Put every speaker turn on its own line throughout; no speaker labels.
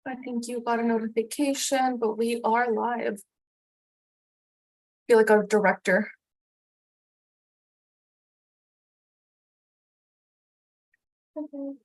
I think you got a notification, but we are live. Feel like a director. Okay.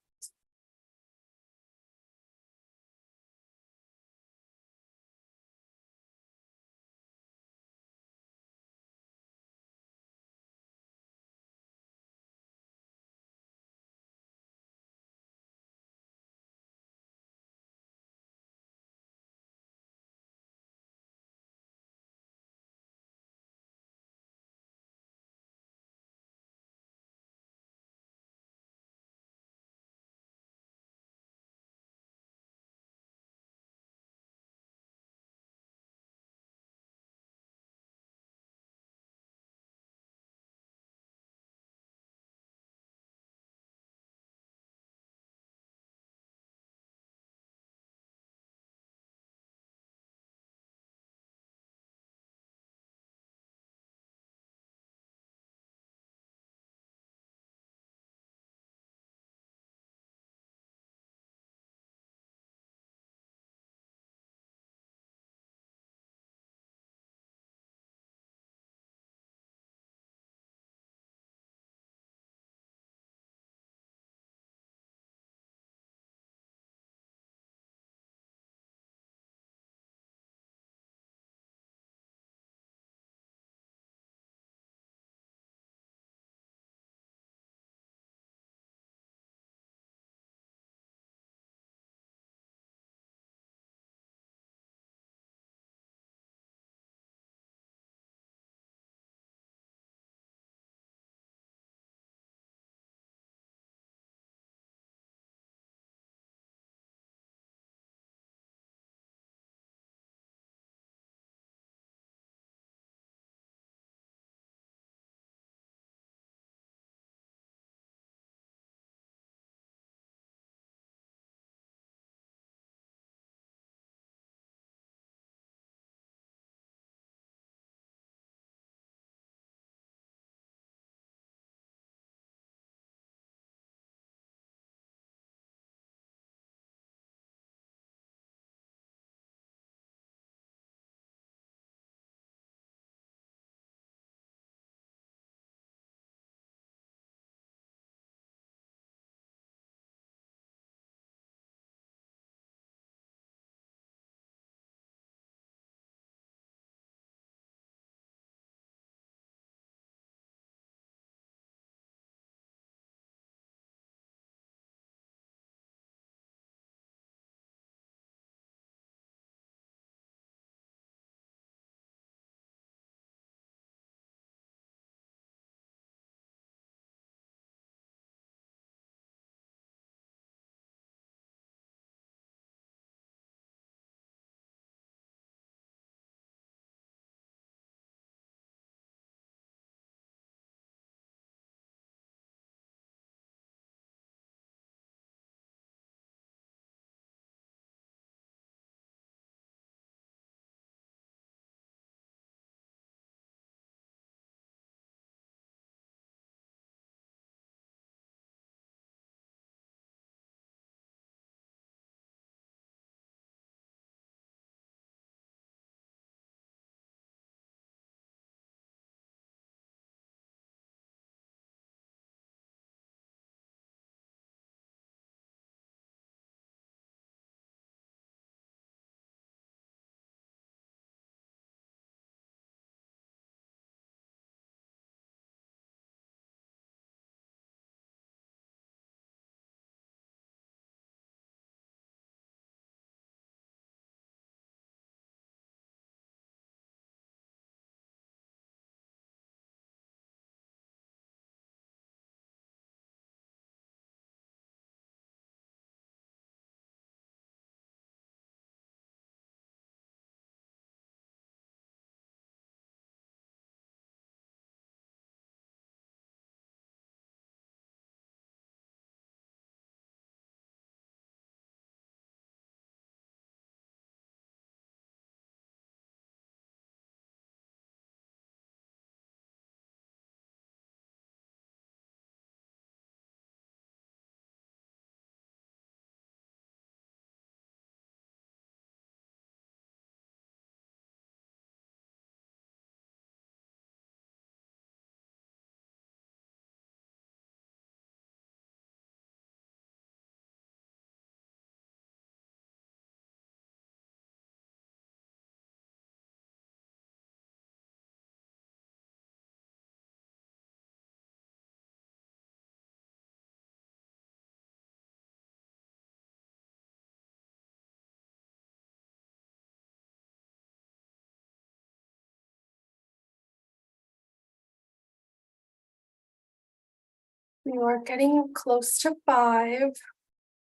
We are getting close to 5.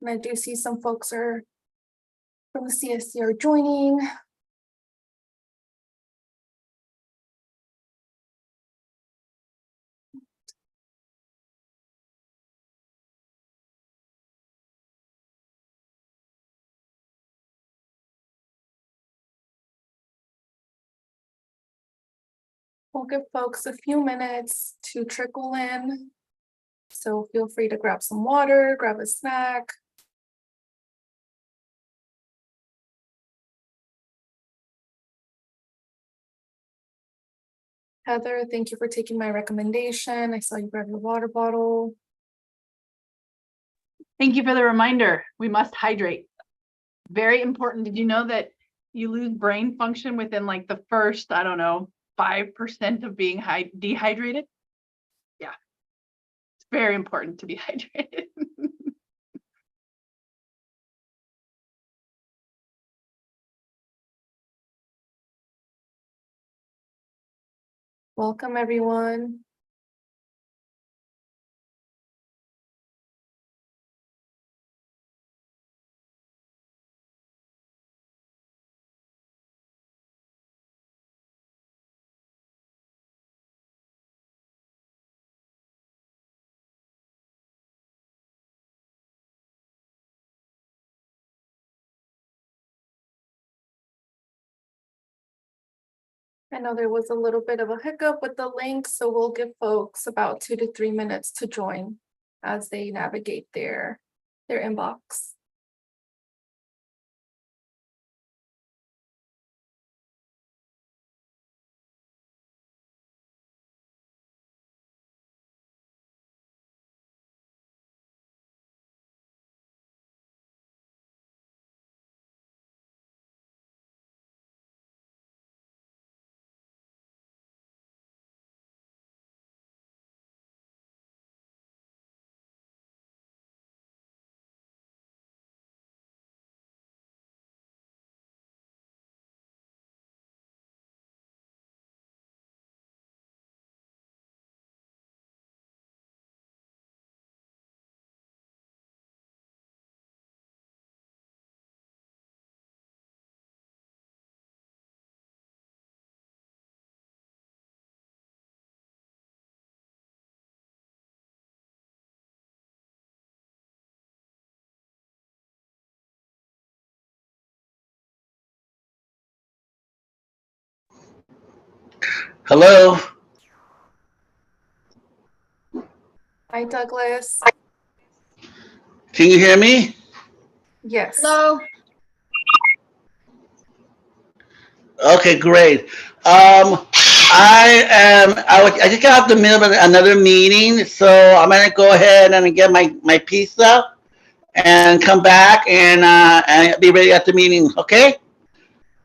And I do see some folks are from the CSC are joining. We'll give folks a few minutes to trickle in. So feel free to grab some water, grab a snack. Heather, thank you for taking my recommendation. I saw you grab your water bottle.
Thank you for the reminder. We must hydrate. Very important. Did you know that you lose brain function within like the first, I don't know, 5% of being dehydrated? Yeah. It's very important to be hydrated.
Welcome, everyone. I know there was a little bit of a hiccup with the link, so we'll give folks about 2 to 3 minutes to join as they navigate their inbox.
Hello.
Hi, Douglas.
Can you hear me?
Yes.
Hello.
Okay, great. I just got out the middle of another meeting, so I'm gonna go ahead and get my pizza and come back and be ready at the meeting. Okay.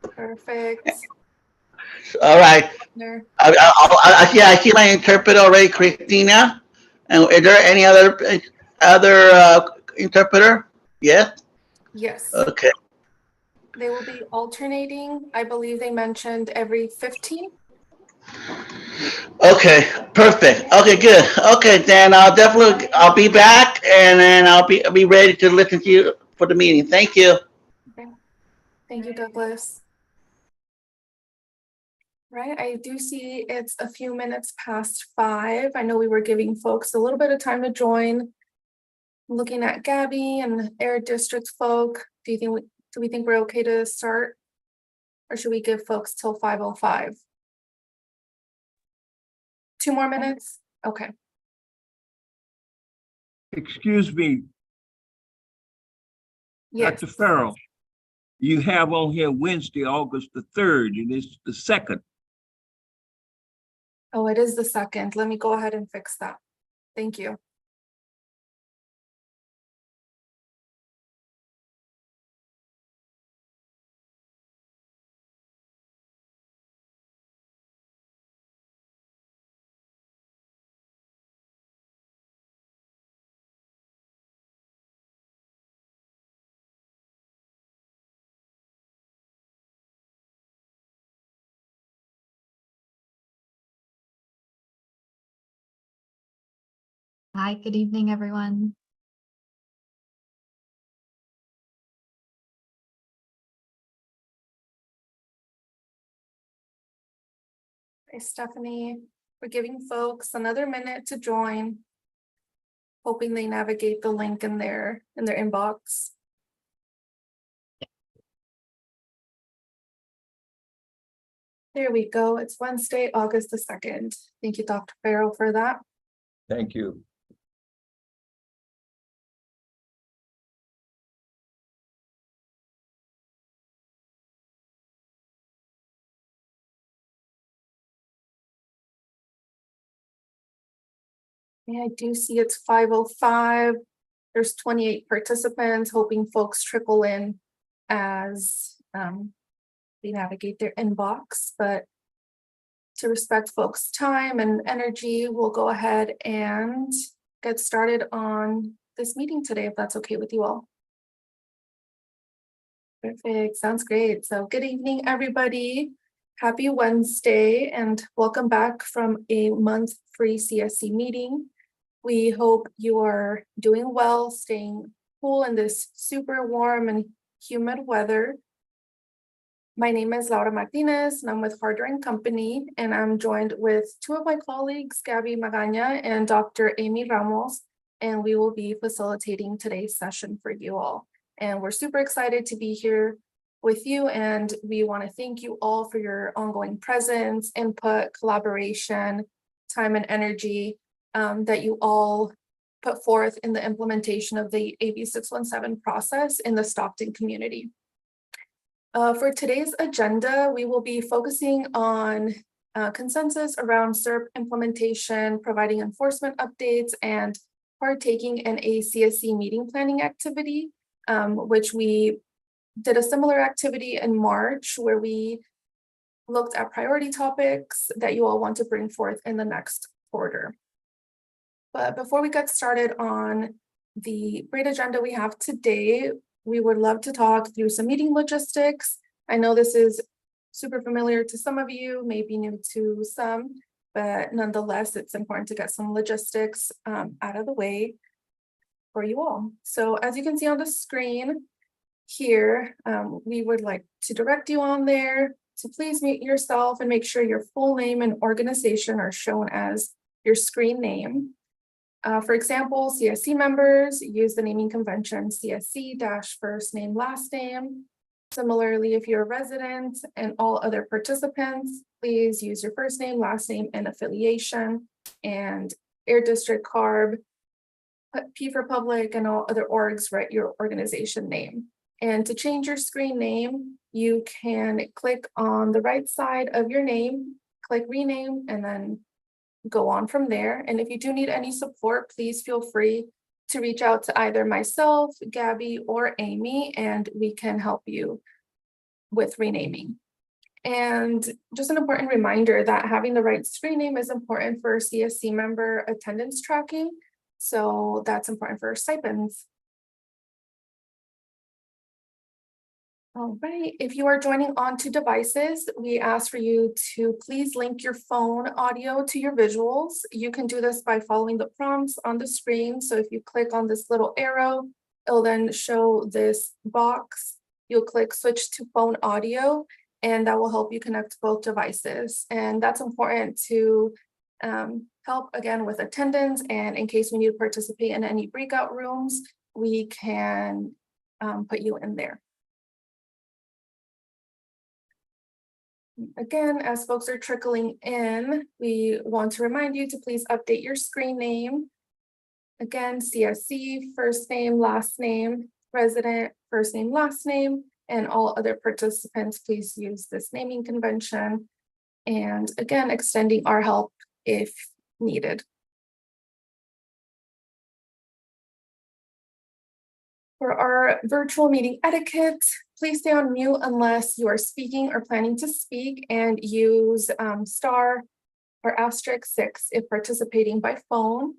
Perfect.
All right.
There.
I see my interpreter already, Christina. And is there any other interpreter? Yes.
Yes.
Okay.
They will be alternating. I believe they mentioned every 15.
Okay, perfect. Okay, good. Okay, then I'll be back and then I'll be ready to listen to you for the meeting. Thank you.
Okay. Thank you, Douglas. Right, I do see it's a few minutes past 5. I know we were giving folks a little bit of time to join. Looking at Gabby and Air District folk, do we think we're okay to start? Or should we give folks till 5:05? 2 more minutes? Okay.
Excuse me,
Yes.
Dr. Farrell. You have on here Wednesday, August the 3rd, and it's the 2nd.
Oh, it is the 2nd. Let me go ahead and fix that. Thank you.
Hi, good evening, everyone.
Hi, Stephanie. We're giving folks another minute to join. Hoping they navigate the link in their inbox. There we go. It's Wednesday, August the 2nd. Thank you, Dr. Farrell, for that.
Thank you.
Yeah, I do see it's 5:05. There's 28 participants, hoping folks trickle in as they navigate their inbox, but to respect folks' time and energy, we'll go ahead and get started on this meeting today, if that's okay with you all. Perfect, sounds great. So good evening, everybody. Happy Wednesday and welcome back from a month-free CSC meeting. We hope you are doing well, staying cool in this super warm and humid weather. My name is Laura Martinez and I'm with Harder & Company, and I'm joined with two of my colleagues, Gabby Magaña and Dr. Amy Ramos, and we will be facilitating today's session for you all. And we're super excited to be here with you, and we want to thank you all for your ongoing presence, input, collaboration, time and energy that you all put forth in the implementation of the AB617 process in the Stockton community. For today's agenda, we will be focusing on consensus around SERP implementation, providing enforcement updates, and partaking in a CSC meeting planning activity, which we did a similar activity in March where we looked at priority topics that you all want to bring forth in the next quarter. But before we get started on the great agenda we have today, we would love to talk through some meeting logistics. I know this is super familiar to some of you, maybe new to some, but nonetheless, it's important to get some logistics out of the way for you all. So as you can see on the screen here, we would like to direct you on there to please mute yourself and make sure your full name and organization are shown as your screen name. For example, CSC members use the naming convention CSC-first name, last name. Similarly, if you're a resident and all other participants, please use your first name, last name, and affiliation. And Air District CARB, P for public, and all other orgs, write your organization name. And to change your screen name, you can click on the right side of your name, click rename, and then go on from there. And if you do need any support, please feel free to reach out to either myself, Gabby, or Amy, and we can help you with renaming. And just an important reminder that having the right screen name is important for CSC member attendance tracking. So that's important for stipends. All right, if you are joining on two devices, we ask for you to please link your phone audio to your visuals. You can do this by following the prompts on the screen. So if you click on this little arrow, it'll then show this box. You'll click switch to phone audio, and that will help you connect both devices. And that's important to help again with attendance, and in case we need to participate in any breakout rooms, we can put you in there. Again, as folks are trickling in, we want to remind you to please update your screen name. Again, CSC, first name, last name, resident, first name, last name, and all other participants, please use this naming convention. And again, extending our help if needed. For our virtual meeting etiquette, please stay on mute unless you are speaking or planning to speak, and use star or *6 if participating by phone.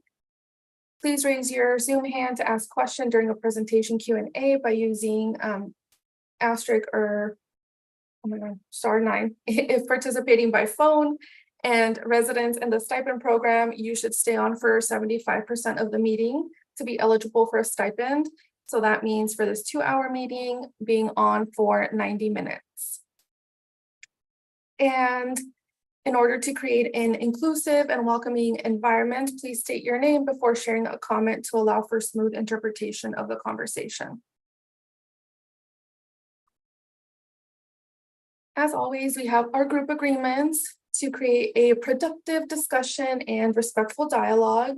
Please raise your Zoom hand to ask question during a presentation Q&A by using * or *9 if participating by phone, And residents in the stipend program, you should stay on for 75% of the meeting to be eligible for a stipend. So that means for this 2-hour meeting, being on for 90 minutes. And in order to create an inclusive and welcoming environment, please state your name before sharing a comment to allow for smooth interpretation of the conversation. As always, we have our group agreements to create a productive discussion and respectful dialogue.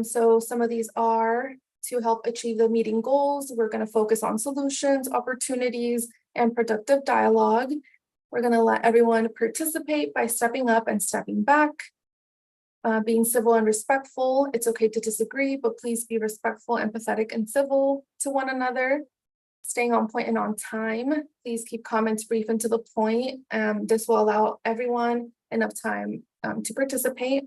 So some of these are to help achieve the meeting goals. We're going to focus on solutions, opportunities, and productive dialogue. We're going to let everyone participate by stepping up and stepping back, being civil and respectful. It's okay to disagree, but please be respectful, empathetic, and civil to one another. Staying on point and on time. Please keep comments brief and to the point. This will allow everyone enough time to participate.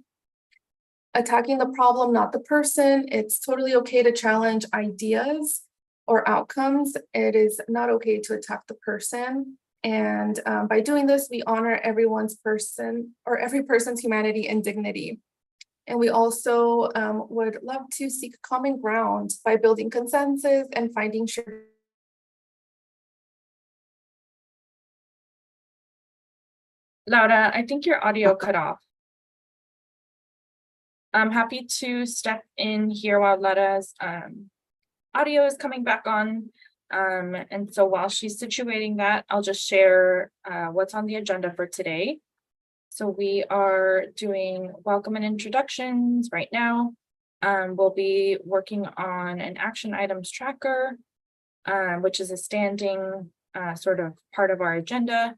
Attacking the problem, not the person. It's totally okay to challenge ideas or outcomes. It is not okay to attack the person. And by doing this, we honor every person's humanity and dignity. And we also would love to seek common ground by building consensus and finding shared.
Laura, I think your audio cut off. I'm happy to step in here while Laura's audio is coming back on. And so while she's situating that, I'll just share what's on the agenda for today. So we are doing welcome and introductions right now. We'll be working on an action items tracker, which is a standing sort of part of our agenda.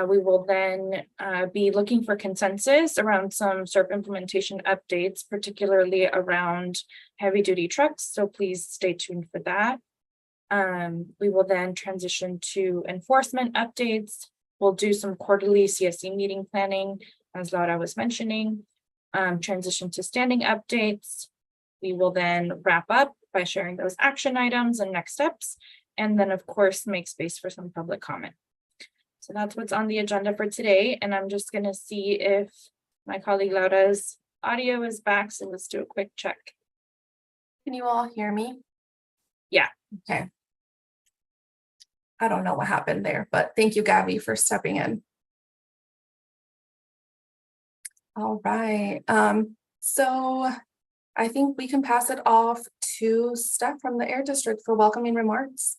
We will then be looking for consensus around some SERP implementation updates, particularly around heavy duty trucks. So please stay tuned for that. We will then transition to enforcement updates. We'll do some quarterly CSC meeting planning, as Laura was mentioning, transition to standing updates. We will then wrap up by sharing those action items and next steps, and then of course, make space for some public comment. So that's what's on the agenda for today. And I'm just going to see if my colleague Laura's audio is back. So let's do a quick check.
Can you all hear me?
Yeah.
Okay. I don't know what happened there, but thank you, Gabby, for stepping in. All right. So I think we can pass it off to Steph from the Air District for welcoming remarks.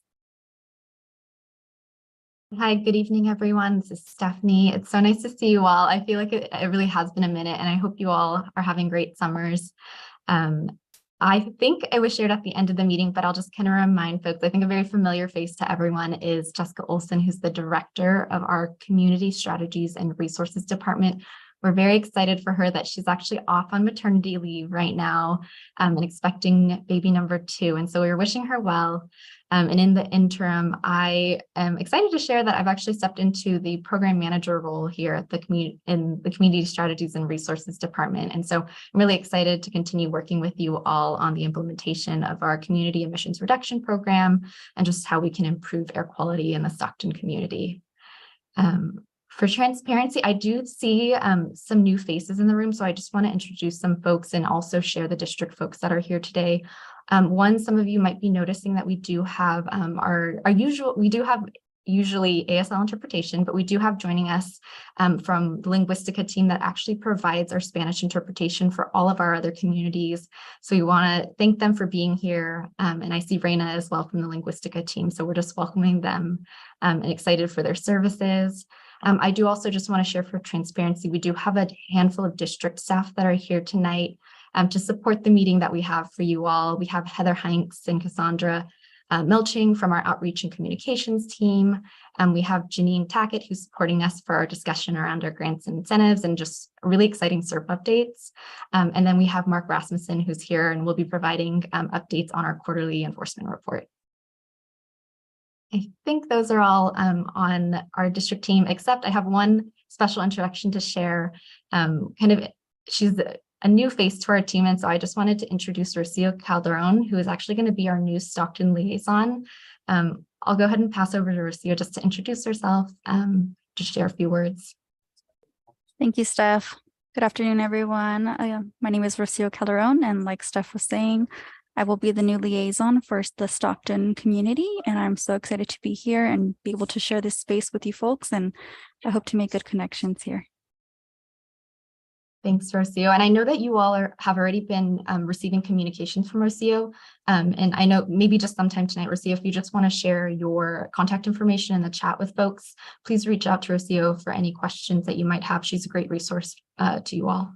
Hi, good evening, everyone. This is Stephanie. It's so nice to see you all. I feel like it really has been a minute, and I hope you all are having great summers. I think it was shared at the end of the meeting, but I'll just kind of remind folks, I think a very familiar face to everyone is Jessica Olson, who's the director of our Community Strategies and Resources Department. We're very excited for her that she's actually off on maternity leave right now and expecting baby number 2. And so we're wishing her well. And in the interim, I am excited to share that I've actually stepped into the program manager role here at the Community Strategies and Resources Department. And so I'm really excited to continue working with you all on the implementation of our community emissions reduction program and just how we can improve air quality in the Stockton community. For transparency, I do see some new faces in the room, so I just want to introduce some folks and also share the district folks that are here today. Some of you might be noticing that we do have usually ASL interpretation, but we do have joining us from the Linguistica team that actually provides our Spanish interpretation for all of our other communities. So we want to thank them for being here. And I see Raina as well from the Linguistica team. So we're just welcoming them and excited for their services. I do also just want to share for transparency, we do have a handful of district staff that are here tonight to support the meeting that we have for you all. We have Heather Hanks and Cassandra Milching from our outreach and communications team. We have Janine Tackett, who's supporting us for our discussion around our grants and incentives and just really exciting SERP updates. And then we have Mark Rasmussen, who's here and will be providing updates on our quarterly enforcement report. I think those are all on our district team, except I have one special introduction to share. She's a new face to our team, and so I just wanted to introduce Rocio Calderon, who is actually going to be our new Stockton liaison. I'll go ahead and pass over to Rocio just to introduce herself, to share a few words.
Thank you, Steph. Good afternoon, everyone. My name is Rocio Calderon, and like Steph was saying, I will be the new liaison for the Stockton community, and I'm so excited to be here and be able to share this space with you folks, and I hope to make good connections here.
Thanks, Rocio. And I know that you all have already been receiving communications from Rocio. And I know maybe just sometime tonight, Rocio, if you just want to share your contact information in the chat with folks, please reach out to Rocio for any questions that you might have. She's a great resource to you all.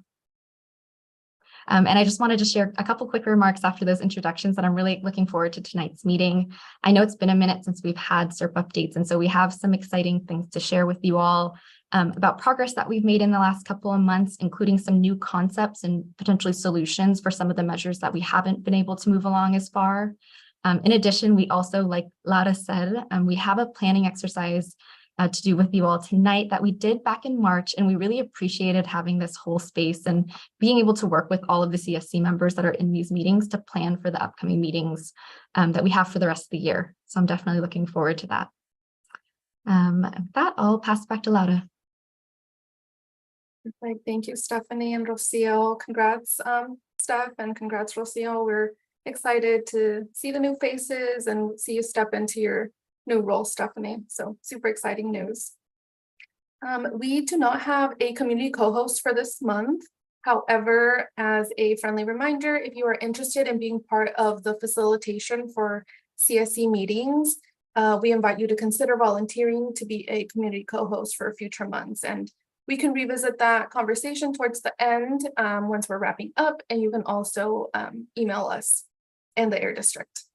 And I just wanted to share a couple quick remarks after those introductions that I'm really looking forward to tonight's meeting. I know it's been a minute since we've had SERP updates, and so we have some exciting things to share with you all about progress that we've made in the last couple of months, including some new concepts and potentially solutions for some of the measures that we haven't been able to move along as far. In addition, we also, like Laura said, we have a planning exercise to do with you all tonight that we did back in March, and we really appreciated having this whole space and being able to work with all of the CSC members that are in these meetings to plan for the upcoming meetings that we have for the rest of the year. So I'm definitely looking forward to that. With that, I'll pass back to Laura.
Thank you, Stephanie and Rocio. Congrats, Steph, and congrats, Rocio. We're excited to see the new faces and see you step into your new role, Stephanie. So super exciting news. We do not have a community co-host for this month. However, as a friendly reminder, if you are interested in being part of the facilitation for CSC meetings, we invite you to consider volunteering to be a community co-host for future months. And we can revisit that conversation towards the end once we're wrapping up, and you can also email us in the Air District.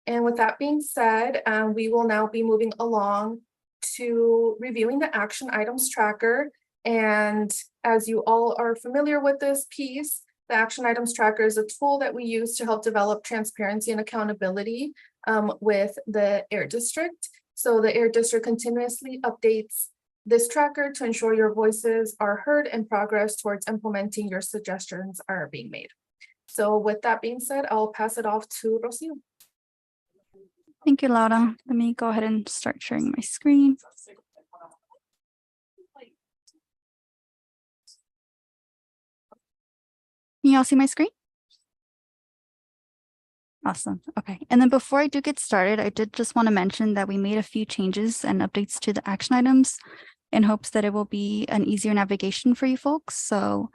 And with that being said, we will now be moving along to reviewing the action items tracker. And as you all are familiar with this piece, the action items tracker is a tool that we use to help develop transparency and accountability with the Air District. So the Air District continuously updates this tracker to ensure your voices are heard and progress towards implementing your suggestions are being made. So with that being said, I'll pass it off to Rocio.
Thank you, Laura. Let me go ahead and start sharing my screen. Can you all see my screen? Awesome. Okay. And then before I do get started, I did just want to mention that we made a few changes and updates to the action items in hopes that it will be an easier navigation for you folks. So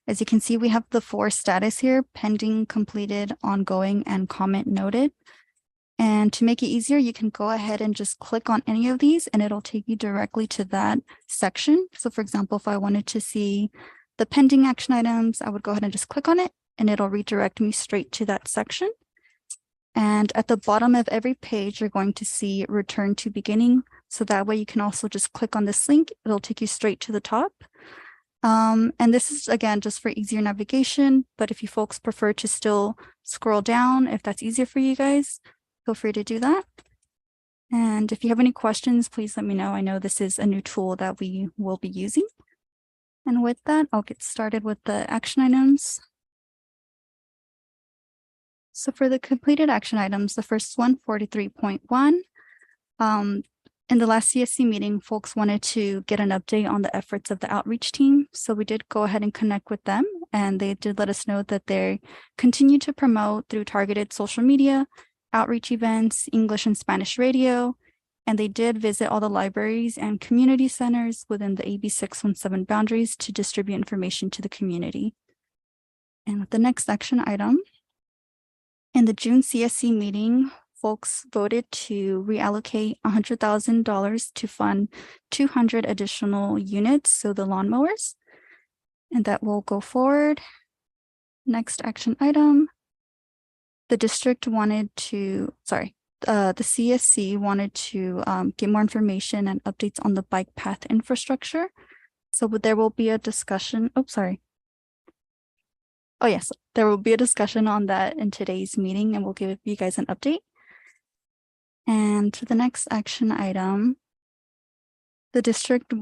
as you can see, we have the 4 status here: pending, completed, ongoing, and comment noted. And to make it easier, you can go ahead and just click on any of these and it'll take you directly to that section. So for example, if I wanted to see the pending action items, I would go ahead and just click on it and it'll redirect me straight to that section. And at the bottom of every page, you're going to see return to beginning. So that way you can also just click on this link. It'll take you straight to the top. And this is, again, just for easier navigation. But if you folks prefer to still scroll down, if that's easier for you guys, feel free to do that. And if you have any questions, please let me know. I know this is a new tool that we will be using. And with that, I'll get started with the action items. So for the completed action items, the first one, 43.1, in the last CSC meeting, folks wanted to get an update on the efforts of the outreach team. So we did go ahead and connect with them, and they did let us know that they continue to promote through targeted social media, outreach events, English and Spanish radio, and they did visit all the libraries and community centers within the AB617 boundaries to distribute information to the community. And with the next action item, in the June CSC meeting, folks voted to reallocate $100,000 to fund 200 additional units, so the lawnmowers, and that will go forward. Next action item, the district wanted to, the CSC wanted to get more information and updates on the bike path infrastructure. So there will be a discussion, oh yes, there will be a discussion on that in today's meeting, and we'll give you guys an update. And to the next action item, the district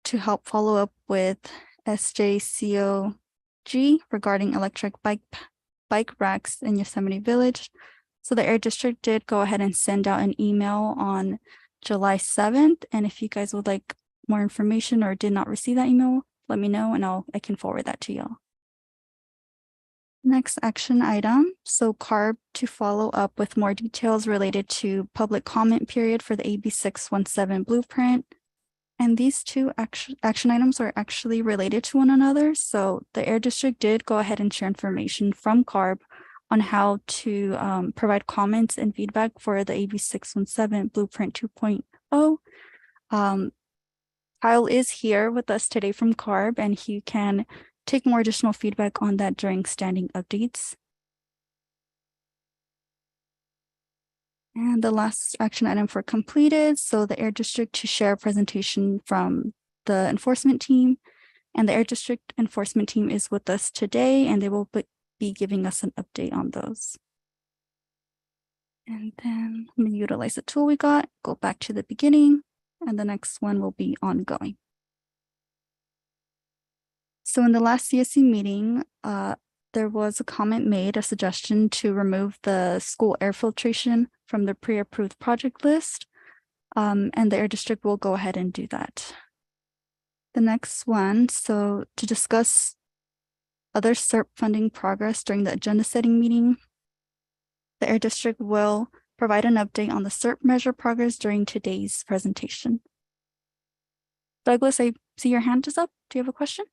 to help follow up with SJCOG regarding electric bike racks in Yosemite Village. So the Air District did go ahead and send out an email on July 7th. And if you guys would like more information or did not receive that email, let me know and I can forward that to y'all. Next action item, so CARB to follow up with more details related to public comment period for the AB617 blueprint. And these two action items are actually related to one another. So the Air District did go ahead and share information from CARB on how to provide comments and feedback for the AB617 Blueprint 2.0. Kyle is here with us today from CARB, and he can take more additional feedback on that during standing updates. And the last action item for completed, so the Air District to share a presentation from the enforcement team, and the Air District enforcement team is with us today, and they will be giving us an update on those. And then I'm going to utilize the tool we got, go back to the beginning, and the next one will be ongoing. So in the last CSC meeting, there was a comment made, a suggestion to remove the school air filtration from the pre-approved project list, and the Air District will go ahead and do that. The next one, so to discuss other SERP funding progress during the agenda setting meeting, the Air District will provide an update on the SERP measure progress during today's presentation. Douglas, I see your hand is up. Do you have a question?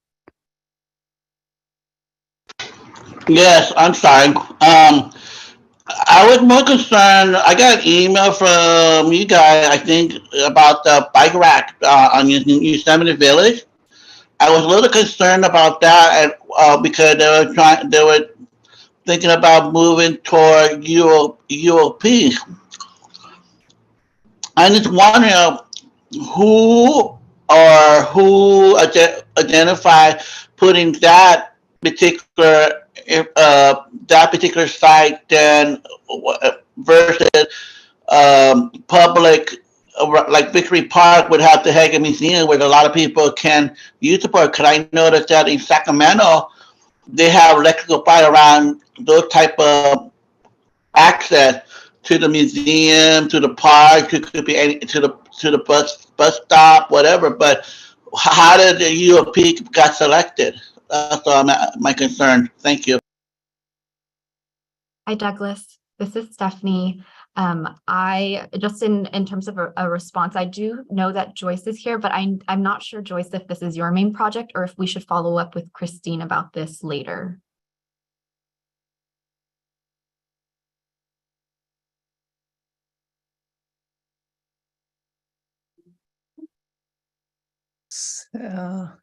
Yes, I'm sorry. I was more concerned. I got an email from you guys, I think, about the bike rack on Yosemite Village. I was a little concerned about that, and because they were thinking about moving toward UOP. I'm just wondering who identified putting that particular site then versus public, like Victory Park would have the Hagen Museum where a lot of people can use the park. Because I noticed that in Sacramento they have electrical bike around those type of access to the museum, to the park, to could be any, to the bus stop, whatever. But how did the UOP got selected? That's all my concern. Thank you.
Hi, Douglas. This is Stephanie. I just in terms of a response, I do know that Joyce is here, but I'm not sure, Joyce, if this is your main project or if we should follow up with Christine about this later.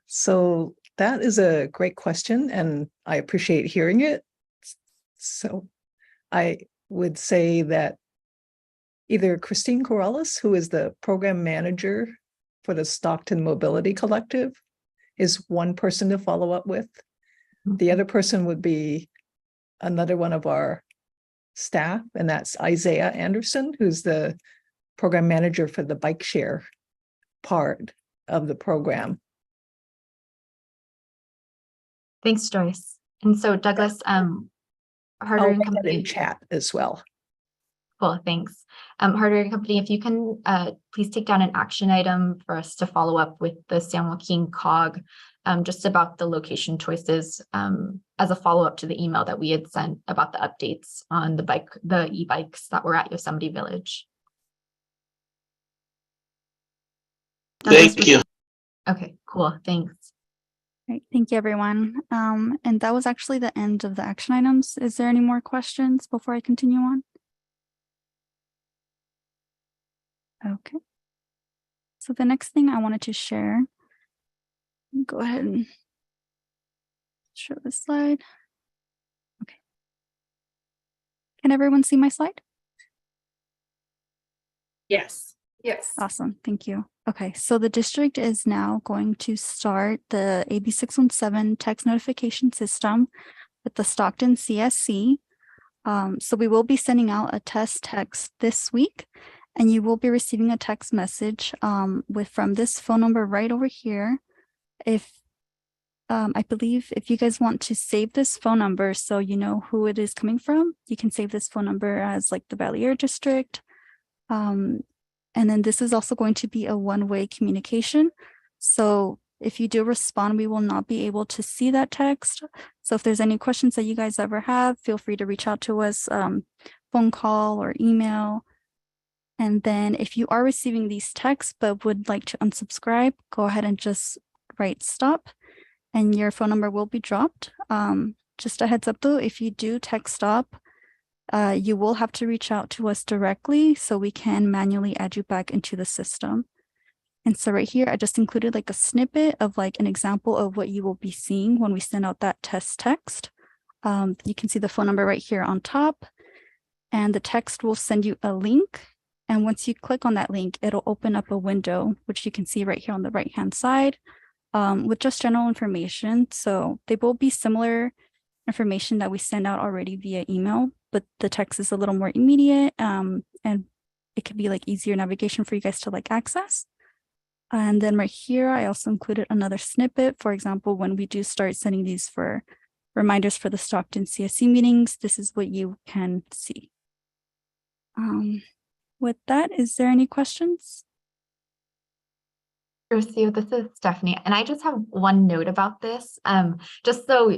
So that is a great question, and I appreciate hearing it. So I would say that either Christine Corrales, who is the program manager for the Stockton Mobility Collective, is one person to follow up with. The other person would be another one of our staff, and that's Isaiah Anderson, who's the program manager for the bike share part of the program.
Thanks, Joyce. And so Douglas, Harder and Company
in chat as well.
Cool, thanks. Harder and Company, if you can please take down an action item for us to follow up with the San Joaquin COG, just about the location choices as a follow-up to the email that we had sent about the updates on the e-bikes that were at Yosemite Village.
Thank you.
Okay, cool, thanks.
Right, thank you, everyone. And that was actually the end of the action items. Is there any more questions before I continue on? Okay. So the next thing I wanted to share, go ahead and show this slide. Okay. Can everyone see my slide?
Yes.
Yes.
Awesome, thank you. Okay, so the district is now going to start the AB617 text notification system with the Stockton CSC. So we will be sending out a test text this week, and you will be receiving a text message from this phone number right over here. If I believe if you guys want to save this phone number so you know who it is coming from, you can save this phone number as like the Valley Air District. And then this is also going to be a one-way communication. So If you do respond, we will not be able to see that text. So if there's any questions that you guys ever have, feel free to reach out to us, phone call or email. And then if you are receiving these texts but would like to unsubscribe, go ahead and just write stop and your phone number will be dropped. Just a heads up though, if you do text stop, you will have to reach out to us directly so we can manually add you back into the system. And so right here, I just included like a snippet of like an example of what you will be seeing when we send out that test text. You can see the phone number right here on top, and the text will send you a link. And once you click on that link, it'll open up a window, which you can see right here on the right-hand side, with just general information. So they will be similar information that we send out already via email, but the text is a little more immediate, and it could be like easier navigation for you guys to like access. And then right here, I also included another snippet. For example, when we do start sending these for reminders for the Stockton CSC meetings, this is what you can see. With that, is there any questions?
Rocio, this is Stephanie, and I just have one note about this. Just so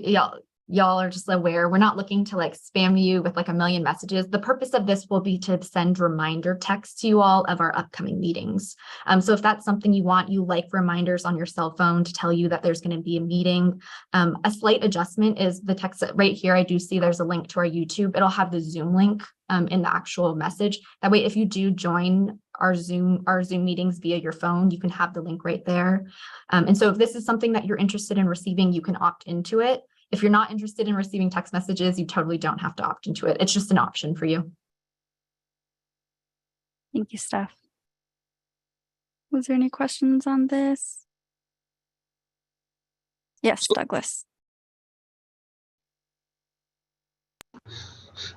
y'all are just aware, we're not looking to like spam you with like a million messages. The purpose of this will be to send reminder texts to you all of our upcoming meetings. So if that's something you want, you like reminders on your cell phone to tell you that there's going to be a meeting. A slight adjustment is the text that right here. I do see there's a link to our YouTube. It'll have the Zoom link in the actual message. That way, if you do join our Zoom meetings via your phone, you can have the link right there. And so if this is something that you're interested in receiving, you can opt into it. If you're not interested in receiving text messages, you totally don't have to opt into it. It's just an option for you.
Thank you, Steph. Was there any questions on this? Yes, Douglas.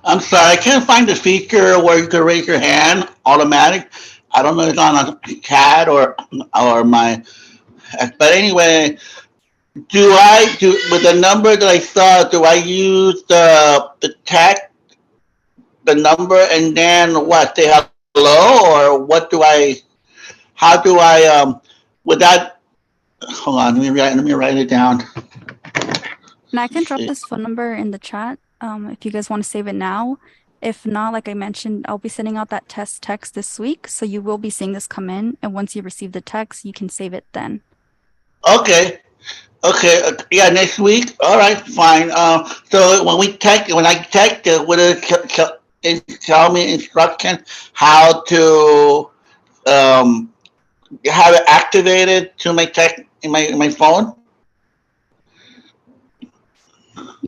I'm sorry, I can't find the feature where you can raise your hand automatic. I don't know if it's on a CAD or my, but anyway, with the number that I saw, do I use the text, the number, and then what, say hello, or how do I, with that, hold on, let me write it down.
And I can drop this phone number in the chat if you guys want to save it now. If not, like I mentioned, I'll be sending out that test text this week. So you will be seeing this come in. And once you receive the text, you can save it then.
Okay. Yeah, next week. All right, fine. So when I text it, would it tell me instruction how to have it activated to my text in my phone?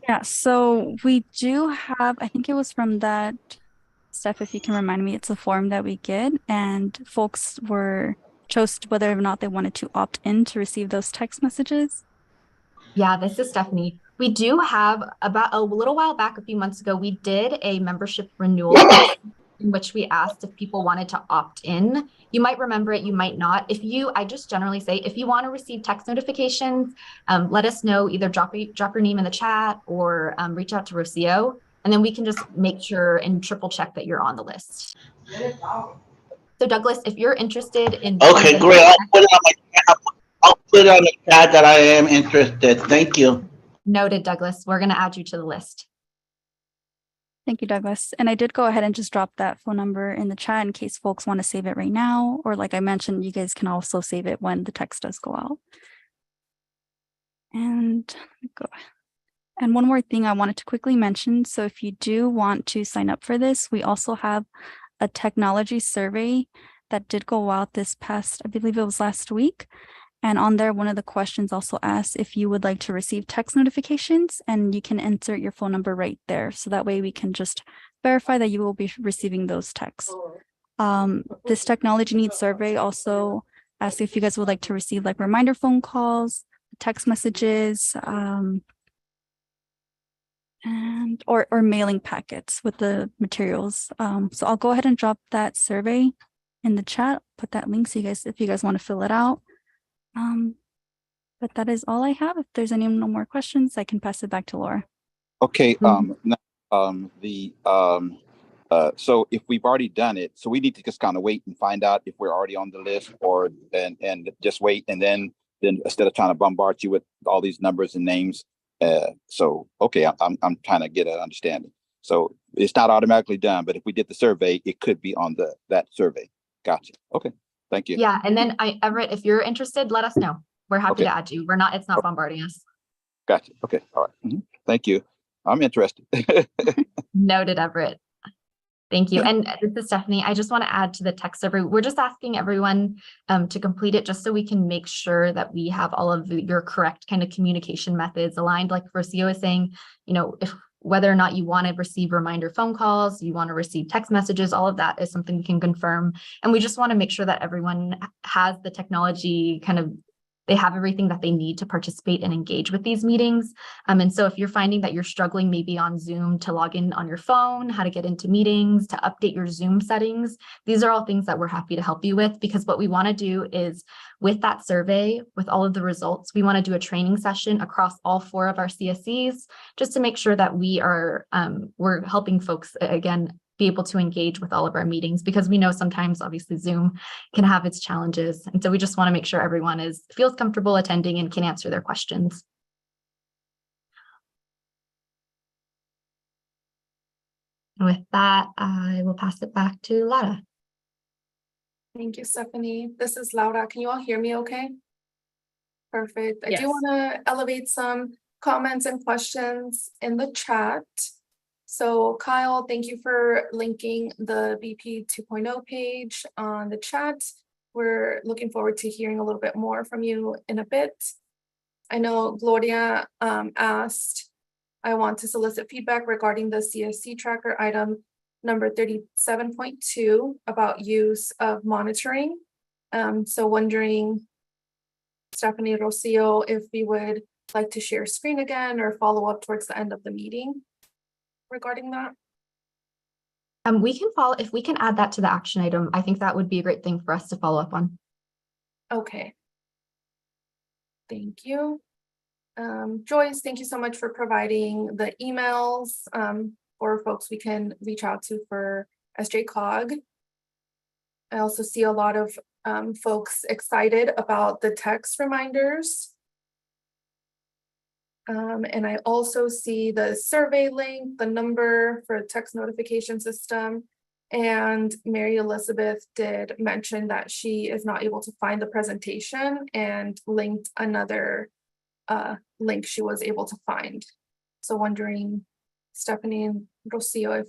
Yeah, so we do have, I think it was from that, Steph, if you can remind me, it's a form that we get, and folks chose whether or not they wanted to opt in to receive those text messages.
Yeah, this is Stephanie. We do have about a little while back, a few months ago, we did a membership renewal in which we asked if people wanted to opt in. You might remember it, you might not. I just generally say, if you want to receive text notifications, let us know, either drop your name in the chat or reach out to Rocio, and then we can just make sure and triple check that you're on the list. So Douglas, if you're interested in—
Okay, great. I'll put it on the chat that I am interested. Thank you.
Noted, Douglas. We're going to add you to the list.
Thank you, Douglas. And I did go ahead and just drop that phone number in the chat in case folks want to save it right now. Or like I mentioned, you guys can also save it when the text does go out. And one more thing I wanted to quickly mention. So if you do want to sign up for this, we also have a technology survey that did go out this past, I believe it was last week. And on there, one of the questions also asks if you would like to receive text notifications, and you can insert your phone number right there. So that way we can just verify that you will be receiving those texts. This technology needs survey also asks if you guys would like to receive like reminder phone calls, text messages, or mailing packets with the materials. So I'll go ahead and drop that survey in the chat, put that link so if you guys want to fill it out. But that is all I have. If there's no more questions, I can pass it back to Laura.
Okay. So if we've already done it, so we need to just kind of wait and find out if we're already on the list, and just wait, and then then instead of trying to bombard you with all these numbers and names. So, okay, I'm trying to get an understanding. So it's not automatically done, but if we did the survey, it could be on that survey. Gotcha. Okay. Thank you.
Yeah, and then Everett, if you're interested, let us know. We're happy
Okay.
to add you. It's not bombarding us.
Gotcha. Okay. All right. Mhm. Thank you. I'm interested.
Noted, Everett. Thank you. And this is Stephanie. I just want to add to the text survey. We're just asking everyone to complete it just so we can make sure that we have all of your correct kind of communication methods aligned. Like Rocio is saying, if whether or not you want to receive reminder phone calls, you want to receive text messages, all of that is something we can confirm. And we just want to make sure that everyone has the technology they have everything that they need to participate and engage with these meetings. And so if you're finding that you're struggling maybe on Zoom to log in on your phone, how to get into meetings, to update your Zoom settings, these are all things that we're happy to help you with, because what we want to do is with that survey, with all of the results, we want to do a training session across all 4 of our CSCs, just to make sure that we're helping folks, again, be able to engage with all of our meetings, because we know sometimes obviously Zoom can have its challenges. And so we just want to make sure everyone feels comfortable attending and can answer their questions. And with that, I will pass it back to Lara.
Thank you, Stephanie. This is Laura. Can you all hear me okay? Perfect. I
Yes.
do want to elevate some comments and questions in the chat. So Kyle, thank you for linking the BP 2.0 page on the chat. We're looking forward to hearing a little bit more from you in a bit. I know Gloria asked, I want to solicit feedback regarding the CSC tracker item number 37.2 about use of monitoring. So wondering, Stephanie, Rocio, if we would like to share screen again or follow up towards the end of the meeting regarding that.
We can follow, if we can add that to the action item, I think that would be a great thing for us to follow up on.
Okay. Thank you. Joyce, thank you so much for providing the emails for folks we can reach out to for SJCOG. I also see a lot of folks excited about the text reminders. And I also see the survey link, the number for text notification system. And Mary Elizabeth did mention that she is not able to find the presentation and linked another link she was able to find. So wondering, Stephanie and Rocio, if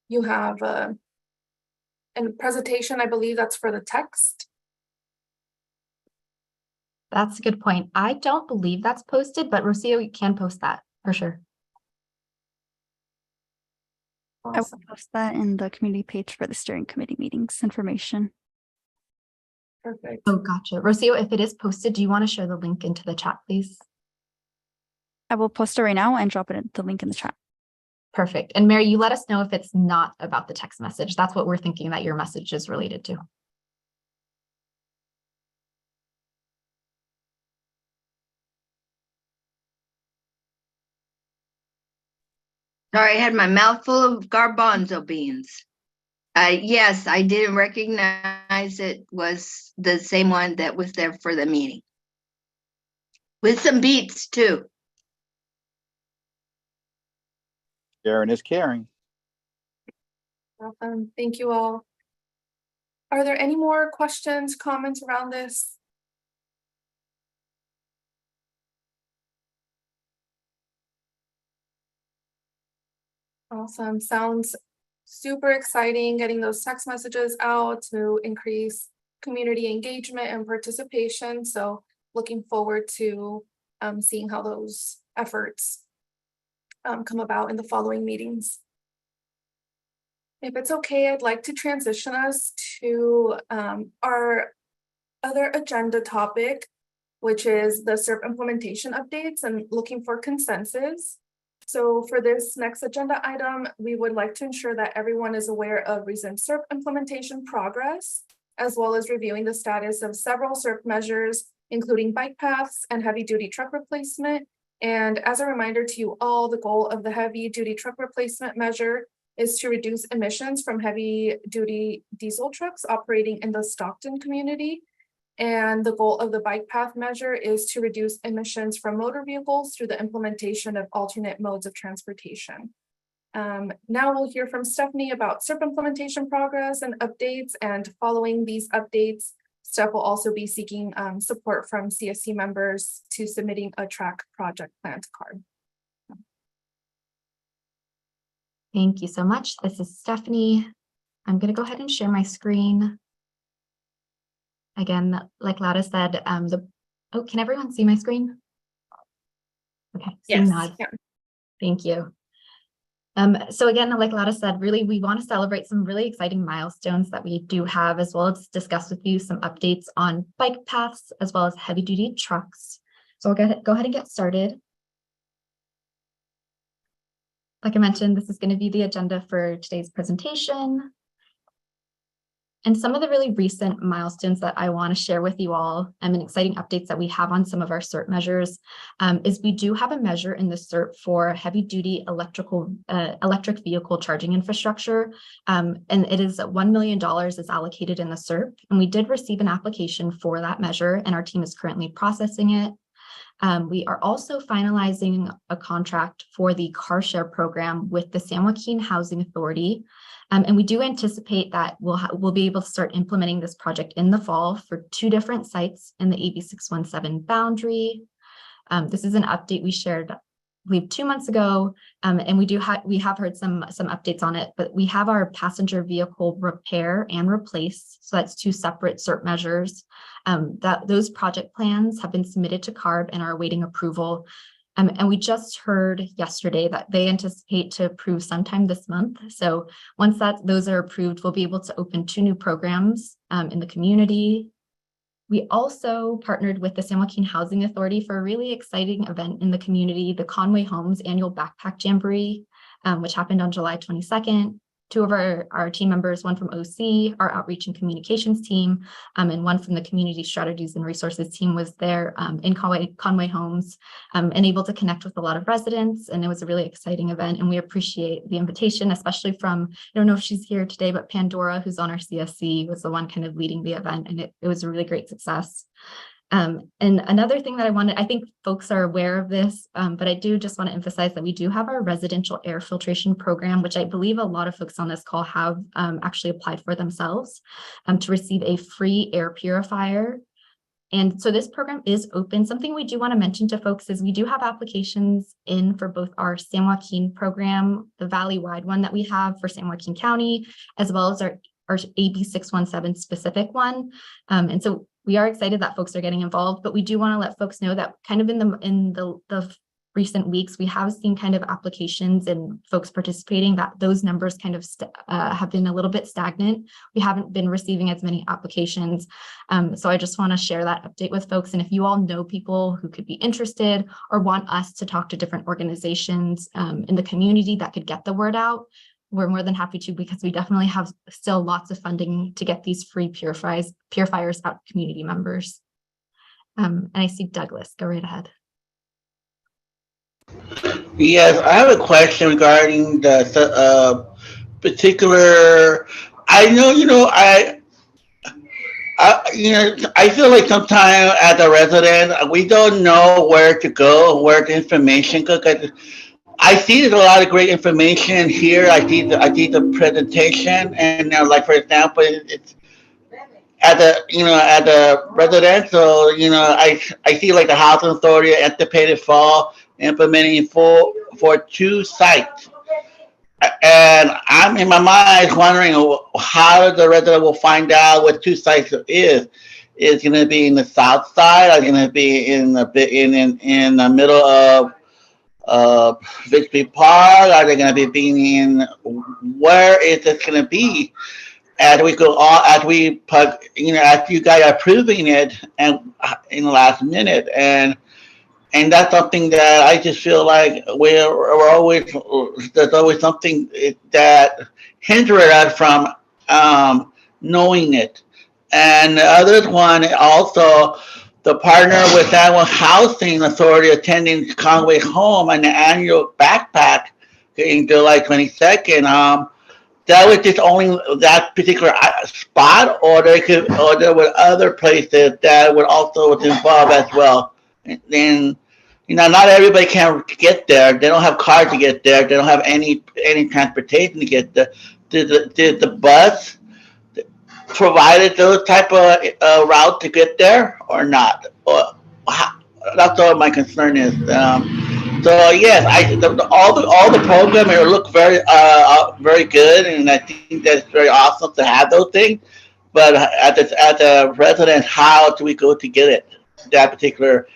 you have a presentation, I believe that's for the text.
That's a good point. I don't believe that's posted, but Rocio, you can post that for sure.
I
Awesome.
will post that in the community page for the steering committee meetings information.
Perfect.
Oh, gotcha. Rocio, if it is posted, do you want to share the link into the chat, please?
I will post it right now and drop the link in the chat.
Perfect. And Mary, you let us know if it's not about the text message. That's what we're thinking that your message is related to.
Sorry, I had my mouth full of garbanzo beans. Yes, I didn't recognize it was the same one that was there for the meeting. With some beets too.
Sharing is caring.
Awesome. Thank you all. Are there any more questions, comments around this? Awesome. Sounds super exciting getting those text messages out to increase community engagement and participation. So looking forward to seeing how those efforts come about in the following meetings. If it's okay, I'd like to transition us to our other agenda topic, which is the SERP implementation updates and looking for consensus. So for this next agenda item, we would like to ensure that everyone is aware of recent SERP implementation progress, as well as reviewing the status of several SERP measures, including bike paths and heavy duty truck replacement. And as a reminder to you all, the goal of the heavy duty truck replacement measure is to reduce emissions from heavy duty diesel trucks operating in the Stockton community. And the goal of the bike path measure is to reduce emissions from motor vehicles through the implementation of alternate modes of transportation. Now we'll hear from Stephanie about SERP implementation progress and updates. And following these updates, Steph will also be seeking support from CSC members to submitting a track project plan card.
Thank you so much. This is Stephanie. I'm going to go ahead and share my screen. Again, like Laura said, can everyone see my screen? Okay,
Yes.
nod.
Yeah.
Thank you. So again, like Laura said, really, we want to celebrate some really exciting milestones that we do have, as well as discuss with you some updates on bike paths, as well as heavy duty trucks. So I'll go ahead and get started. Like I mentioned, this is going to be the agenda for today's presentation. And some of the really recent milestones that I want to share with you all and exciting updates that we have on some of our SERP measures is we do have a measure in the SERP for heavy duty electric vehicle charging infrastructure. And it is $1 million is allocated in the SERP. And we did receive an application for that measure, and our team is currently processing it. We are also finalizing a contract for the car share program with the San Joaquin Housing Authority. And we do anticipate that we'll be able to start implementing this project in the fall for 2 different sites in the AB617 boundary. This is an update we shared, I believe, 2 months ago, and we have heard some updates on it. But we have our passenger vehicle repair and replace, so that's 2 separate SERP measures. Those project plans have been submitted to CARB and are awaiting approval. And we just heard yesterday that they anticipate to approve sometime this month. So once those are approved, we'll be able to open 2 new programs in the community. We also partnered with the San Joaquin Housing Authority for a really exciting event in the community, the Conway Homes Annual Backpack Jamboree, which happened on July 22nd. 2 of our team members, one from OC, our outreach and communications team, and one from the community strategies and resources team was there in Conway Homes and able to connect with a lot of residents. And it was a really exciting event. And we appreciate the invitation, especially from, I don't know if she's here today, but Pandora, who's on our CSC, was the one kind of leading the event. And it was a really great success. And another thing that I think folks are aware of this, but I do just want to emphasize that we do have our residential air filtration program, which I believe a lot of folks on this call have actually applied for themselves to receive a free air purifier. And so this program is open. Something we do want to mention to folks is we do have applications in for both our San Joaquin program, the valley-wide one that we have for San Joaquin County, as well as our AB617 specific one. And so we are excited that folks are getting involved, but we do want to let folks know that kind of in the recent weeks, we have seen kind of applications and folks participating, that those numbers kind of have been a little bit stagnant. We haven't been receiving as many applications. So I just want to share that update with folks. And if you all know people who could be interested or want us to talk to different organizations in the community that could get the word out, we're more than happy to, because we definitely have still lots of funding to get these free purifiers out to community members. And I see Douglas, go right ahead.
Yes, I have a question regarding the particular. I know, I feel like sometimes as a resident, we don't know where to go, where the information goes. I see there's a lot of great information here. I see the presentation, and like for example, it's at the residential. I see like the housing authority anticipated fall implementing for 2 sites, and I'm in my mind wondering how the resident will find out what 2 sites is. Is going to be in the south side? Are going to be in the middle of Victory Park? Are they going to be being in? Where is this going to be? As we go on, as you guys are approving it, and in the last minute, and that's something that I just feel like we're always, there's always something that hinders us from knowing it. And the other one also, the partner with that one housing authority attending Conway Home and the annual backpack in July 22nd. that was just only that particular spot, or there were other places that would also was involved as well. And not everybody can get there. They don't have cars to get there. They don't have any transportation to get there. Did the bus provided those type of route to get there or not? Or that's all my concern is. So yes, all the programming look very good, and I think that's very awesome to have those things. But as a resident, how do we go to get it? That particular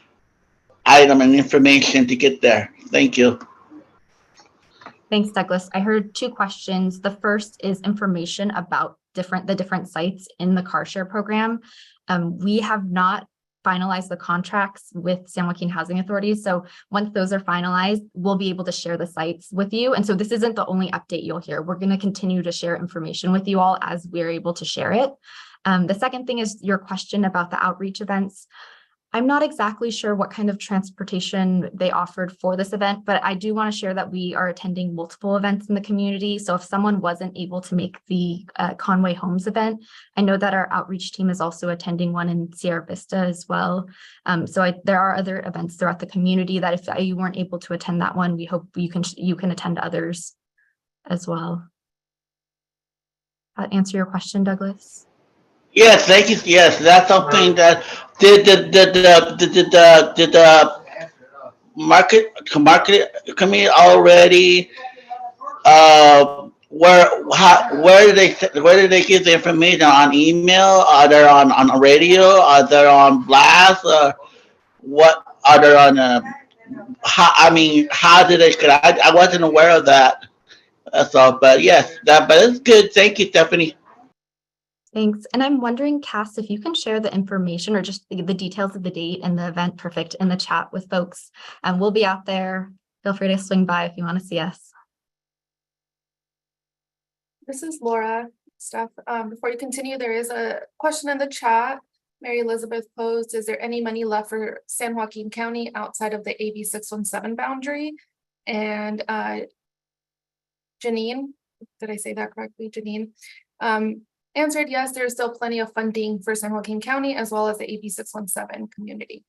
item and information to get there. Thank you.
Thanks, Douglas. I heard two questions. The first is information about the different sites in the car share program. We have not finalized the contracts with San Joaquin Housing Authority. So once those are finalized, we'll be able to share the sites with you. And so this isn't the only update you'll hear. We're going to continue to share information with you all as we're able to share it. The second thing is your question about the outreach events. I'm not exactly sure what kind of transportation they offered for this event, but I do want to share that we are attending multiple events in the community. So if someone wasn't able to make the Conway Homes event, I know that our outreach team is also attending one in Sierra Vista as well. There are other events throughout the community that if you weren't able to attend that one, we hope you can attend others as well. That answer your question, Douglas?
Yes, thank you. Yes, that's something that did the market committee already where did they get the information? On email? Are they on radio? Are they on blast? What are they on? How did they? I wasn't aware of that. That's all. But yes, but it's good. Thank you, Stephanie.
Thanks. And I'm wondering, Cass, if you can share the information or just the details of the date and the event perfect in the chat with folks. We'll be out there. Feel free to swing by if you want to see us.
This is Laura. Steph, before you continue, there is a question in the chat. Mary Elizabeth posed, is there any money left for San Joaquin County outside of the AB617 boundary? And Janine, did I say that correctly, Janine? Answered yes, there's still plenty of funding for San Joaquin County as well as the AB617 community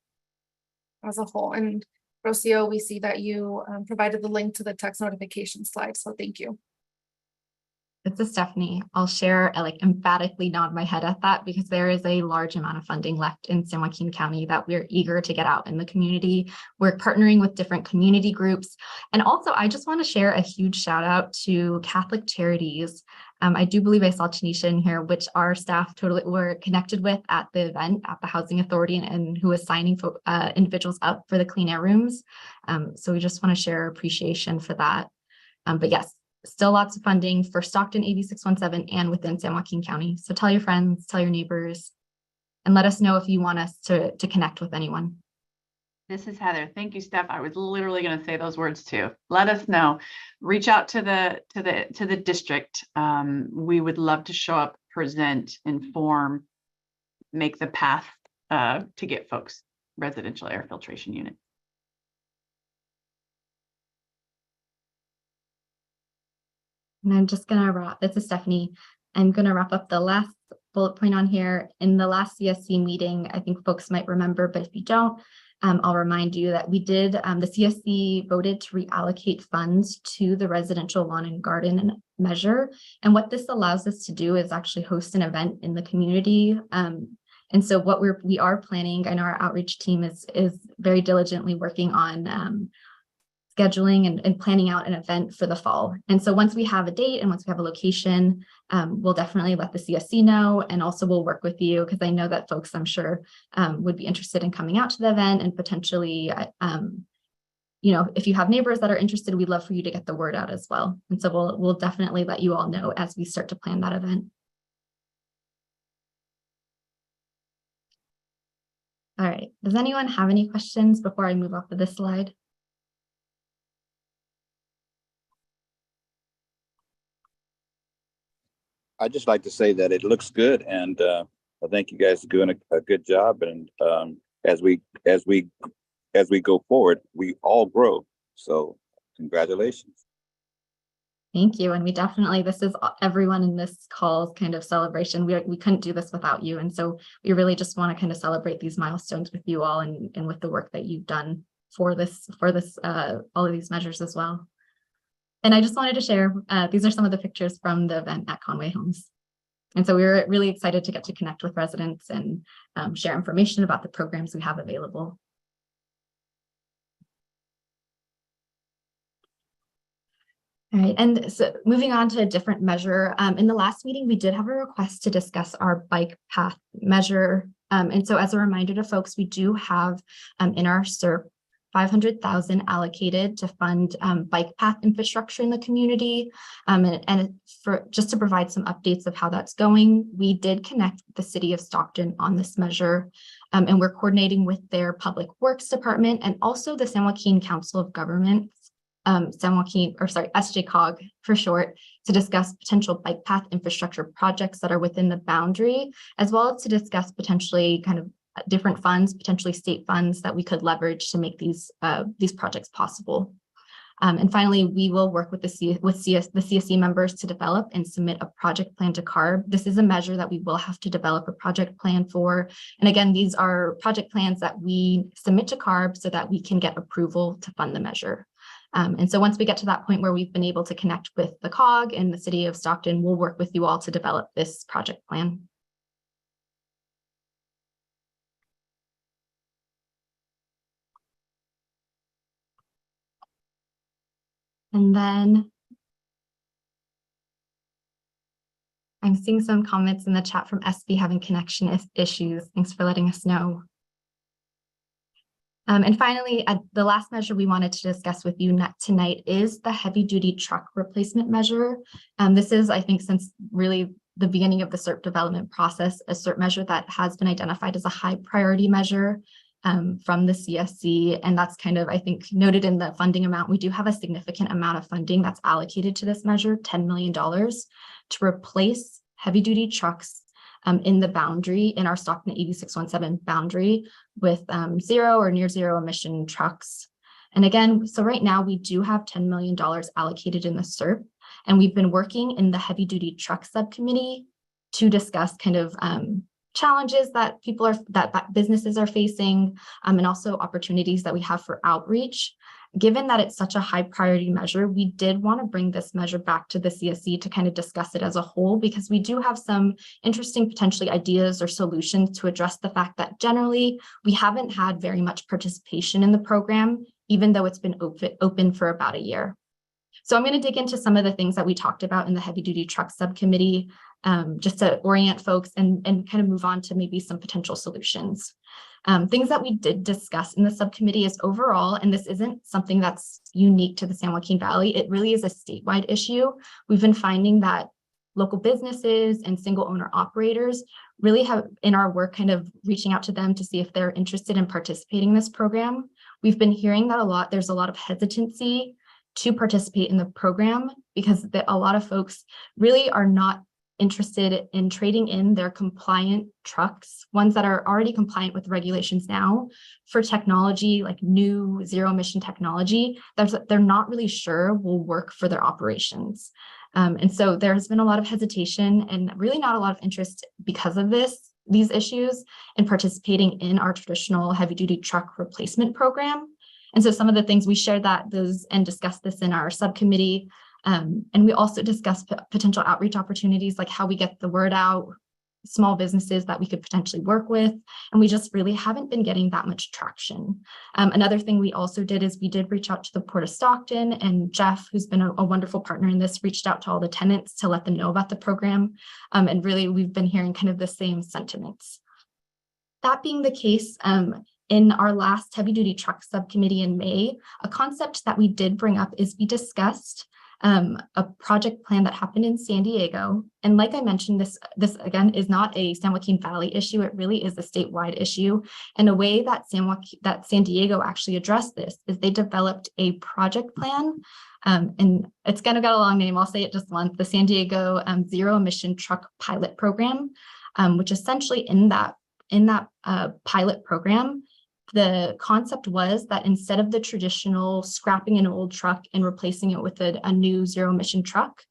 as a whole. And Rocio, we see that you provided the link to the text notification slide, so thank you.
This is Stephanie. I'll share, emphatically nod my head at that because there is a large amount of funding left in San Joaquin County that we're eager to get out in the community. We're partnering with different community groups. And also, I just want to share a huge shout out to Catholic Charities. I do believe I saw Tanisha in here, which our staff totally were connected with at the event at the Housing Authority and who was signing for individuals up for the clean air rooms. So we just want to share appreciation for that. But yes, still lots of funding for Stockton AB617 and within San Joaquin County. So tell your friends, tell your neighbors, and let us know if you want us to connect with anyone.
This is Heather. Thank you, Steph. I was literally going to say those words too. Let us know. Reach out to the district. We would love to show up, present, inform, make the path to get folks residential air filtration unit.
And I'm just going to wrap. This is Stephanie. I'm going to wrap up the last bullet point on here. In the last CSC meeting, I think folks might remember, but if you don't, I'll remind you that we did, the CSC voted to reallocate funds to the residential lawn and garden measure. And what this allows us to do is actually host an event in the community. And so what we are planning, I know our outreach team is very diligently working on scheduling and planning out an event for the fall. And so once we have a date and once we have a location, we'll definitely let the CSC know, and also we'll work with you because I know that folks, I'm sure, would be interested in coming out to the event, and potentially, if you have neighbors that are interested, we'd love for you to get the word out as well. And so we'll definitely let you all know as we start to plan that event. All right, does anyone have any questions before I move off of this slide?
I'd just like to say that it looks good, and I think you guys are doing a good job. And as we go forward, we all grow. So congratulations.
Thank you. And we definitely, this is everyone in this call's kind of celebration. We couldn't do this without you. And so we really just want to kind of celebrate these milestones with you all and with the work that you've done for this, all of these measures as well. And I just wanted to share, these are some of the pictures from the event at Conway Homes. And so we were really excited to get to connect with residents and share information about the programs we have available. All right, and so moving on to a different measure, in the last meeting, we did have a request to discuss our bike path measure. And so as a reminder to folks, we do have in our SERP 500,000 allocated to fund bike path infrastructure in the community. And for just to provide some updates of how that's going, we did connect with the city of Stockton on this measure. And we're coordinating with their public works department and also the San Joaquin Council of Governments, SJCOG for short, to discuss potential bike path infrastructure projects that are within the boundary, as well as to discuss potentially kind of different funds, potentially state funds that we could leverage to make these projects possible. And finally, we will work with the CSC members to develop and submit a project plan to CARB. This is a measure that we will have to develop a project plan for. And again, these are project plans that we submit to CARB so that we can get approval to fund the measure. And so once we get to that point where we've been able to connect with the COG and the city of Stockton, we'll work with you all to develop this project plan. And then I'm seeing some comments in the chat from SB having connection issues. Thanks for letting us know. And finally, the last measure we wanted to discuss with you tonight is the heavy duty truck replacement measure. This is, I think, since really the beginning of the SERP development process, a SERP measure that has been identified as a high priority measure from the CSC. And that's kind of, I think, noted in the funding amount. We do have a significant amount of funding that's allocated to this measure, $10 million, to replace heavy duty trucks in the boundary, in our Stockton AB617 boundary, with zero or near zero emission trucks. And again, so right now we do have $10 million allocated in the SERP, and we've been working in the heavy duty truck subcommittee to discuss kind of challenges that that businesses are facing, and also opportunities that we have for outreach. Given that it's such a high priority measure, we did want to bring this measure back to the CSC to kind of discuss it as a whole, because we do have some interesting potentially ideas or solutions to address the fact that generally we haven't had very much participation in the program, even though it's been open for about a year. So I'm going to dig into some of the things that we talked about in the heavy duty truck subcommittee, just to orient folks and kind of move on to maybe some potential solutions. Things that we did discuss in the subcommittee is overall, and this isn't something that's unique to the San Joaquin Valley, it really is a statewide issue. We've been finding that local businesses and single owner operators really have, in our work, kind of reaching out to them to see if they're interested in participating in this program. We've been hearing that there's a lot of hesitancy to participate in the program because a lot of folks really are not interested in trading in their compliant trucks, ones that are already compliant with regulations now, for technology like new zero emission technology they're not really sure will work for their operations. And so there's been a lot of hesitation and really not a lot of interest because of these issues in participating in our traditional heavy duty truck replacement program. And so some of the things we shared and discussed this in our subcommittee. And we also discussed potential outreach opportunities, like how we get the word out, small businesses that we could potentially work with. And we just really haven't been getting that much traction. Another thing we also did is we did reach out to the Port of Stockton, and Jeff, who's been a wonderful partner in this, reached out to all the tenants to let them know about the program. And really, we've been hearing kind of the same sentiments. That being the case, in our last heavy duty truck subcommittee in May, a concept that we did bring up is we discussed a project plan that happened in San Diego. And like I mentioned, this again is not a San Joaquin Valley issue. It really is a statewide issue. And a way that San Diego actually addressed this is they developed a project plan. And it's kind of got a long name. I'll say it just once: the San Diego Zero Emission Truck Pilot Program, which essentially in that pilot program, the concept was that instead of the traditional scrapping an old truck and replacing it with a new zero emission truck,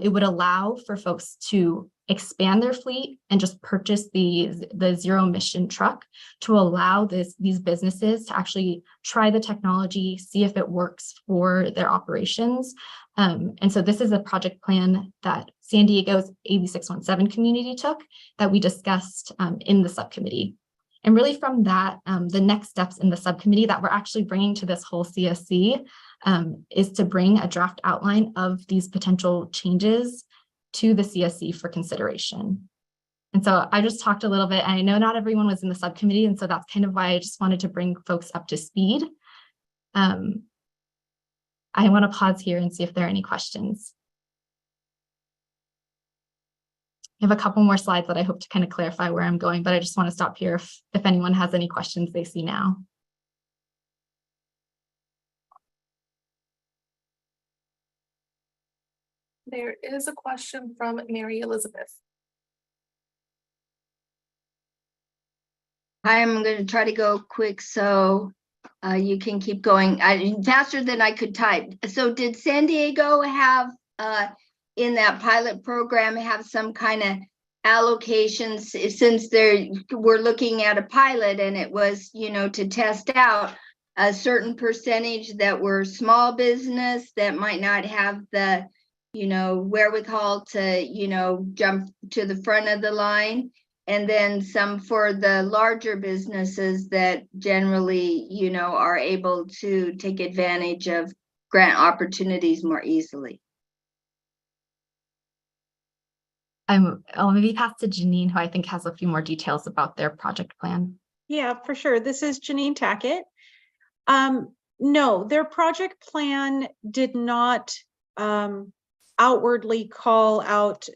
it would allow for folks to expand their fleet and just purchase the zero emission truck to allow these businesses to actually try the technology, see if it works for their operations. And so this is a project plan that San Diego's AB617 community took that we discussed in the subcommittee. And really from that, the next steps in the subcommittee that we're actually bringing to this whole CSC is to bring a draft outline of these potential changes to the CSC for consideration. And so I just talked a little bit, and I know not everyone was in the subcommittee, and so that's kind of why I just wanted to bring folks up to speed. I want to pause here and see if there are any questions. I have a couple more slides that I hope to kind of clarify where I'm going, but I just want to stop here if anyone has any questions they see now.
There is a question from Mary Elizabeth.
I'm going to try to go quick so you can keep going faster than I could type. So did San Diego have in that pilot program have some kind of allocations, since we're looking at a pilot and it was, you know, to test out a certain percentage that were small business that might not have the, you know, wherewithal to, you know, jump to the front of the line, and then some for the larger businesses that generally, you know, are able to take advantage of grant opportunities more easily?
I'll maybe pass to Janine, who I think has a few more details about their project plan.
Yeah, for sure. This is Janine Tackett. No, their project plan did not outwardly call out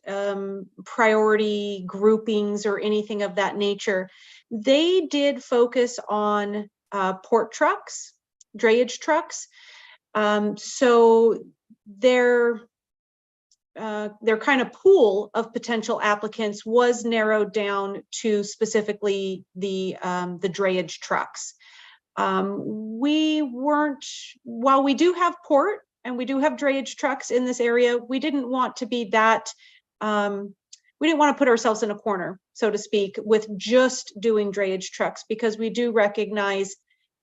priority groupings or anything of that nature. They did focus on port trucks, drayage trucks. So their kind of pool of potential applicants was narrowed down to specifically the drayage trucks. We weren't, while we do have port and we do have drayage trucks in this area, we didn't want to be that, we didn't want to put ourselves in a corner, so to speak, with just doing drayage trucks, because we do recognize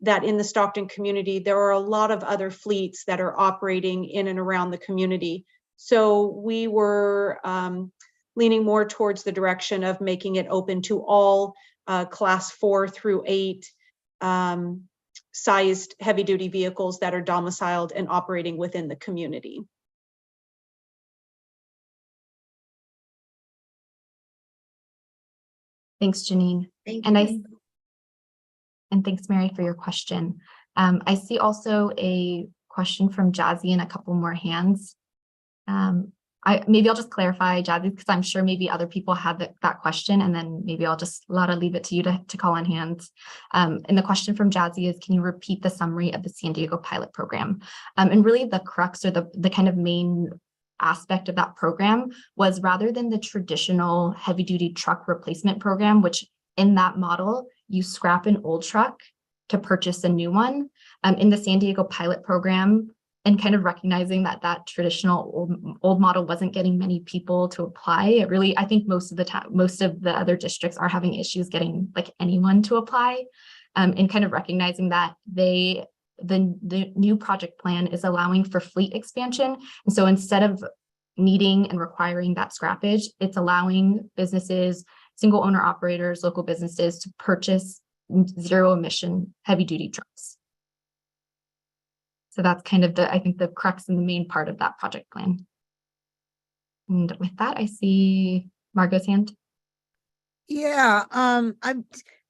that in the Stockton community, there are a lot of other fleets that are operating in and around the community. So we were leaning more towards the direction of making it open to all class 4 through 8 sized heavy duty vehicles that are domiciled and operating within the community.
Thanks, Janine.
Thank
and
you.
And thanks, Mary, for your question. I see also a question from Jazzy and a couple more hands. Maybe I'll just clarify, Jazzy, because I'm sure maybe other people had that question, and then maybe I'll just leave it to you to call on hands. And the question from Jazzy is, can you repeat the summary of the San Diego pilot program? And really the crux or the kind of main aspect of that program was, rather than the traditional heavy duty truck replacement program, which in that model, you scrap an old truck to purchase a new one. In the San Diego pilot program, and kind of recognizing that traditional old model wasn't getting many people to apply, it really, I think most of the time, most of the other districts are having issues getting like anyone to apply, and kind of recognizing that the new project plan is allowing for fleet expansion. And so instead of needing and requiring that scrappage, it's allowing businesses, single owner operators, local businesses to purchase zero emission heavy duty trucks. So that's kind of I think the crux and the main part of that project plan. And with that, I see Margot's hand.
Yeah,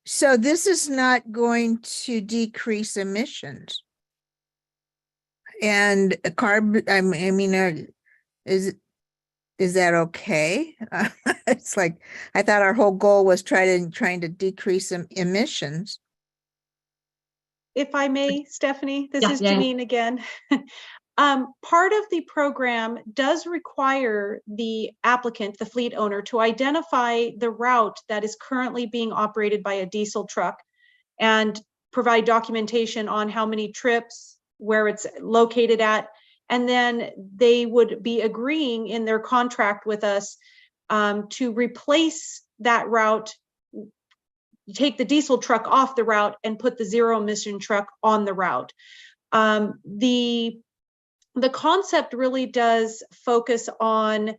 so this is not going to decrease emissions. And is that okay? It's like, I thought our whole goal was trying to decrease emissions.
If I may, Stephanie, this is
Yeah.
Janine again. Part of the program does require the applicant, the fleet owner, to identify the route that is currently being operated by a diesel truck and provide documentation on how many trips, where it's located at, and then they would be agreeing in their contract with us to replace that route, take the diesel truck off the route and put the zero emission truck on the route. The concept really does focus on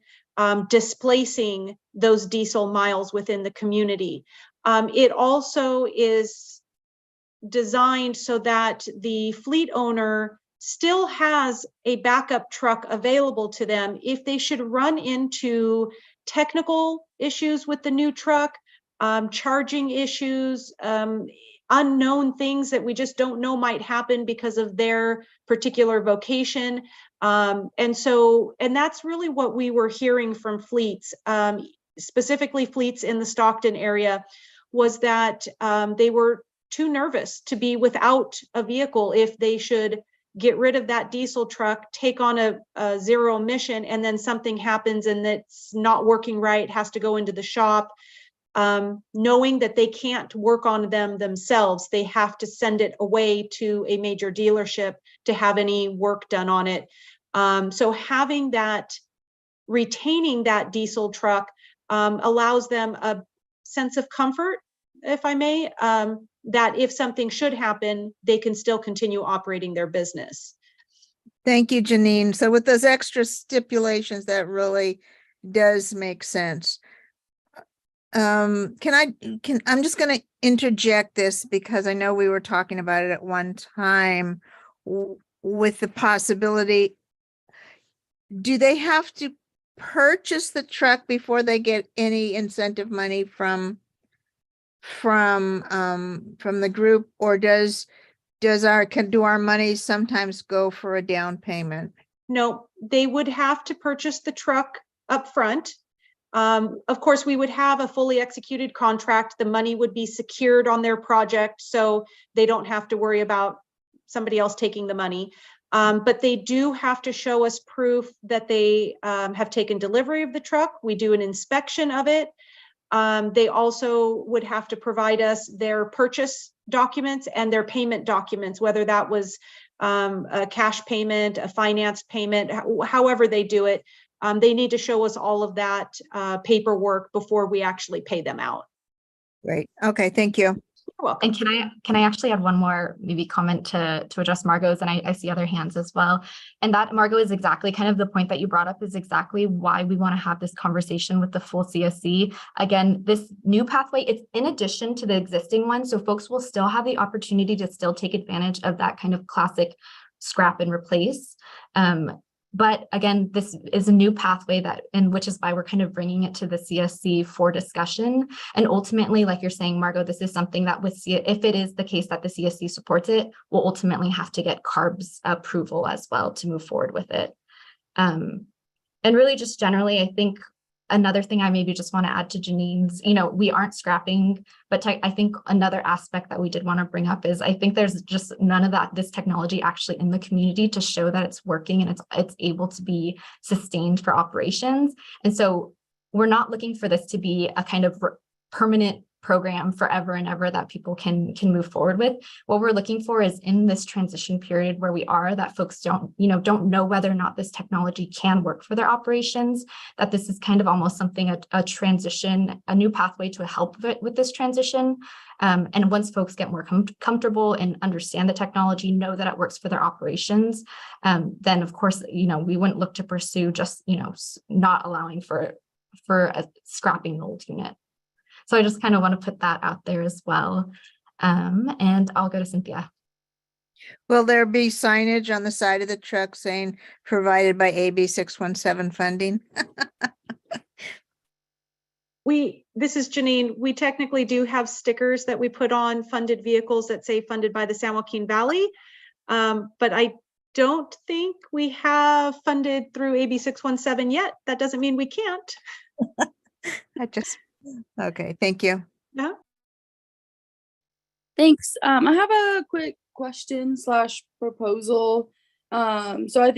displacing those diesel miles within the community. It also is designed so that the fleet owner still has a backup truck available to them if they should run into technical issues with the new truck, charging issues, unknown things that we just don't know might happen because of their particular vocation. And that's really what we were hearing from fleets, specifically fleets in the Stockton area, was that they were too nervous to be without a vehicle if they should get rid of that diesel truck, take on a zero emission, and then something happens and that's not working right, has to go into the shop. Knowing that they can't work on them themselves, they have to send it away to a major dealership to have any work done on it. So having that, retaining that diesel truck allows them a sense of comfort, if I may, that if something should happen, they can still continue operating their business.
Thank you, Janine. So with those extra stipulations, that really does make sense. I'm just going to interject this because I know we were talking about it at one time with the possibility. Do they have to purchase the truck before they get any incentive money from the group, or do our money sometimes go for a down payment?
No, they would have to purchase the truck up front. Of course, we would have a fully executed contract. The money would be secured on their project, so they don't have to worry about somebody else taking the money. But they do have to show us proof that they have taken delivery of the truck. We do an inspection of it. They also would have to provide us their purchase documents and their payment documents, whether that was a cash payment, a finance payment, however they do it. They need to show us all of that paperwork before we actually pay them out.
Great. Okay. Thank you.
You're welcome.
And can I actually add one more maybe comment to address Margot's, and I see other hands as well. And that, Margot, is exactly kind of the point that you brought up, is exactly why we want to have this conversation with the full CSC. Again, this new pathway, it's in addition to the existing one. So folks will still have the opportunity to still take advantage of that kind of classic scrap and replace. But again, this is a new pathway which is why we're kind of bringing it to the CSC for discussion. And ultimately, like you're saying, Margot, this is something that if it is the case that the CSC supports it, we'll ultimately have to get CARB's approval as well to move forward with it. And really just generally, I think another thing I maybe just want to add to Janine's, we aren't scrapping, but I think another aspect that we did want to bring up is I think there's just none of this technology actually in the community to show that it's working and it's able to be sustained for operations. And so we're not looking for this to be a kind of permanent program forever and ever that people can move forward with. What we're looking for is in this transition period where we are, that folks don't know whether or not this technology can work for their operations, that this is kind of almost something, a transition, a new pathway to help with this transition. And once folks get more comfortable and understand the technology, know that it works for their operations, then of course, we wouldn't look to pursue just, not allowing for a scrapping the old unit. So I just kind of want to put that out there as well. And I'll go to Cynthia.
Will there be signage on the side of the truck saying provided by AB617 funding?
This is Janine. We technically do have stickers that we put on funded vehicles that say funded by the San Joaquin Valley. But I don't think we have funded through AB617 yet. That doesn't mean we can't.
Okay, thank you.
Yeah.
Thanks. I have a quick question / proposal. So I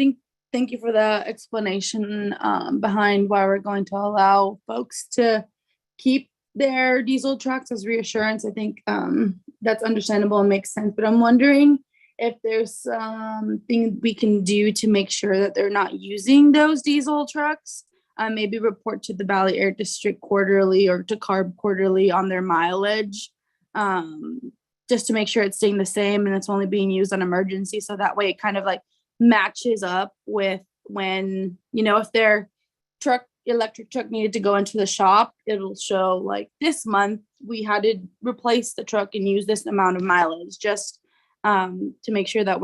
thank you for the explanation behind why we're going to allow folks to keep their diesel trucks as reassurance. I think that's understandable and makes sense. But I'm wondering if there's something we can do to make sure that they're not using those diesel trucks. Maybe report to the Valley Air District quarterly or to CARB quarterly on their mileage, just to make sure it's staying the same and it's only being used on emergency. So that way it kind of like matches up with when, you know, if their electric truck needed to go into the shop, it'll show like this month we had to replace the truck and use this amount of mileage, just to make sure that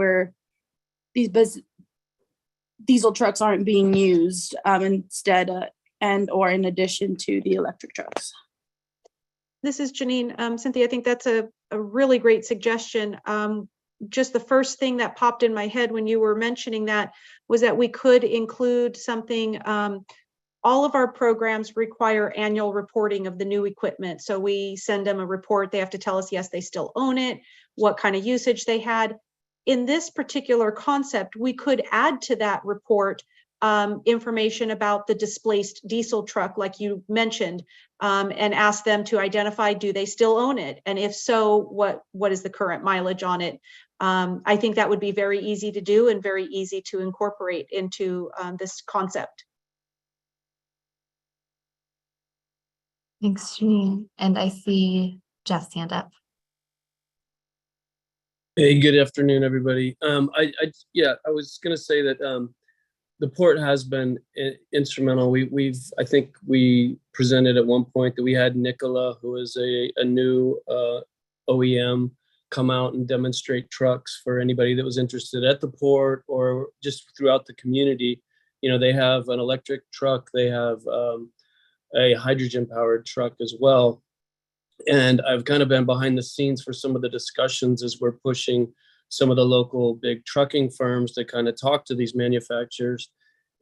these diesel trucks aren't being used instead and or in addition to the electric trucks.
This is Janine. Cynthia, I think that's a really great suggestion. Just the first thing that popped in my head when you were mentioning that was that we could include something. All of our programs require annual reporting of the new equipment. So we send them a report. They have to tell us, yes, they still own it, what kind of usage they had. In this particular concept, we could add to that report information about the displaced diesel truck, like you mentioned, and ask them to identify, do they still own it? And if so, what is the current mileage on it? I think that would be very easy to do and very easy to incorporate into this concept.
Thanks, Janine. And I see Jeff's hand up.
Hey, good afternoon, everybody. I was going to say that the port has been instrumental. I think we presented at one point that we had Nicola, who is a new OEM, come out and demonstrate trucks for anybody that was interested at the port or just throughout the community. You know, they have an electric truck, they have a hydrogen powered truck as well. And I've kind of been behind the scenes for some of the discussions as we're pushing some of the local big trucking firms to kind of talk to these manufacturers.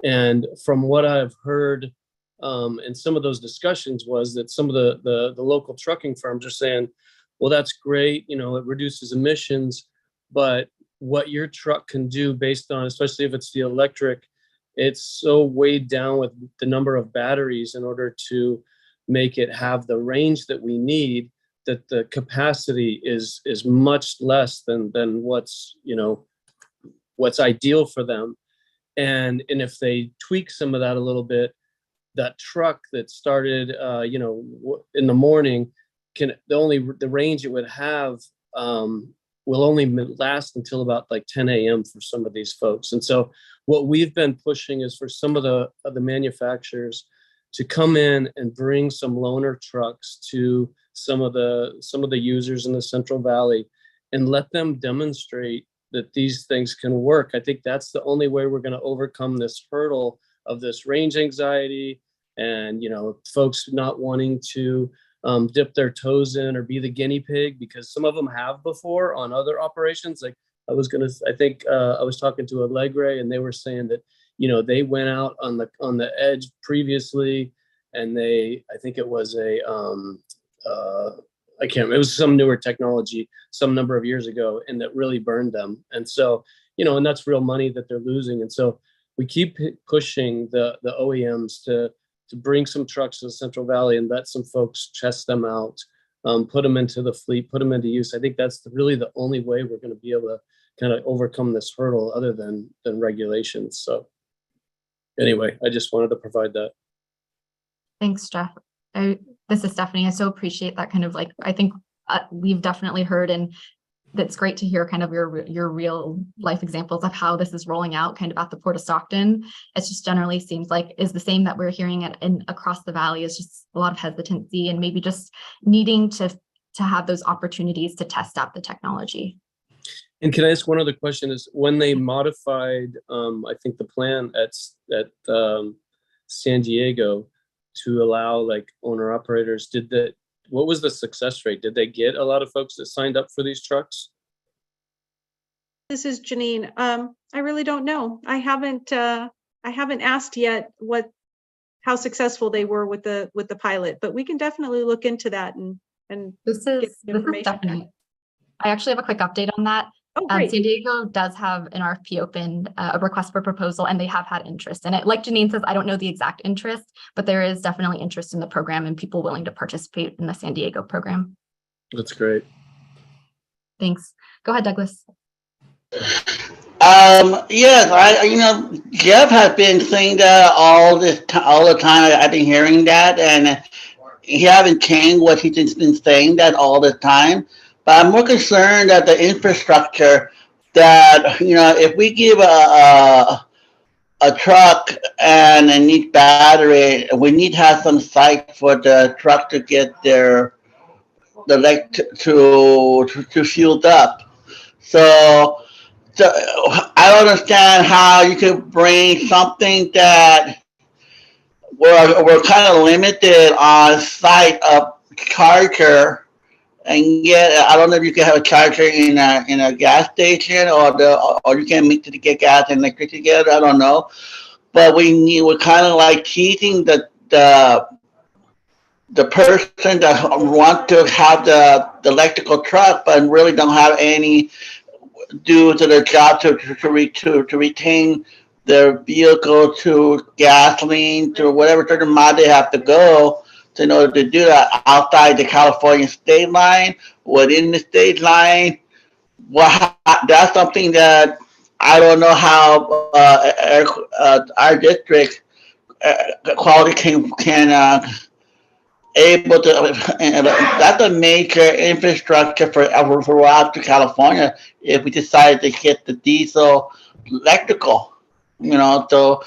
And from what I've heard in some of those discussions was that some of the local trucking firms are saying, well, that's great, you know, it reduces emissions, but what your truck can do based on, especially if it's the electric, it's so weighed down with the number of batteries in order to make it have the range that we need, that the capacity is much less than what's ideal for them. And if they tweak some of that a little bit, that truck that started in the morning the range it would have will only last until about like 10 a.m. for some of these folks. And so what we've been pushing is for some of the manufacturers to come in and bring some loaner trucks to some of the users in the Central Valley and let them demonstrate that these things can work. I think that's the only way we're going to overcome this hurdle of this range anxiety and, you know, folks not wanting to dip their toes in or be the guinea pig, because some of them have before on other operations. Like I was talking to Allegre and they were saying that, you know, they went out on the edge previously and I think it was I can't remember, it was some newer technology some number of years ago and that really burned them. And so, you know, and that's real money that they're losing. And so we keep pushing the OEMs to bring some trucks to the Central Valley and let some folks test them out, put them into the fleet, put them into use. I think that's really the only way we're going to be able to kind of overcome this hurdle other than regulations. So anyway, I just wanted to provide that.
Thanks, Jeff. This is Stephanie. I so appreciate that kind of like, I think we've definitely heard, and that's great to hear kind of your real life examples of how this is rolling out kind of at the Port of Stockton. It just generally seems like is the same that we're hearing across the valley, is just a lot of hesitancy and maybe just needing to have those opportunities to test out the technology.
And can I ask one other question? Is when they modified, I think the plan at San Diego to allow like owner operators, what was the success rate? Did they get a lot of folks that signed up for these trucks?
This is Janine. I really don't know. I haven't asked yet how successful they were with the pilot, but we can definitely look into that and
This is Stephanie. I actually have a quick update on that.
Oh, great.
San Diego does have an RFP open, a request for proposal, and they have had interest in it. Like Janine says, I don't know the exact interest, but there is definitely interest in the program and people willing to participate in the San Diego program.
That's great.
Thanks. Go ahead, Douglas.
Yes, Jeff has been saying that all the time. I've been hearing that, and he haven't changed what he's just been saying that all the time. But I'm more concerned that the infrastructure that, if we give a truck and a neat battery, we need to have some site for the truck to get the leg to fueled up. So I don't understand how you could bring something that we're kind of limited on site of charger, and yet I don't know if you can have a charger in a gas station or you can mix it to get gas and electricity together. I don't know, but we're kind of like teasing the person that want to have the electrical truck, but really don't have any due to their job to retain their vehicle to gasoline to whatever certain mile they have to go in order to do that outside the California state line, within the state line. Well, that's something that I don't know how our district quality can able to. That's a major infrastructure for out to California if we decide to get the diesel electrical. So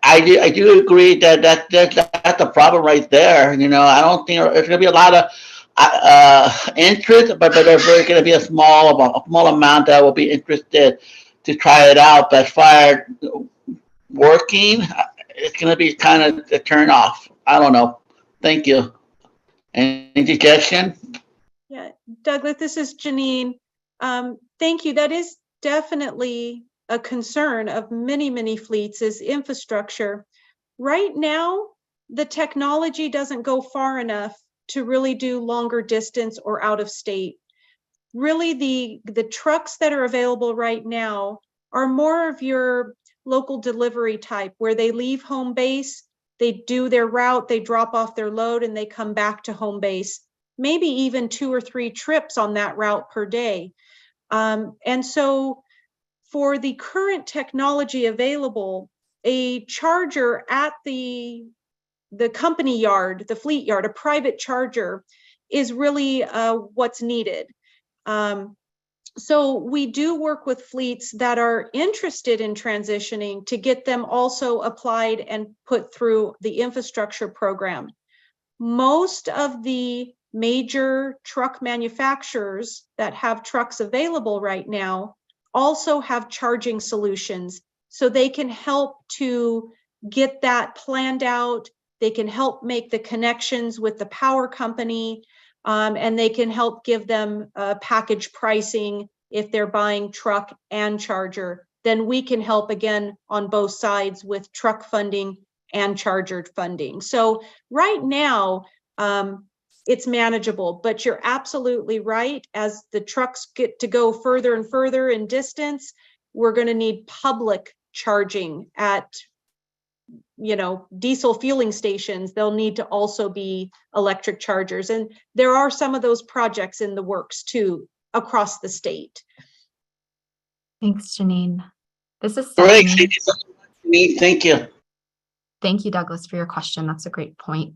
I do agree that that's a problem right there. I don't think there's going to be a lot of interest, but there's really going to be a small amount that will be interested to try it out. But as far as working, it's going to be kind of a turn off. I don't know. Thank you. Any suggestion?
Yeah, Douglas, this is Janine. Thank you. That is definitely a concern of many, many fleets is infrastructure. Right now, the technology doesn't go far enough to really do longer distance or out of state. Really, the trucks that are available right now are more of your local delivery type, where they leave home base, they do their route, they drop off their load, and they come back to home base, maybe even 2 or 3 trips on that route per day. And so for the current technology available, a charger at the company yard, the fleet yard, a private charger is really what's needed. So we do work with fleets that are interested in transitioning to get them also applied and put through the infrastructure program. Most of the major truck manufacturers that have trucks available right now also have charging solutions, so they can help to get that planned out. They can help make the connections with the power company, and they can help give them package pricing if they're buying truck and charger. Then we can help again on both sides with truck funding and charger funding. So right now, it's manageable, but you're absolutely right. As the trucks get to go further and further in distance, we're going to need public charging at, diesel fueling stations. They'll need to also be electric chargers. And there are some of those projects in the works too, across the state.
Thanks, Janine. This is
Great.
Stephanie.
Thank you.
Thank you, Douglas, for your question. That's a great point.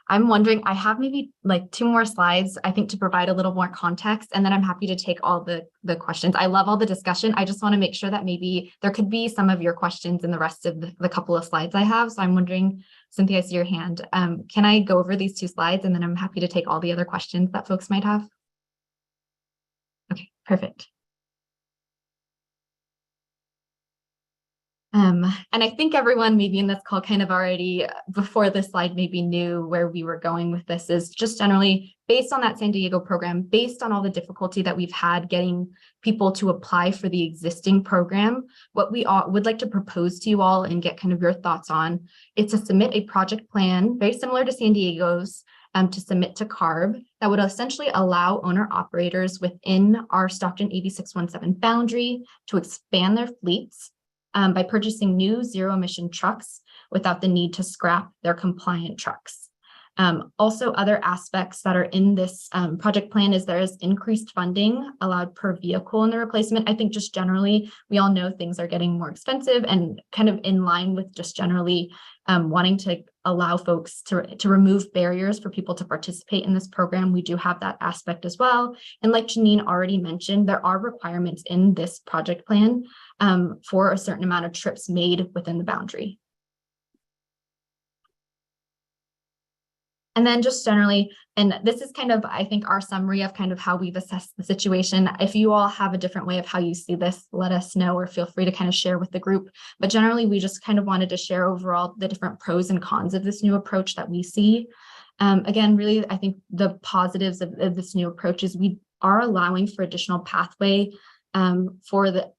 I'm wondering, I have maybe like 2 more slides, I think, to provide a little more context, and then I'm happy to take all the questions. I love all the discussion. I just want to make sure that maybe there could be some of your questions in the rest of the couple of slides I have. So I'm wondering, Cynthia, I see your hand. Can I go over these 2 slides, and then I'm happy to take all the other questions that folks might have? Okay, perfect. And I think everyone maybe in this call kind of already before this slide maybe knew where we were going with this, is just generally based on that San Diego program, based on all the difficulty that we've had getting people to apply for the existing program. What we all would like to propose to you all and get kind of your thoughts on, it's to submit a project plan very similar to San Diego's, to submit to CARB that would essentially allow owner operators within our Stockton AB617 boundary to expand their fleets by purchasing new zero emission trucks without the need to scrap their compliant trucks. Also, other aspects that are in this project plan is there is increased funding allowed per vehicle in the replacement. I think just generally, we all know things are getting more expensive and kind of in line with just generally wanting to allow folks to remove barriers for people to participate in this program. We do have that aspect as well. And like Janine already mentioned, there are requirements in this project plan for a certain amount of trips made within the boundary. And then just generally, and this is kind of, I think, our summary of kind of how we've assessed the situation. If you all have a different way of how you see this, let us know, or feel free to kind of share with the group. But generally, we just kind of wanted to share overall the different pros and cons of this new approach that we see. Again, really, I think the positives of this new approach is we are allowing for additional pathway for the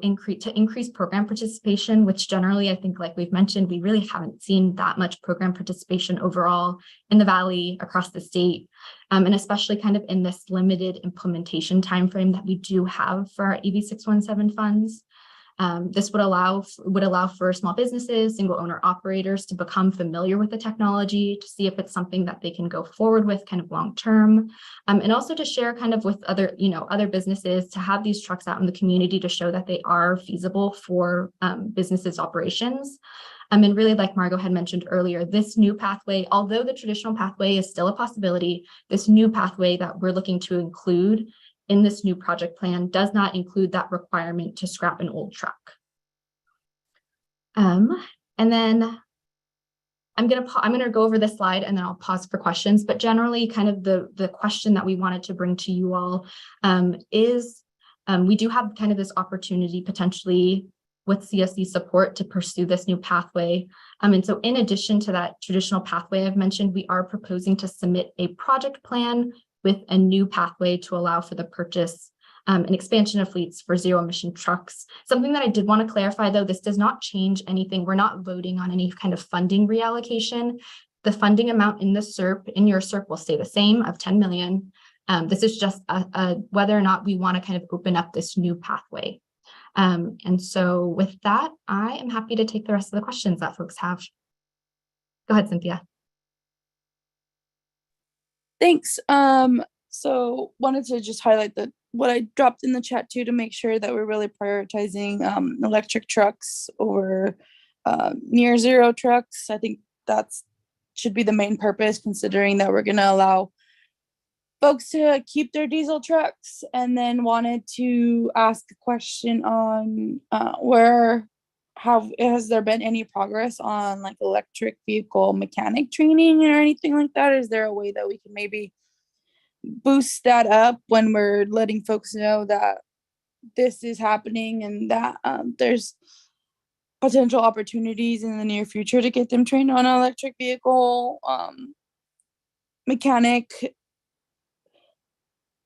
increase program participation, which generally, I think, like we've mentioned, we really haven't seen that much program participation overall in the Valley, across the state, and especially kind of in this limited implementation timeframe that we do have for our AB617 funds. This would allow for small businesses, single owner operators to become familiar with the technology, to see if it's something that they can go forward with kind of long term, and also to share kind of with other businesses, to have these trucks out in the community to show that they are feasible for businesses' operations. And really, like Margot had mentioned earlier, this new pathway, although the traditional pathway is still a possibility, this new pathway that we're looking to include in this new project plan does not include that requirement to scrap an old truck. And then I'm gonna go over this slide and then I'll pause for questions. But generally, kind of the question that we wanted to bring to you all is we do have kind of this opportunity potentially with CSC support to pursue this new pathway. And so in addition to that traditional pathway I've mentioned, we are proposing to submit a project plan with a new pathway to allow for the purchase and expansion of fleets for zero emission trucks. Something that I did want to clarify, though, this does not change anything. We're not voting on any kind of funding reallocation. The funding amount in the SERP, in your SERP, will stay the same of 10 million. This is just whether or not we want to kind of open up this new pathway. And so with that, I am happy to take the rest of the questions that folks have. Go ahead, Cynthia.
Thanks. So wanted to just highlight what I dropped in the chat too, to make sure that we're really prioritizing electric trucks over near zero trucks. I think that's should be the main purpose, considering that we're gonna allow folks to keep their diesel trucks. And then wanted to ask a question on has there been any progress on like electric vehicle mechanic training or anything like that? Is there a way that we can maybe boost that up when we're letting folks know that this is happening and that there's potential opportunities in the near future to get them trained on an electric vehicle mechanic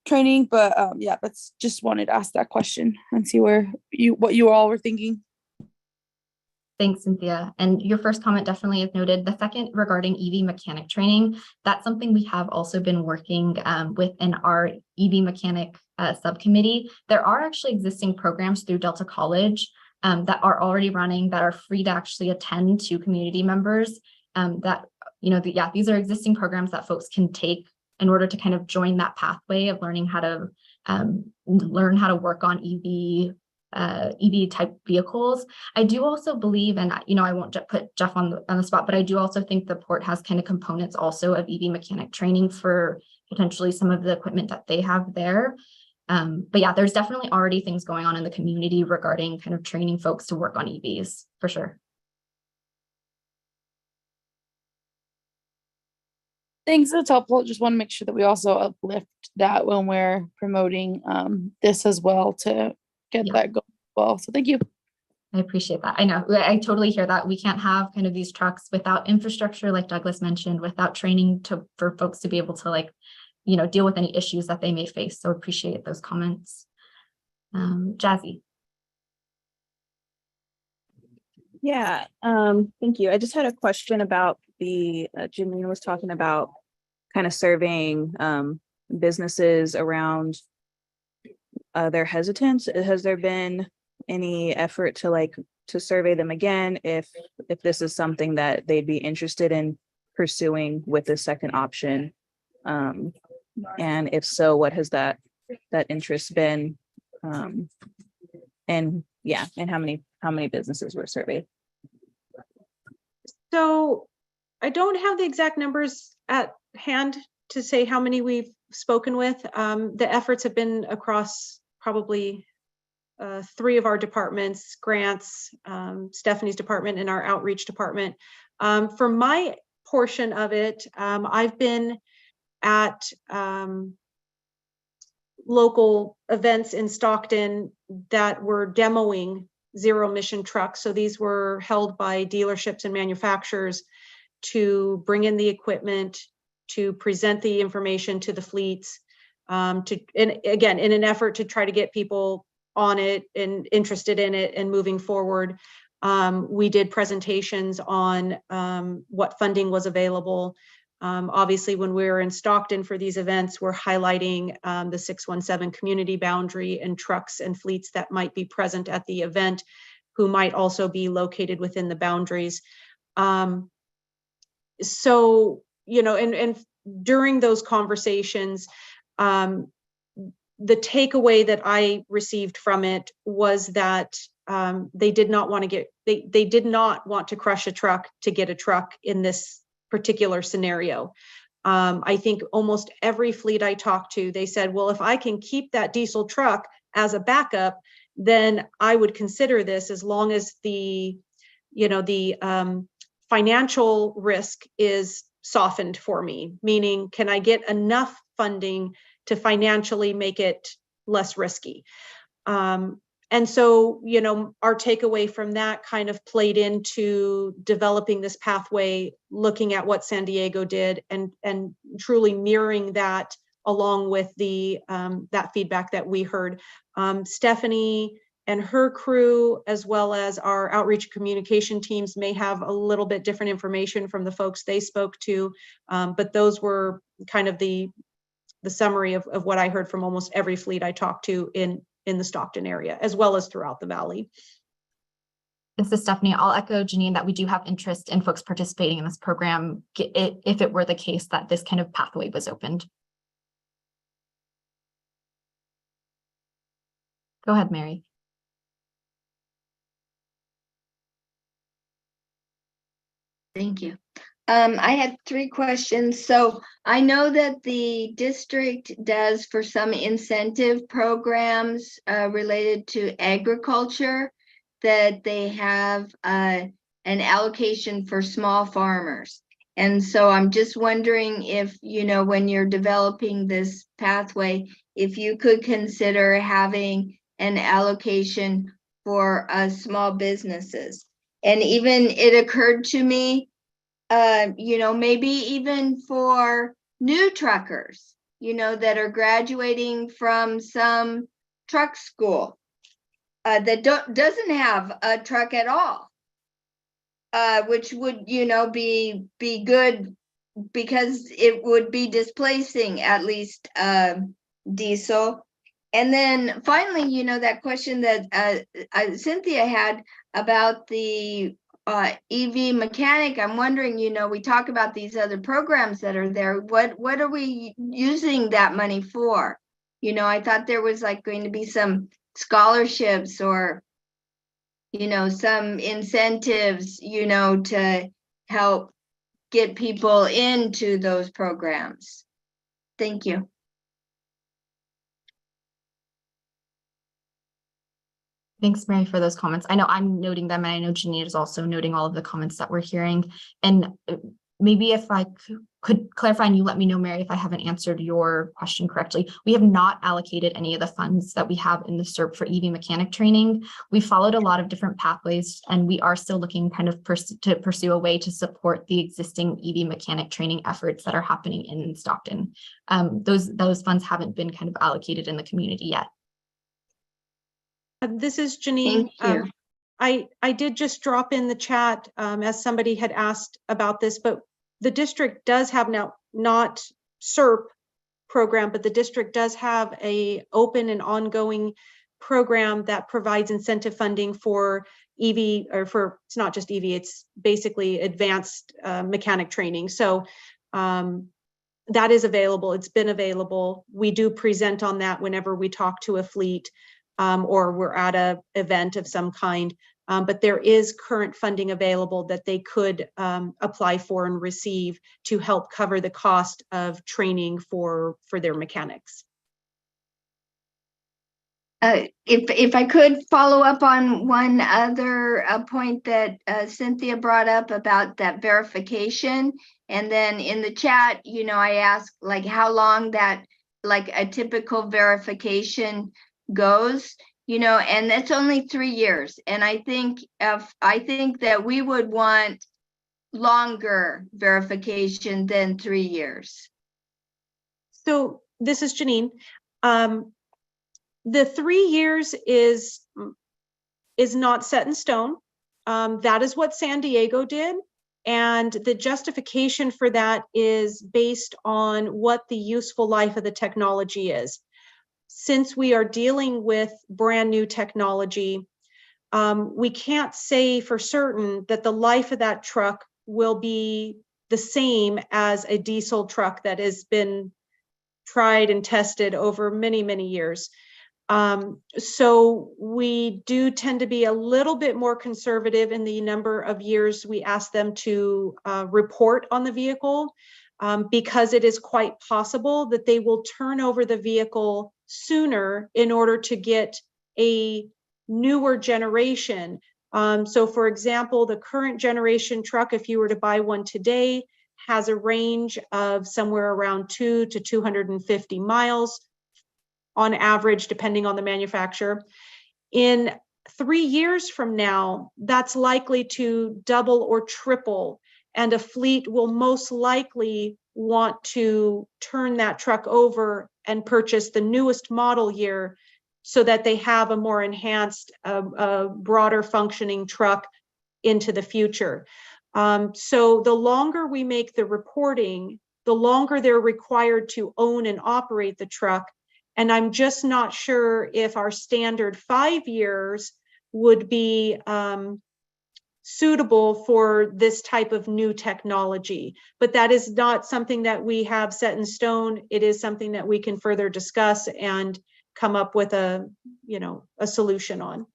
training? But yeah, that's just wanted to ask that question and see what you all were thinking.
Thanks, Cynthia. And your first comment definitely is noted. The second, regarding EV mechanic training, that's something we have also been working with in our EV mechanic subcommittee. There are actually existing programs through Delta College that are already running, that are free to actually attend to community members. These are existing programs that folks can take in order to kind of join that pathway of learning how to learn how to work on EV type vehicles. I do also believe, and I won't put Jeff on the spot, but I do also think the port has kind of components also of EV mechanic training for potentially some of the equipment that they have there. But yeah, there's definitely already things going on in the community regarding kind of training folks to work on EVs for sure.
Thanks, that's helpful. Just want to make sure that we also uplift that when we're promoting this as well, to get that going well. So thank you.
I appreciate that. I know, I totally hear that. We can't have kind of these trucks without infrastructure, like Douglas mentioned, without training for folks to be able to deal with any issues that they may face. So appreciate those comments. Jazzy.
Yeah, thank you. I just had a question about Janine was talking about kind of surveying businesses around their hesitance. Has there been any effort to survey them again if this is something that they'd be interested in pursuing with the second option? And if so, what has that interest been? And how many businesses were surveyed?
So I don't have the exact numbers at hand to say how many we've spoken with. The efforts have been across probably 3 of our departments, grants, Stephanie's department, and our outreach department. For my portion of it, I've been at local events in Stockton that were demoing zero emission trucks. So these were held by dealerships and manufacturers to bring in the equipment, to present the information to the fleets, and again, in an effort to try to get people on it and interested in it and moving forward. We did presentations on what funding was available. Obviously, when we were in Stockton for these events, we're highlighting the 617 community boundary and trucks and fleets that might be present at the event, who might also be located within the boundaries. So, you know, and during those conversations, the takeaway that I received from it was that they did not want to they did not want to crush a truck to get a truck in this particular scenario. I think almost every fleet I talked to, they said, well, if I can keep that diesel truck as a backup, then I would consider this, as long as the, you know, the financial risk is softened for me, meaning can I get enough funding to financially make it less risky? And so, you know, our takeaway from that kind of played into developing this pathway, looking at what San Diego did, and truly mirroring that along with the that feedback that we heard. Stephanie and her crew, as well as our outreach communication teams, may have a little bit different information from the folks they spoke to, but those were kind of the summary of what I heard from almost every fleet I talked to in the Stockton area, as well as throughout the valley.
This is Stephanie. I'll echo Janine that we do have interest in folks participating in this program if it were the case that this kind of pathway was opened. Go ahead, Mary.
Thank you. I had 3 questions. So I know that the district does for some incentive programs related to agriculture, that they have an allocation for small farmers. And so I'm just wondering if, you know, when you're developing this pathway, if you could consider having an allocation for small businesses. And even it occurred to me, you know, maybe even for new truckers, you know, that are graduating from some truck school that doesn't have a truck at all, which would, you know, be good, because it would be displacing at least diesel. And then finally, you know, that question that Cynthia had about the EV mechanic, I'm wondering, you know, we talk about these other programs that are there. What are we using that money for? You know, I thought there was like going to be some scholarships or, you know, some incentives, you know, to help get people into those programs. Thank you.
Thanks, Mary, for those comments. I know I'm noting them, and I know Janine is also noting all of the comments that we're hearing. And maybe if I could clarify, and you let me know, Mary, if I haven't answered your question correctly. We have not allocated any of the funds that we have in the SERP for EV mechanic training. We followed a lot of different pathways, and we are still looking kind of to pursue a way to support the existing EV mechanic training efforts that are happening in Stockton. Those funds haven't been kind of allocated in the community yet.
This is Janine. I did just drop in the chat as somebody had asked about this, but the district does have now not SERP program, but the district does have a open and ongoing program that provides incentive funding for EV, or for, it's not just EV, it's basically advanced mechanic training. So that is available. It's been available. We do present on that whenever we talk to a fleet or we're at a event of some kind. But there is current funding available that they could apply for and receive to help cover the cost of training for their mechanics.
If I could follow up on one other point that Cynthia brought up about that verification, and then in the chat, you know, I asked like how long that, like a typical verification goes, you know, and that's only 3 years. And I think that we would want longer verification than 3 years.
So this is Janine. The 3 years is not set in stone. That is what San Diego did. And the justification for that is based on what the useful life of the technology is. Since we are dealing with brand new technology, we can't say for certain that the life of that truck will be the same as a diesel truck that has been tried and tested over many, many years. So we do tend to be a little bit more conservative in the number of years we ask them to report on the vehicle, because it is quite possible that they will turn over the vehicle sooner in order to get a newer generation. So for example, the current generation truck, if you were to buy one today, has a range of somewhere around 2 to 250 miles on average, depending on the manufacturer. In 3 years from now, that's likely to double or triple, and a fleet will most likely want to turn that truck over and purchase the newest model year so that they have a more enhanced, broader functioning truck into the future. So the longer we make the reporting, the longer they're required to own and operate the truck. And I'm just not sure if our standard 5 years would be suitable for this type of new technology. But that is not something that we have set in stone. It is something that we can further discuss and come up with a solution on.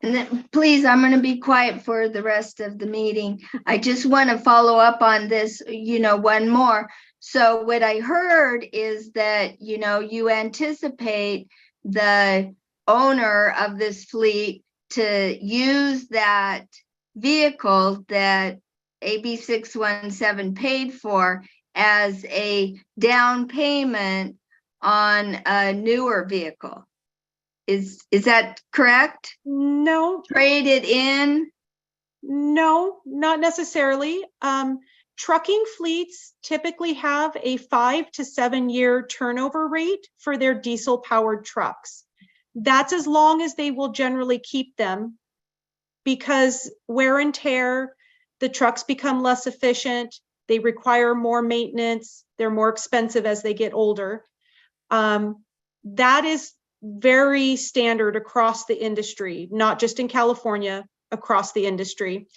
And then, please, I'm going to be quiet for the rest of the meeting. I just want to follow up on this, one more. So what I heard is that, you anticipate the owner of this fleet to use that vehicle that AB617 paid for as a down payment on a newer vehicle. Is that correct?
No.
Trade it in?
No, not necessarily. Trucking fleets typically have a 5 to 7 year turnover rate for their diesel powered trucks. That's as long as they will generally keep them, because wear and tear, the trucks become less efficient, they require more maintenance, they're more expensive as they get older. That is very standard across the industry, not just in California, across the industry.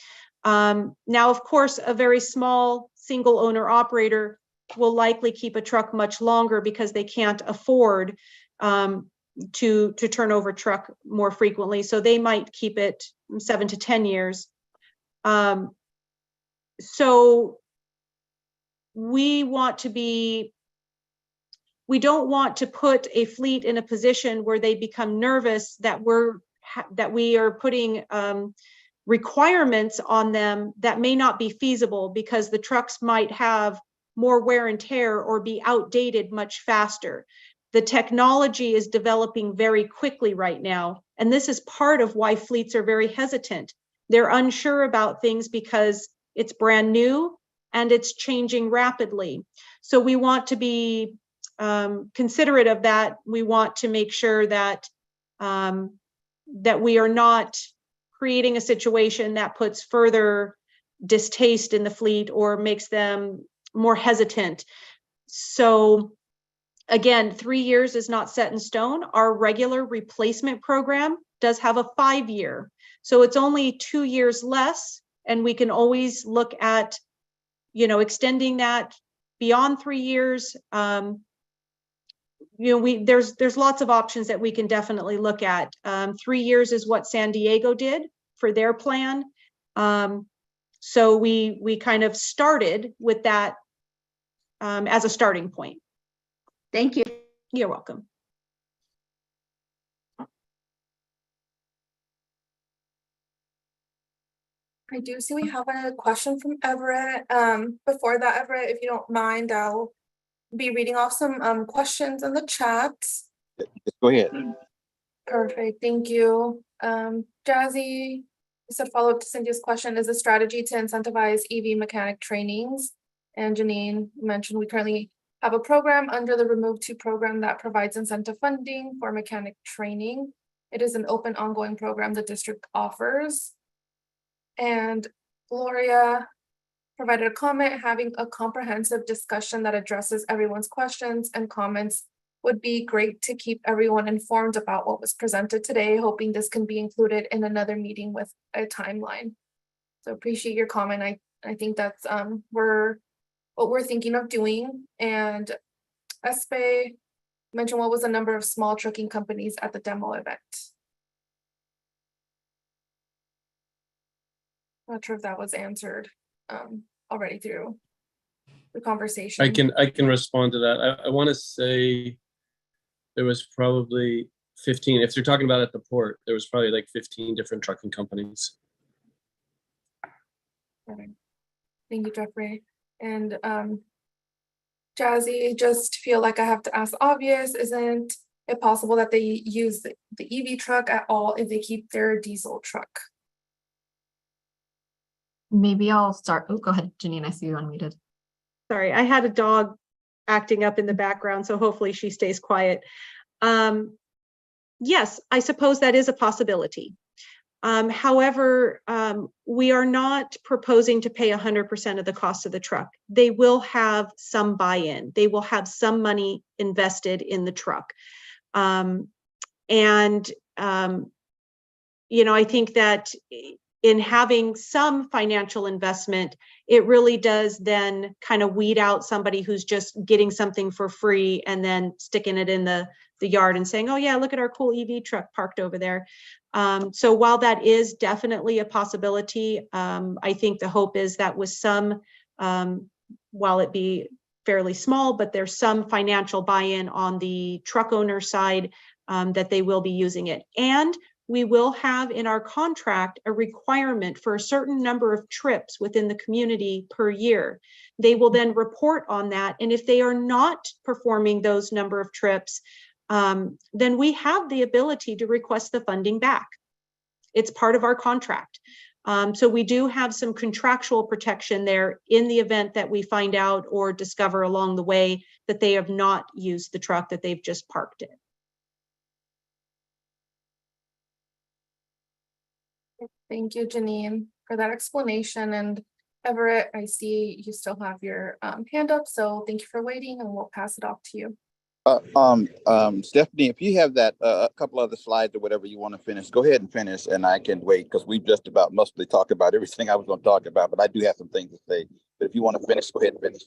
Now, of course, a very small single owner operator will likely keep a truck much longer because they can't afford to turn over truck more frequently. So they might keep it 7 to 10 years. So we don't want to put a fleet in a position where they become nervous that we are putting requirements on them that may not be feasible, because the trucks might have more wear and tear or be outdated much faster. The technology is developing very quickly right now, and this is part of why fleets are very hesitant. They're unsure about things because it's brand new and it's changing rapidly. So we want to be considerate of that. We want to make sure that that we are not creating a situation that puts further distaste in the fleet or makes them more hesitant. So again, 3 years is not set in stone. Our regular replacement program does have a 5-year. So it's only 2 years less, and we can always look at, extending that beyond 3 years. There's lots of options that we can definitely look at. 3 years is what San Diego did for their plan. So we kind of started with that as a starting point.
Thank you.
You're welcome.
I do see we have a question from Everett. Before that, Everett, if you don't mind, I'll be reading off some questions in the chat.
Go ahead.
Perfect, thank you. Jazzy said, follow up to Cynthia's question, is a strategy to incentivize EV mechanic trainings? And Janine mentioned we currently have a program under the Remove 2 program that provides incentive funding for mechanic training. It is an open ongoing program the district offers. And Gloria provided a comment, having a comprehensive discussion that addresses everyone's questions and comments would be great to keep everyone informed about what was presented today, hoping this can be included in another meeting with a timeline. So appreciate your comment. I think that's what we're thinking of doing. And Espe mentioned what was the number of small trucking companies at the demo event. Not sure if that was answered already through the conversation.
I can respond to that. I want to say there was probably 15. If you're talking about at the port, there was probably like 15 different trucking companies.
Perfect. Thank you, Jeffrey. And Jazzy, just feel like I have to ask obvious, isn't it possible that they use the EV truck at all if they keep their diesel truck?
Maybe I'll start. Oh, go ahead, Janine. I see you unmuted.
Sorry, I had a dog acting up in the background, so hopefully she stays quiet. Yes, I suppose that is a possibility. However, we are not proposing to pay 100% of the cost of the truck. They will have some buy-in. They will have some money invested in the truck. I think that in having some financial investment, it really does then kind of weed out somebody who's just getting something for free and then sticking it in the yard and saying, oh yeah, look at our cool EV truck parked over there. So while that is definitely a possibility, I think the hope is that with some, while it be fairly small, but there's some financial buy-in on the truck owner side, that they will be using it. And we will have in our contract a requirement for a certain number of trips within the community per year. They will then report on that. And if they are not performing those number of trips, then we have the ability to request the funding back. It's part of our contract. So we do have some contractual protection there in the event that we find out or discover along the way that they have not used the truck that they've just parked in.
Thank you, Janine, for that explanation. And Everett, I see you still have your hand up, so thank you for waiting, and we'll pass it off to you.
Stephanie, if you have that a couple other slides or whatever you want to finish, go ahead and finish, and I can wait because we've just about mostly talked about everything I was going to talk about, but I do have some things to say. But if you want to finish, go ahead and finish.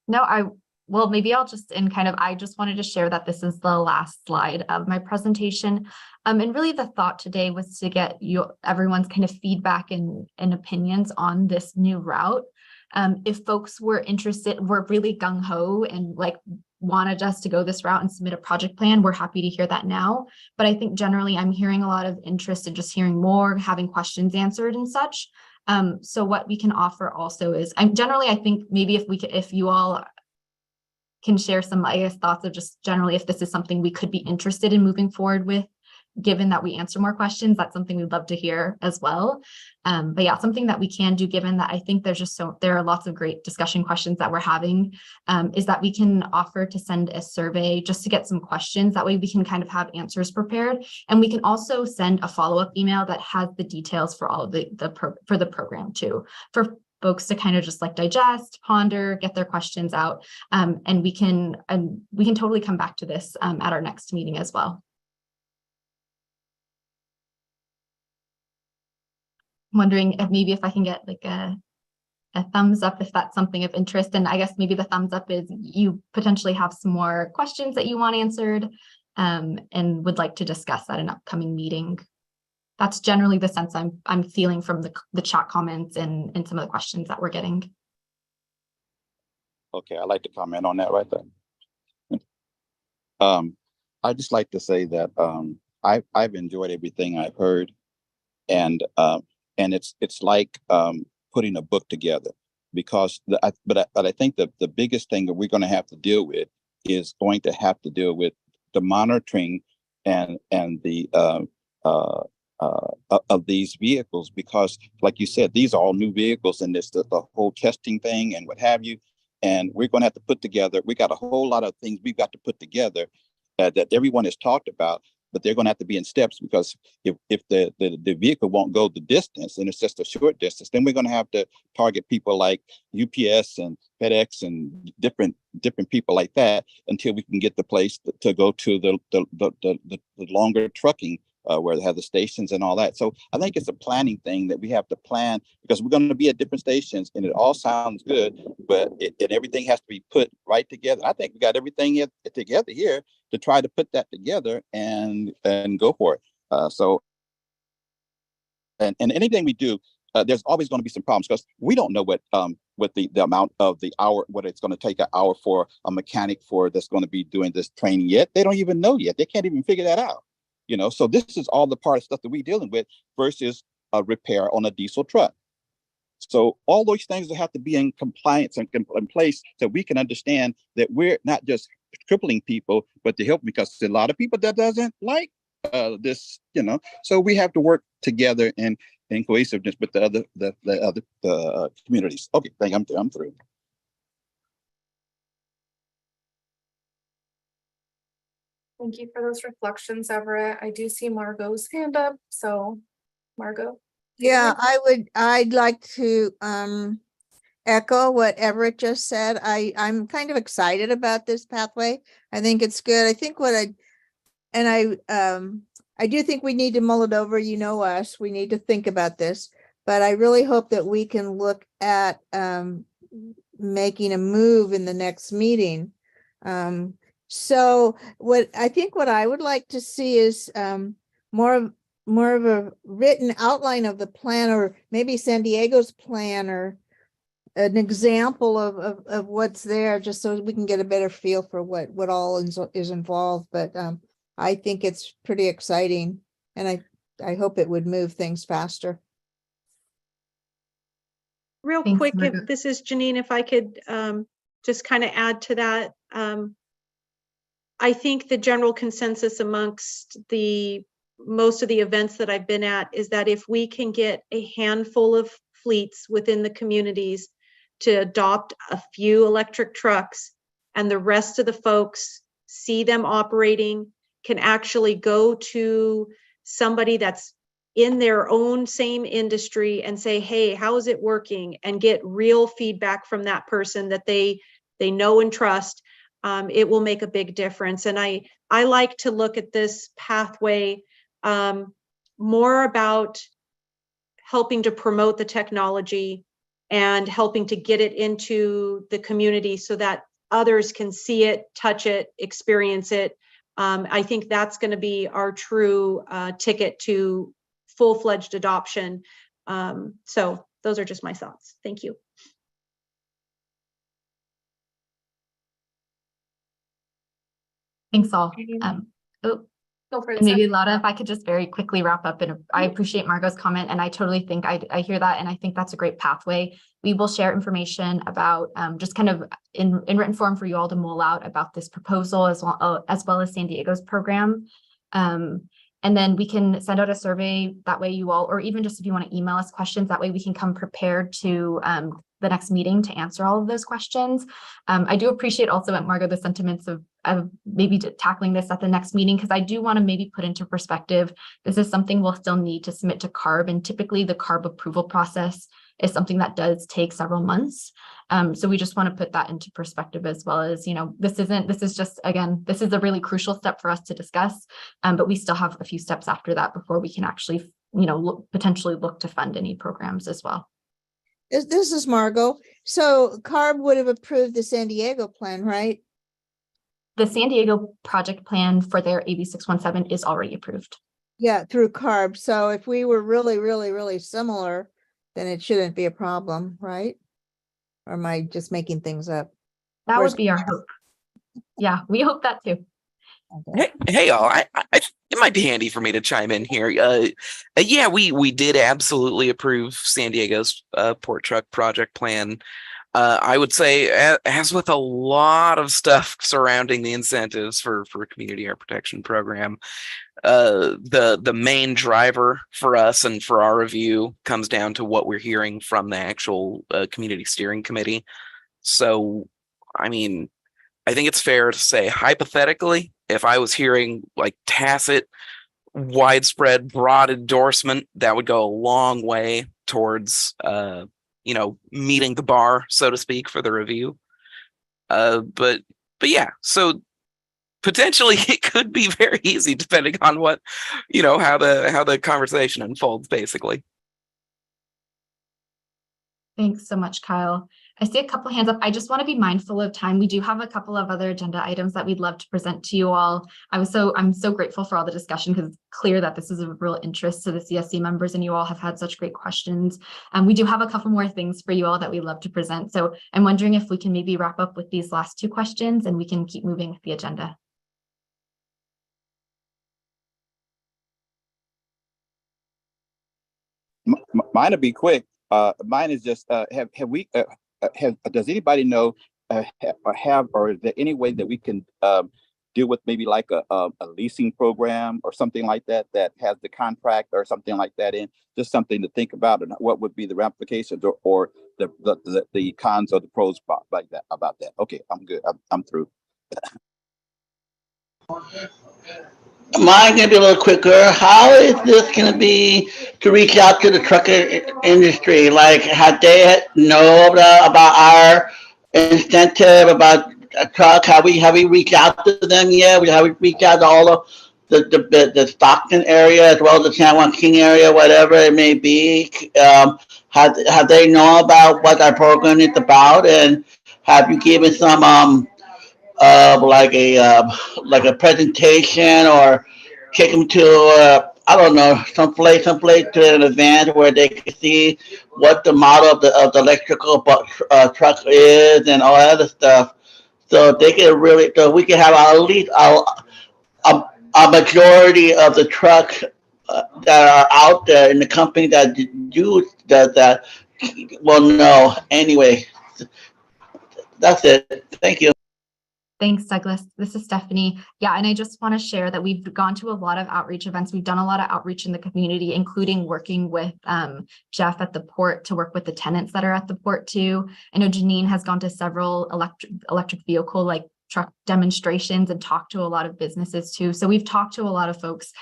No, well, maybe I'll just I just wanted to share that this is the last slide of my presentation. And really the thought today was to get everyone's kind of feedback and opinions on this new route. If folks were interested, were really gung-ho and wanted us to go this route and submit a project plan, we're happy to hear that now. But I think generally I'm hearing a lot of interest in just hearing more, having questions answered and such. So what we can offer also is, I think maybe if you all can share some, thoughts of just generally if this is something we could be interested in moving forward with, given that we answer more questions, that's something we'd love to hear as well. But yeah, something that we can do, given that I think there are lots of great discussion questions that we're having, is that we can offer to send a survey just to get some questions. That way we can kind of have answers prepared. And we can also send a follow-up email that has the details for all of the program too. For folks to kind of just like digest, ponder, get their questions out. And we can totally come back to this at our next meeting as well. Wondering if maybe if I can get like a thumbs up if that's something of interest. And I guess maybe the thumbs up is you potentially have some more questions that you want answered and would like to discuss at an upcoming meeting. That's generally the sense I'm feeling from the chat comments and some of the questions that we're getting.
Okay, I'd like to comment on that right there. I'd just like to say that I've enjoyed everything I've heard, and it's like putting a book together, because but I think the biggest thing that we're going to have to deal with is going to have to deal with the monitoring and the of these vehicles, because like you said, these are all new vehicles, and it's the whole testing thing and what have you. And we're going to have to put together, we got a whole lot of things we've got to put together that everyone has talked about, but they're going to have to be in steps, because if the vehicle won't go the distance and it's just a short distance, then we're going to have to target people like UPS and FedEx and different people like that until we can get the place to go to the longer trucking where they have the stations and all that. So I think it's a planning thing that we have to plan, because we're going to be at different stations and it all sounds good, but everything has to be put right together. I think we got everything together here to try to put that together and go for it. And anything we do, there's always going to be some problems, because we don't know what the amount of the hour, what it's going to take an hour for a mechanic that's going to be doing this training yet. They don't even know yet. They can't even figure that out. So this is all the part of stuff that we're dealing with versus a repair on a diesel truck. So all those things that have to be in compliance and in place, so we can understand that we're not just crippling people, but to help, because a lot of people that doesn't like this, so we have to work together in cohesiveness with the other communities. Okay, I'm through.
Thank you for those reflections, Everett. I do see Margot's hand up, so Margot.
Yeah, I'd like to echo what Everett just said. I'm kind of excited about this pathway. I think it's good. I think I do think we need to mull it over. Us, we need to think about this, but I really hope that we can look at making a move in the next meeting. So what I would like to see is more of a written outline of the plan, or maybe San Diego's plan, or an example of what's there, just so we can get a better feel for what all is involved. But I think it's pretty exciting, and I hope it would move things faster.
Real
Thanks,
quick,
Margot.
if this is Janine, if I could just kind of add to that. I think the general consensus amongst most of the events that I've been at is that if we can get a handful of fleets within the communities to adopt a few electric trucks, and the rest of the folks see them operating, can actually go to somebody that's in their own same industry and say, hey, how is it working? And get real feedback from that person that they know and trust. It will make a big difference. And I like to look at this pathway more about helping to promote the technology and helping to get it into the community so that others can see it, touch it, experience it. I think that's going to be our true ticket to full-fledged adoption. So those are just my thoughts. Thank you.
Thanks all.
Go for it,
And maybe
Steph.
Lotta, if I could just very quickly wrap up, and I appreciate Margot's comment, and I totally think I hear that, and I think that's a great pathway. We will share information about just kind of in written form for you all to mull out about this proposal, as well as San Diego's program. And then we can send out a survey that way you all, or even just if you want to email us questions, that way we can come prepared to the next meeting to answer all of those questions. I do appreciate also at Margot the sentiments of maybe tackling this at the next meeting, because I do want to maybe put into perspective, this is something we'll still need to submit to CARB, and typically the CARB approval process is something that does take several months. So we just want to put that into perspective, as well as, this is just, again, this is a really crucial step for us to discuss, but we still have a few steps after that before we can actually, potentially look to fund any programs as well.
This is Margot. So CARB would have approved the San Diego plan, right?
The San Diego project plan for their AB617 is already approved.
Yeah, through CARB. So if we were really, really, really similar, then it shouldn't be a problem, right? Or am I just making things up?
That
Where's-
would be our hope. Yeah, we hope that too.
Hey, y'all! It might be handy for me to chime in here. Yeah, we did absolutely approve San Diego's port truck project plan. I would say, as with a lot of stuff surrounding the incentives for a community air protection program, the main driver for us and for our review comes down to what we're hearing from the actual community steering committee. So, I mean, I think it's fair to say, hypothetically, if I was hearing like tacit, widespread, broad endorsement, that would go a long way towards meeting the bar, so to speak, for the review. But yeah, so potentially it could be very easy depending on what, how the conversation unfolds, basically.
Thanks so much, Kyle. I see a couple hands up. I just want to be mindful of time. We do have a couple of other agenda items that we'd love to present to you all. I'm so grateful for all the discussion, because it's clear that this is of real interest to the CSC members, and you all have had such great questions. We do have a couple more things for you all that we'd love to present. So I'm wondering if we can maybe wrap up with these last two questions and we can keep moving with the agenda.
Mine will be quick. Mine is just, does anybody know, or is there any way that we can deal with maybe like a leasing program or something like that has the contract or something like that in? Just something to think about, and what would be the ramifications or the cons or the pros like that about that. Okay, I'm good. I'm through.
Mine gonna be a little quicker. How is this gonna be to reach out to the truck industry? Like, have they know about our incentive about a truck? Have we reached out to them yet? Have we reached out to all of the Stockton area as well as the San Joaquin area, whatever it may be? Have they know about what our program is about, and have you given some like a presentation, or take them to I don't know, someplace to an event where they can see what the model of the electrical truck is and all that other stuff, so they can really, so we can have at least a majority of the trucks that are out there in the company that does that. Well, no, anyway, that's it. Thank you.
Thanks, Douglas. This is Stephanie. Yeah, and I just want to share that we've gone to a lot of outreach events. We've done a lot of outreach in the community, including working with Jeff at the port to work with the tenants that are at the port too. I know Janine has gone to several electric vehicle like truck demonstrations and talked to a lot of businesses too. So we've talked to a lot of folks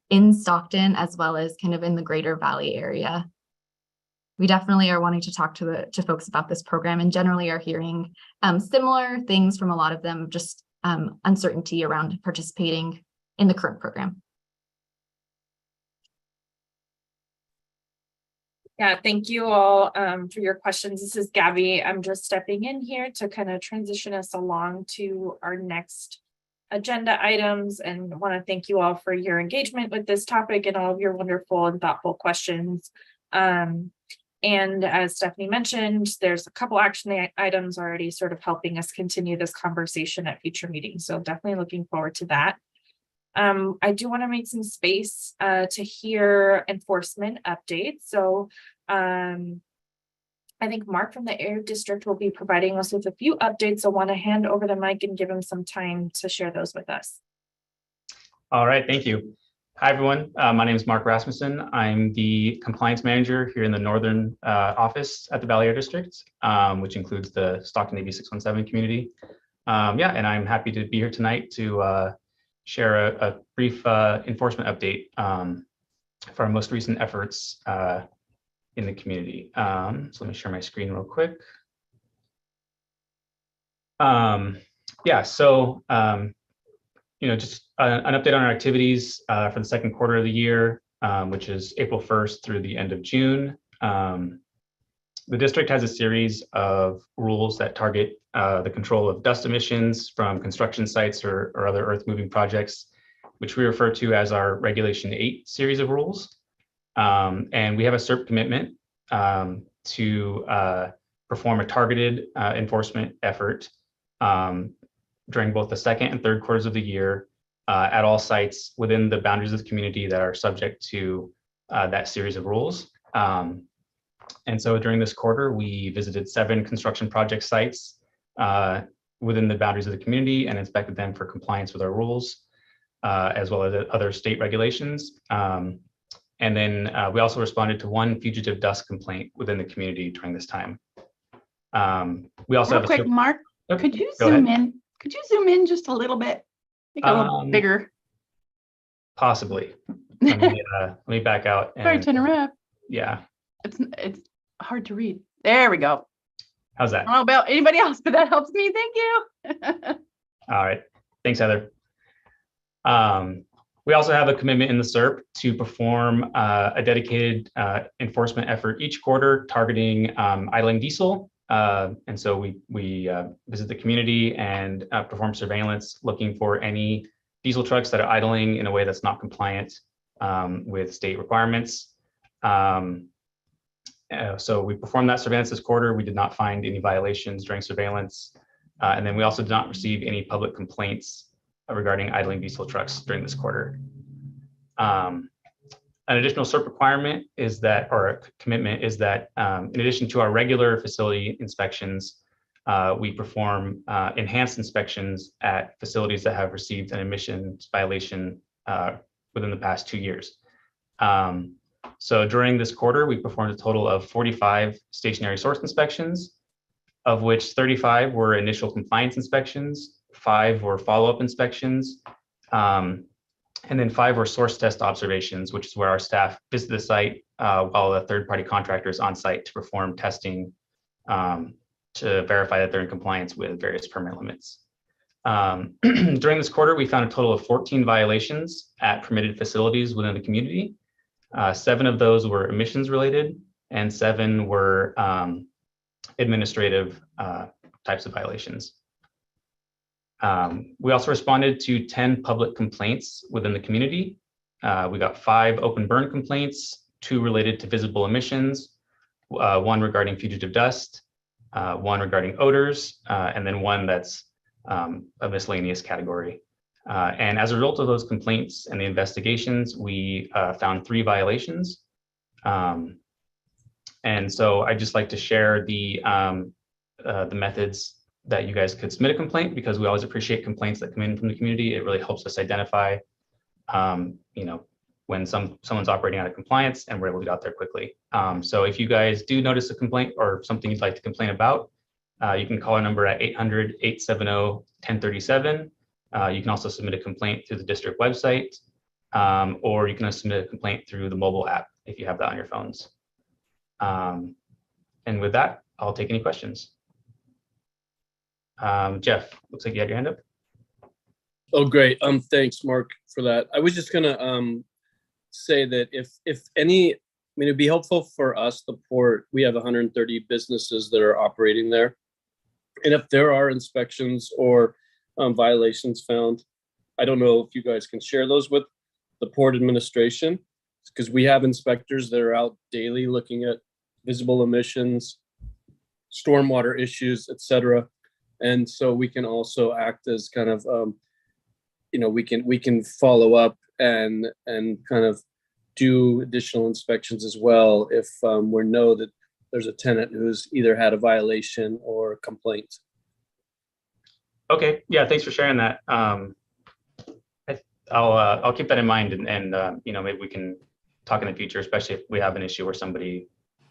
in Stockton as well as kind of in the greater Valley area. We definitely are wanting to talk to folks about this program, and generally are hearing similar things from a lot of them, just uncertainty around participating in the current program.
Yeah, thank you all for your questions. This is Gabby. I'm just stepping in here to kind of transition us along to our next agenda items, and want to thank you all for your engagement with this topic and all of your wonderful and thoughtful questions. And as Stephanie mentioned, there's a couple action items already sort of helping us continue this conversation at future meetings. So definitely looking forward to that. I do want to make some space to hear enforcement updates. So I think Mark from the Air District will be providing us with a few updates. So I want to hand over the mic and give him some time to share those with us.
All right, thank you. Hi, everyone. My name is Mark Rasmussen. I'm the compliance manager here in the northern office at the Valley Air District, which includes the Stockton AB617 community. Yeah, and I'm happy to be here tonight to share a brief enforcement update for our most recent efforts in the community. So let me share my screen real quick. Yeah, so just an update on our activities for the second quarter of the year, which is April 1st through the end of June. The district has a series of rules that target the control of dust emissions from construction sites or other earth moving projects, which we refer to as our Regulation 8 series of rules. And we have a CERP commitment to perform a targeted enforcement effort during both the second and third quarters of the year at all sites within the boundaries of the community that are subject to that series of rules. And so during this quarter, we visited 7 construction project sites within the boundaries of the community and inspected them for compliance with our rules, as well as other state regulations. And then we also responded to 1 fugitive dust complaint within the community during this time. We also
Real
have
quick, Mark, could you zoom in? Could you zoom in just a little bit? Make it a little bigger.
Possibly. Let me back out.
Sorry to interrupt.
Yeah.
It's hard to read. There we go.
How's that?
I don't know about anybody else, but that helps me. Thank you.
All right. Thanks, Heather. We also have a commitment in the CERP to perform a dedicated enforcement effort each quarter targeting idling diesel. And so we visit the community and perform surveillance looking for any diesel trucks that are idling in a way that's not compliant with state requirements. So we performed that surveillance this quarter. We did not find any violations during surveillance. And then we also did not receive any public complaints regarding idling diesel trucks during this quarter. An additional CERP requirement is that, or a commitment is that in addition to our regular facility inspections, we perform enhanced inspections at facilities that have received an emissions violation within the past 2 years. So during this quarter, we performed a total of 45 stationary source inspections, of which 35 were initial compliance inspections, 5 were follow-up inspections, and then 5 were source test observations, which is where our staff visit the site while the third-party contractor is on site to perform testing to verify that they're in compliance with various permit limits. During this quarter, we found a total of 14 violations at permitted facilities within the community. 7 of those were emissions related and 7 were administrative types of violations. We also responded to 10 public complaints within the community. We got 5 open burn complaints, 2 related to visible emissions, 1 regarding fugitive dust, 1 regarding odors, and then 1 that's a miscellaneous category. And as a result of those complaints and the investigations, we found 3 violations. And so I'd just like to share the methods that you guys could submit a complaint, because we always appreciate complaints that come in from the community. It really helps us identify, when someone's operating out of compliance, and we're able to get out there quickly. So if you guys do notice a complaint or something you'd like to complain about, you can call our number at 800-870-1037. You can also submit a complaint through the district website, or you can submit a complaint through the mobile app if you have that on your phones. And with that, I'll take any questions. Jeff, looks like you had your hand up.
Oh, great. Thanks, Mark, for that. I was just gonna say that if any, it'd be helpful for us, the port, we have 130 businesses that are operating there. And if there are inspections or violations found, I don't know if you guys can share those with the port administration, because we have inspectors that are out daily looking at visible emissions, stormwater issues, etc. And so we can also act as kind of, we can follow up and kind of do additional inspections as well if we know that there's a tenant who's either had a violation or a complaint.
Okay, yeah, thanks for sharing that. I'll keep that in mind, and maybe we can talk in the future, especially if we have an issue where somebody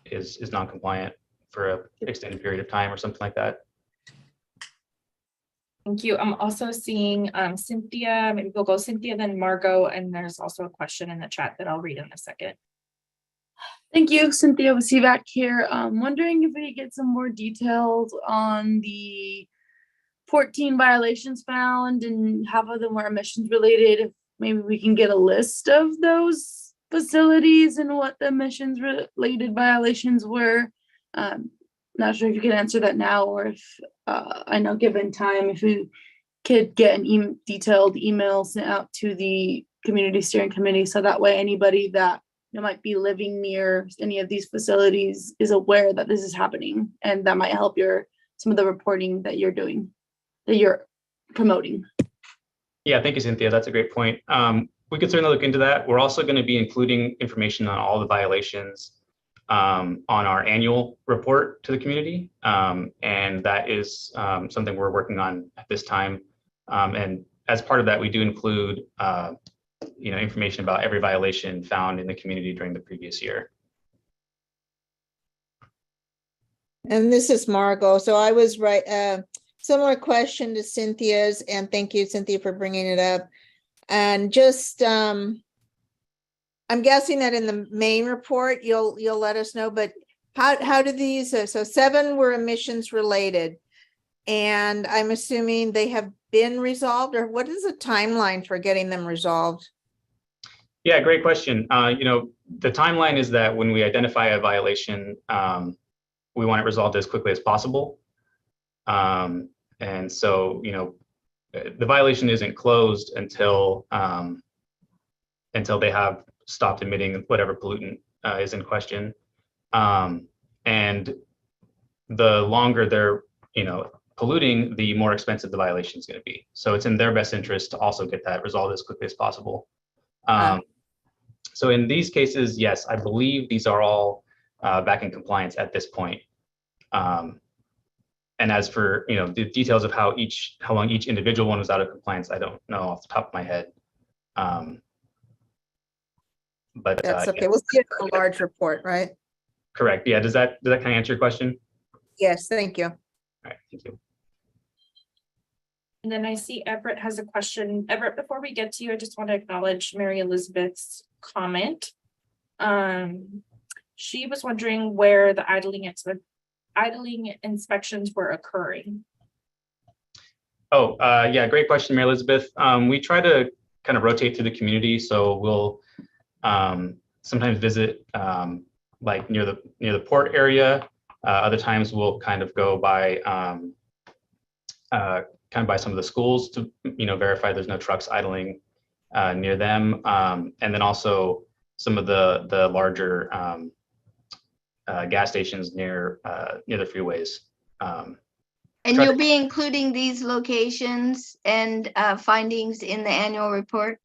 is non-compliant for an extended period of time or something like that.
Thank you. I'm also seeing Cynthia. Maybe we'll go Cynthia, then Margot, and there's also a question in the chat that I'll read in a second.
Thank you, Cynthia with CVAC here. Wondering if we could get some more details on the 14 violations found and half of them were emissions related. If maybe we can get a list of those facilities and what the emissions related violations were. Not sure if you can answer that now or if I know given time, if we could get an detailed email sent out to the community steering committee so that way anybody that might be living near any of these facilities is aware that this is happening, and that might help some of the reporting that you're doing, that you're promoting.
Yeah, thank you, Cynthia. That's a great point. We could certainly look into that. We're also going to be including information on all the violations on our annual report to the community. And that is something we're working on at this time. And as part of that, we do include information about every violation found in the community during the previous year.
And this is Margot. So I was right. Similar question to Cynthia's, and thank you, Cynthia, for bringing it up. And just, I'm guessing that in the main report, you'll let us know, but how do these, so 7 were emissions related, and I'm assuming they have been resolved, or what is the timeline for getting them resolved?
Yeah, great question. The timeline is that when we identify a violation, we want it resolved as quickly as possible. And so, the violation isn't closed until they have stopped emitting whatever pollutant is in question. And the longer they're, polluting, the more expensive the violation is going to be. So it's in their best interest to also get that resolved as quickly as possible. So in these cases, yes, I believe these are all back in compliance at this point. And as for the details of how long each individual one was out of compliance, I don't know off the top of my head. But
that's okay.
Yeah.
We'll see it in a large report, right?
Correct. Yeah. Does that kind of answer your question?
Yes. Thank you.
All right. Thank you.
And then I see Everett has a question. Everett, before we get to you, I just want to acknowledge Mary Elizabeth's comment. She was wondering where the idling inspections were occurring.
Oh, yeah, great question, Mary Elizabeth. We try to kind of rotate through the community, so we'll sometimes visit like near the port area. Other times we'll kind of go by some of the schools to verify there's no trucks idling near them, and then also some of the larger gas stations near the freeways.
And you'll be including these locations and findings in the annual report?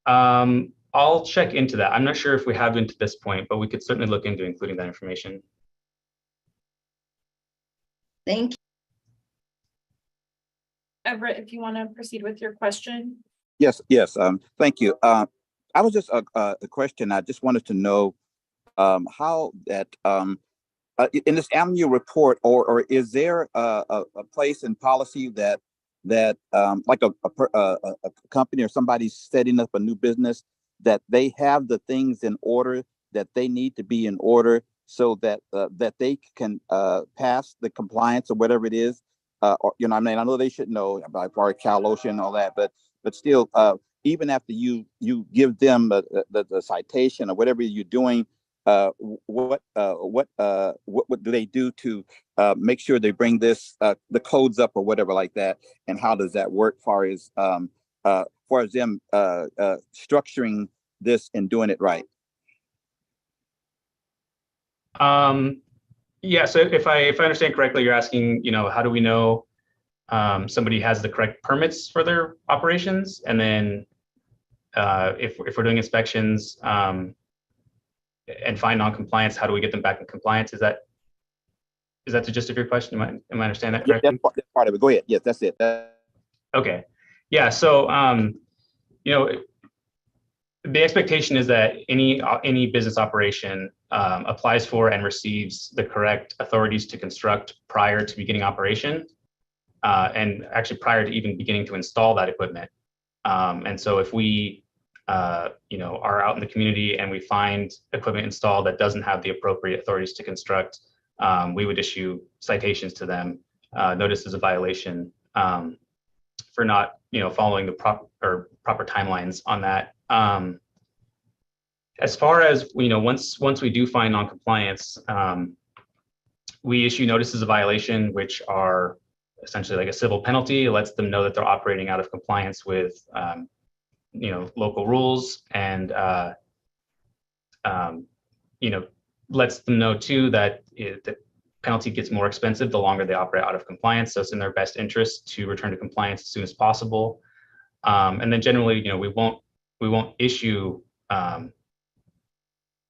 I'll check into that. I'm not sure if we have been to this point, but we could certainly look into including that information.
Thank you.
Everett, if you want to proceed with your question.
Yes. Thank you. I was just a question. I just wanted to know how that in this annual report, or is there a place in policy that like a company or somebody's setting up a new business, that they have the things in order that they need to be in order so that that they can pass the compliance or whatever it is? Or, I mean, I know they should know about Cal OSHA and all that, but still, even after you give them the citation or whatever you're doing, what do they do to make sure they bring this the codes up or whatever like that? And how does that work far as them structuring this and doing it right?
Yeah, so if I understand correctly, you're asking, how do we know somebody has the correct permits for their operations? And then if we're doing inspections and find non-compliance, how do we get them back in compliance? Is that the gist of your question? Am I understanding that correctly?
Yeah, that's part of it. Go ahead. Yes, that's it.
Okay. Yeah, so the expectation is that any business operation applies for and receives the correct authorities to construct prior to beginning operation, and actually prior to even beginning to install that equipment. And so if we are out in the community and we find equipment installed that doesn't have the appropriate authorities to construct, we would issue citations to them, notices of violation for not, following the proper timelines on that. As far as, once we do find non-compliance, we issue notices of violation, which are essentially like a civil penalty. It lets them know that they're operating out of compliance with, local rules, and, lets them know too that the penalty gets more expensive the longer they operate out of compliance. So it's in their best interest to return to compliance as soon as possible. And then generally, we won't issue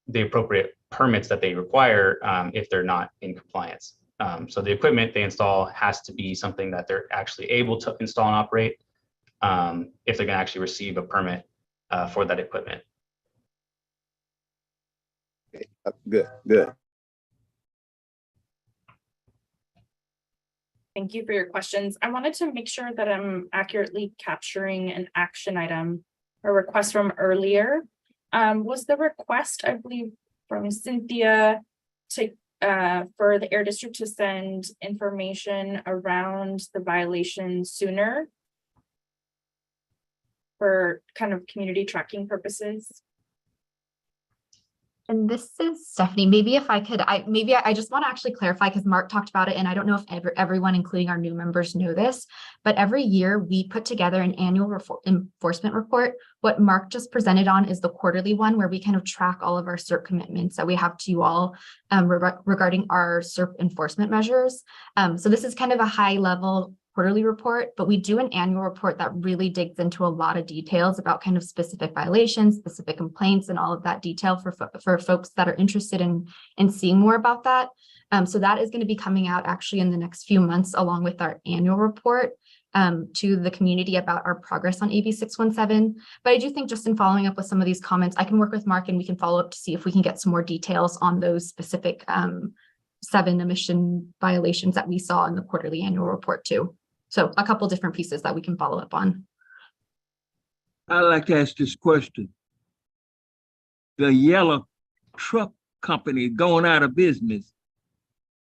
the appropriate permits that they require if they're not in compliance. So the equipment they install has to be something that they're actually able to install and operate if they're going to actually receive a permit for that equipment.
Okay. Good.
Thank you for your questions. I wanted to make sure that I'm accurately capturing an action item or request from earlier. Was the request, I believe, from Cynthia to for the Air District to send information around the violation sooner for kind of community tracking purposes?
And this is Stephanie. Maybe if I could, I just want to actually clarify, because Mark talked about it, and I don't know if everyone, including our new members, know this, but every year we put together an annual enforcement report. What Mark just presented on is the quarterly one, where we kind of track all of our CERP commitments that we have to you all regarding our CERP enforcement measures. So this is kind of a high level quarterly report, but we do an annual report that really digs into a lot of details about kind of specific violations, specific complaints, and all of that detail for folks that are interested in seeing more about that. So that is going to be coming out actually in the next few months, along with our annual report to the community about our progress on AB617. But I do think, just in following up with some of these comments, I can work with Mark and we can follow up to see if we can get some more details on those specific 7 emission violations that we saw in the quarterly annual report too. So a couple different pieces that we can follow up on.
I'd like to ask this question. The yellow truck company going out of business,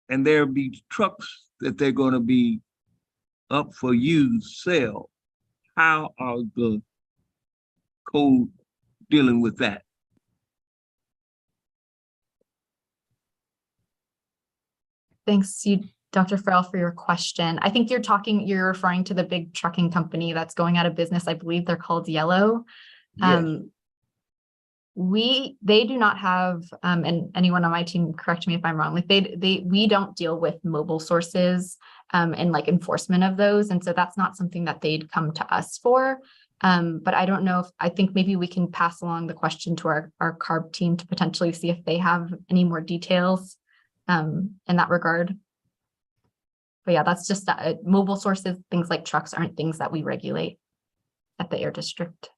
and there'll be trucks that they're going to be up for used sale. How are the code dealing with that?
Thanks, Dr. Farrell, for your question. I think you're referring to the big trucking company that's going out of business. I believe they're called Yellow. Yes. They do not have, and anyone on my team, correct me if I'm wrong, like we don't deal with mobile sources and like enforcement of those. And so that's not something that they'd come to us for. But I don't know I think maybe we can pass along the question to our CARB team to potentially see if they have any more details in that regard. But yeah, that's just mobile sources. Things like trucks aren't things that we regulate at the Air District.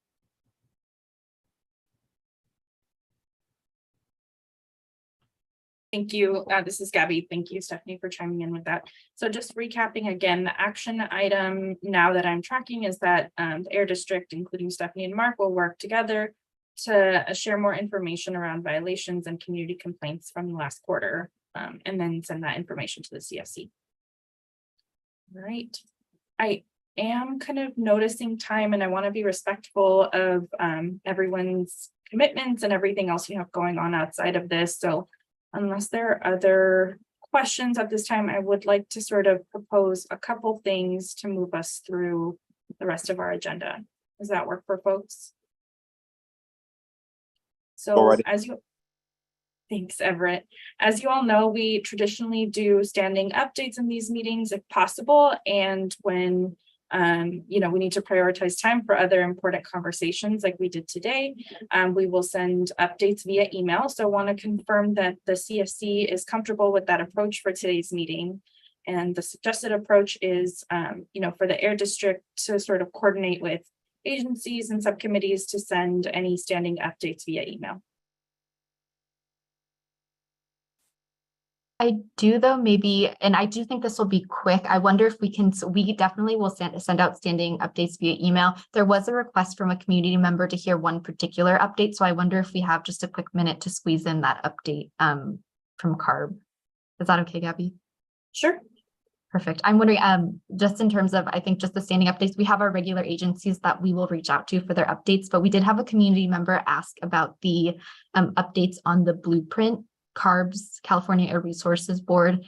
Thank you. This is Gabby. Thank you, Stephanie, for chiming in with that. So just recapping again, the action item now that I'm tracking is that the Air District, including Stephanie and Mark, will work together to share more information around violations and community complaints from the last quarter, and then send that information to the CSC. Right. I am kind of noticing time, and I want to be respectful of everyone's commitments and everything else you have going on outside of this. So unless there are other questions at this time, I would like to sort of propose a couple things to move us through the rest of our agenda. Does that work for folks? So thanks, Everett. As you all know, we traditionally do standing updates in these meetings if possible. And when we need to prioritize time for other important conversations like we did today, we will send updates via email. So I want to confirm that the CSC is comfortable with that approach for today's meeting. And the suggested approach is, for the Air District to sort of coordinate with agencies and subcommittees to send any standing updates via email.
I do though, maybe, and I do think this will be quick. I wonder if we can, so we definitely will send out standing updates via email. There was a request from a community member to hear one particular update. So I wonder if we have just a quick minute to squeeze in that update from CARB. Is that okay, Gabby?
Sure.
Perfect. I'm wondering, just in terms of, I think just the standing updates, we have our regular agencies that we will reach out to for their updates, but we did have a community member ask about the updates on the blueprint. CARB's California Air Resources Board.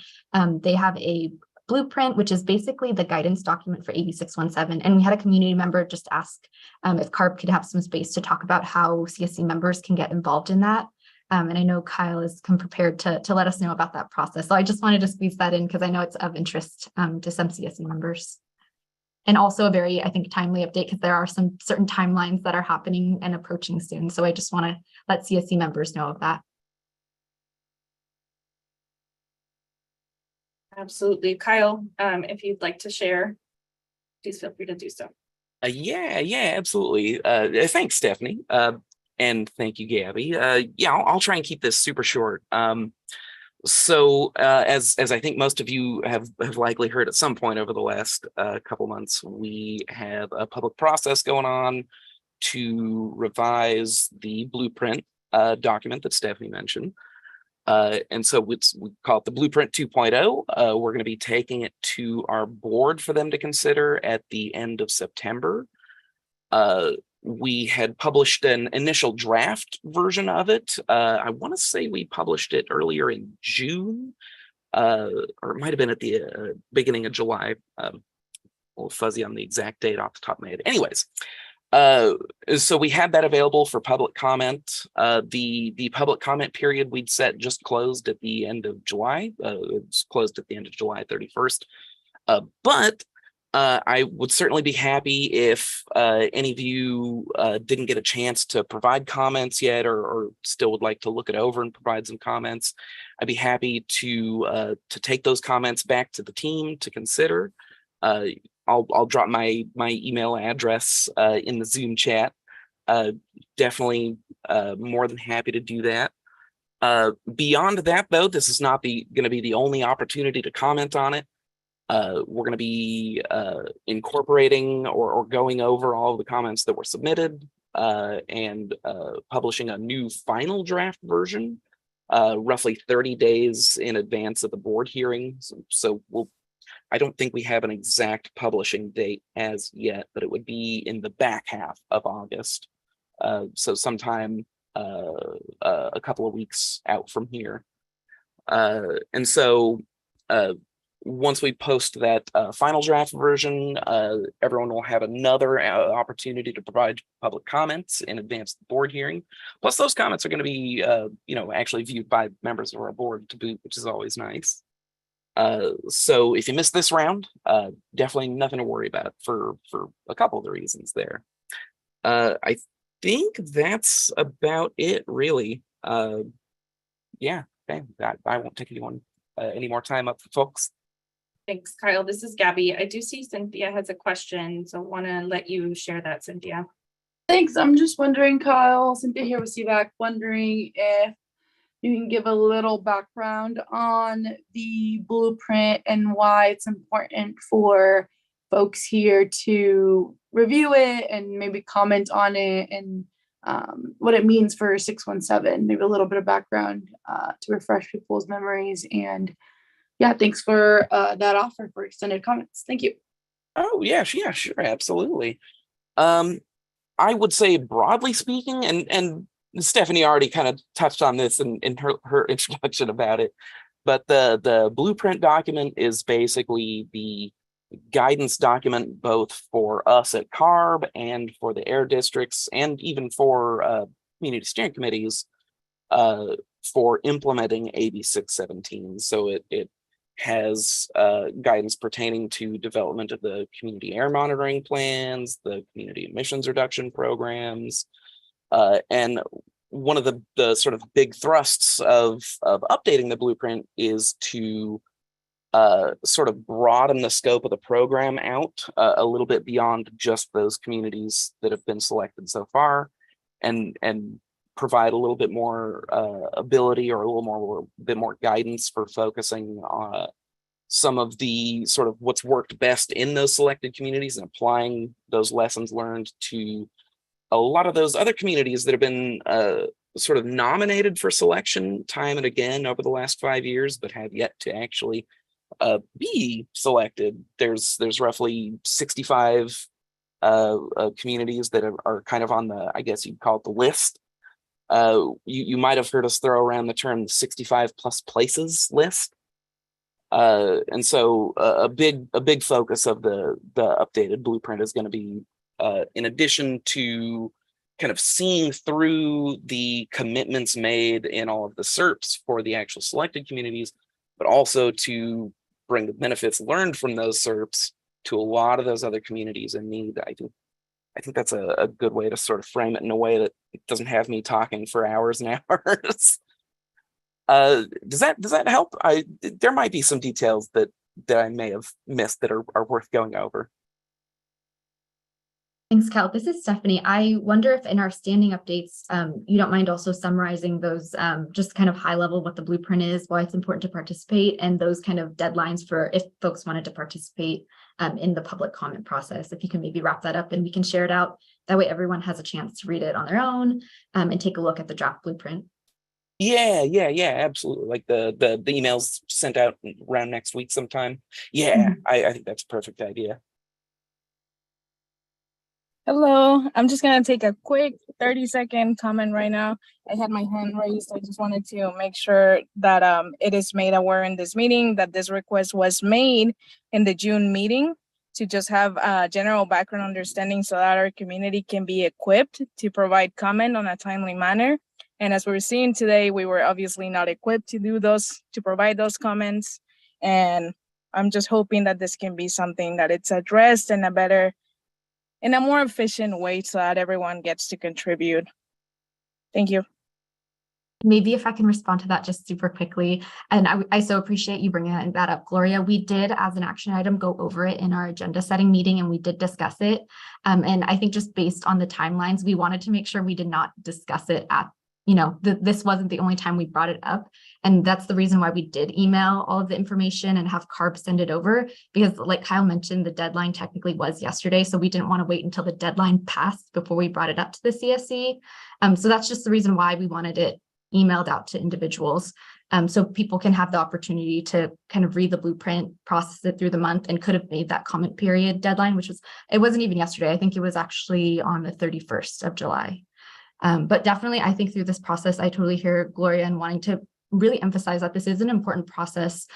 They have a blueprint, which is basically the guidance document for AB617. And we had a community member just ask if CARB could have some space to talk about how CSC members can get involved in that. And I know Kyle is come prepared to let us know about that process. So I just wanted to squeeze that in because I know it's of interest to some CSC members. And also a very, I think, timely update because there are some certain timelines that are happening and approaching soon. So I just want to let CSC members know of that.
Absolutely. Kyle, if you'd like to share, please feel free to do so.
Yeah, absolutely. Thanks, Stephanie. And thank you, Gabby. Yeah, I'll try and keep this super short. So as I think most of you have likely heard at some point over the last couple months, we have a public process going on to revise the blueprint document that Stephanie mentioned. And so we call it the Blueprint 2.0. We're going to be taking it to our board for them to consider at the end of September. We had published an initial draft version of it. I want to say we published it earlier in June, or it might have been at the beginning of July. A little fuzzy on the exact date off the top of my head. Anyways. So we had that available for public comment. The public comment period we'd set just closed at the end of July. It's closed at the end of July 31st. But I would certainly be happy if any of you didn't get a chance to provide comments yet, or still would like to look it over and provide some comments. I'd be happy to take those comments back to the team to consider. I'll drop my email address in the Zoom chat. Definitely more than happy to do that. Beyond that, though, this is not going to be the only opportunity to comment on it. We're going to be incorporating or going over all of the comments that were submitted and publishing a new final draft version roughly 30 days in advance of the board hearing. So I don't think we have an exact publishing date as yet, but it would be in the back half of August. So sometime a couple of weeks out from here. And so once we post that final draft version, everyone will have another opportunity to provide public comments in advance of the board hearing. Plus those comments are going to be, actually viewed by members of our board to boot, which is always nice. So if you missed this round, definitely nothing to worry about for a couple of the reasons there. I think that's about it, really. Yeah, okay. I won't take any more time up for folks.
Thanks, Kyle. This is Gabby. I do see Cynthia has a question, so want to let you share that, Cynthia.
Thanks. I'm just wondering, Kyle, Cynthia here with CVAC, wondering if you can give a little background on the blueprint and why it's important for folks here to review it and maybe comment on it and what it means for 617, maybe a little bit of background to refresh people's memories. And yeah, thanks for that offer for extended comments. Thank you.
Oh, yeah, sure, absolutely. I would say broadly speaking, and Stephanie already kind of touched on this in her introduction about it, but the blueprint document is basically the guidance document both for us at CARB and for the air districts and even for community steering committees for implementing AB617. So it has guidance pertaining to development of the community air monitoring plans, the community emissions reduction programs, and one of the sort of big thrusts of updating the blueprint is to sort of broaden the scope of the program out a little bit beyond just those communities that have been selected so far, and provide a little bit more ability or bit more guidance for focusing on some of the sort of what's worked best in those selected communities and applying those lessons learned to a lot of those other communities that have been sort of nominated for selection time and again over the last 5 years, but have yet to actually be selected. There's roughly 65 communities that are kind of on the, I guess you'd call it the list. You might have heard us throw around the term 65 plus places list. And so a big focus of the updated blueprint is going to be, in addition to kind of seeing through the commitments made in all of the SERPs for the actual selected communities, but also to bring the benefits learned from those SERPs to a lot of those other communities in need. I think that's a good way to sort of frame it in a way that it doesn't have me talking for hours and hours. Does that help? There might be some details that I may have missed that are worth going over.
Thanks, Cal. This is Stephanie. I wonder if in our standing updates, you don't mind also summarizing those, just kind of high level what the blueprint is, why it's important to participate, and those kind of deadlines for if folks wanted to participate in the public comment process. If you can maybe wrap that up and we can share it out. That way everyone has a chance to read it on their own and take a look at the draft blueprint.
Yeah, absolutely. Like the emails sent out around next week sometime. Yeah,
Mm-hmm.
I think that's a perfect idea.
Hello, I'm just gonna take a quick 30-second comment right now. I had my hand raised. I just wanted to make sure that it is made aware in this meeting that this request was made in the June meeting to just have a general background understanding so that our community can be equipped to provide comment on a timely manner. And as we're seeing today, we were obviously not equipped to do those, to provide those comments. And I'm just hoping that this can be something that it's addressed in a more efficient way so that everyone gets to contribute. Thank you.
Maybe if I can respond to that just super quickly. And I so appreciate you bringing that up, Gloria. We did, as an action item, go over it in our agenda setting meeting, and we did discuss it. And I think just based on the timelines, we wanted to make sure we did not discuss it at, this wasn't the only time we brought it up. And that's the reason why we did email all of the information and have CARB send it over, because like Kyle mentioned, the deadline technically was yesterday. So we didn't want to wait until the deadline passed before we brought it up to the CSC. So that's just the reason why we wanted it emailed out to individuals. So people can have the opportunity to kind of read the blueprint, process it through the month, and could have made that comment period deadline, it wasn't even yesterday. I think it was actually on the 31st of July. But definitely, I think through this process, I totally hear Gloria and wanting to really emphasize that this is an important process,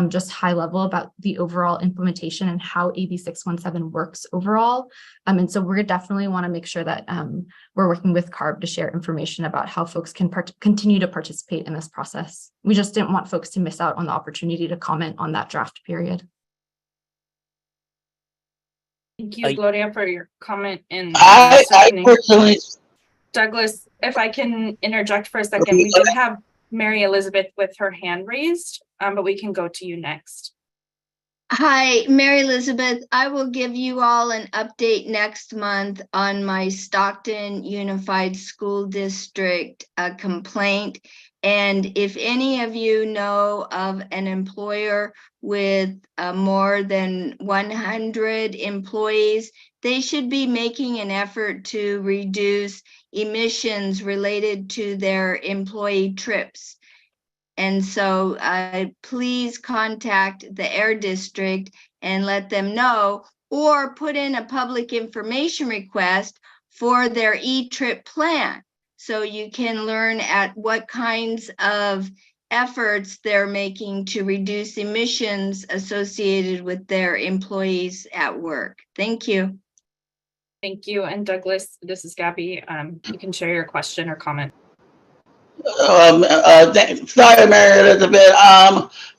just high level about the overall implementation and how AB617 works overall. And so we're definitely want to make sure that we're working with CARB to share information about how folks can continue to participate in this process. We just didn't want folks to miss out on the opportunity to comment on that draft period.
Thank you, Gloria, for your comment. And
I personally,
Douglas, if I can interject for a second, we do have Mary Elizabeth with her hand raised, but we can go to you next.
Hi, Mary Elizabeth. I will give you all an update next month on my Stockton Unified School District complaint. And if any of you know of an employer with more than 100 employees, they should be making an effort to reduce emissions related to their employee trips. And so please contact the Air District and let them know, or put in a public information request for their e-trip plan, so you can learn at what kinds of efforts they're making to reduce emissions associated with their employees at work. Thank you.
Thank you. And Douglas, this is Gabby. You can share your question or comment.
Sorry, Mary Elizabeth.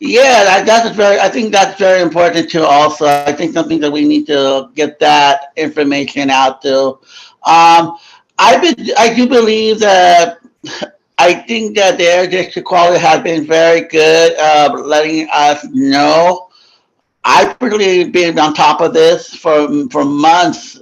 Yeah, I think that's very important too. Also, I think something that we need to get that information out to. I do believe that. I think that the Air District quality has been very good, letting us know. I've really been on top of this for months,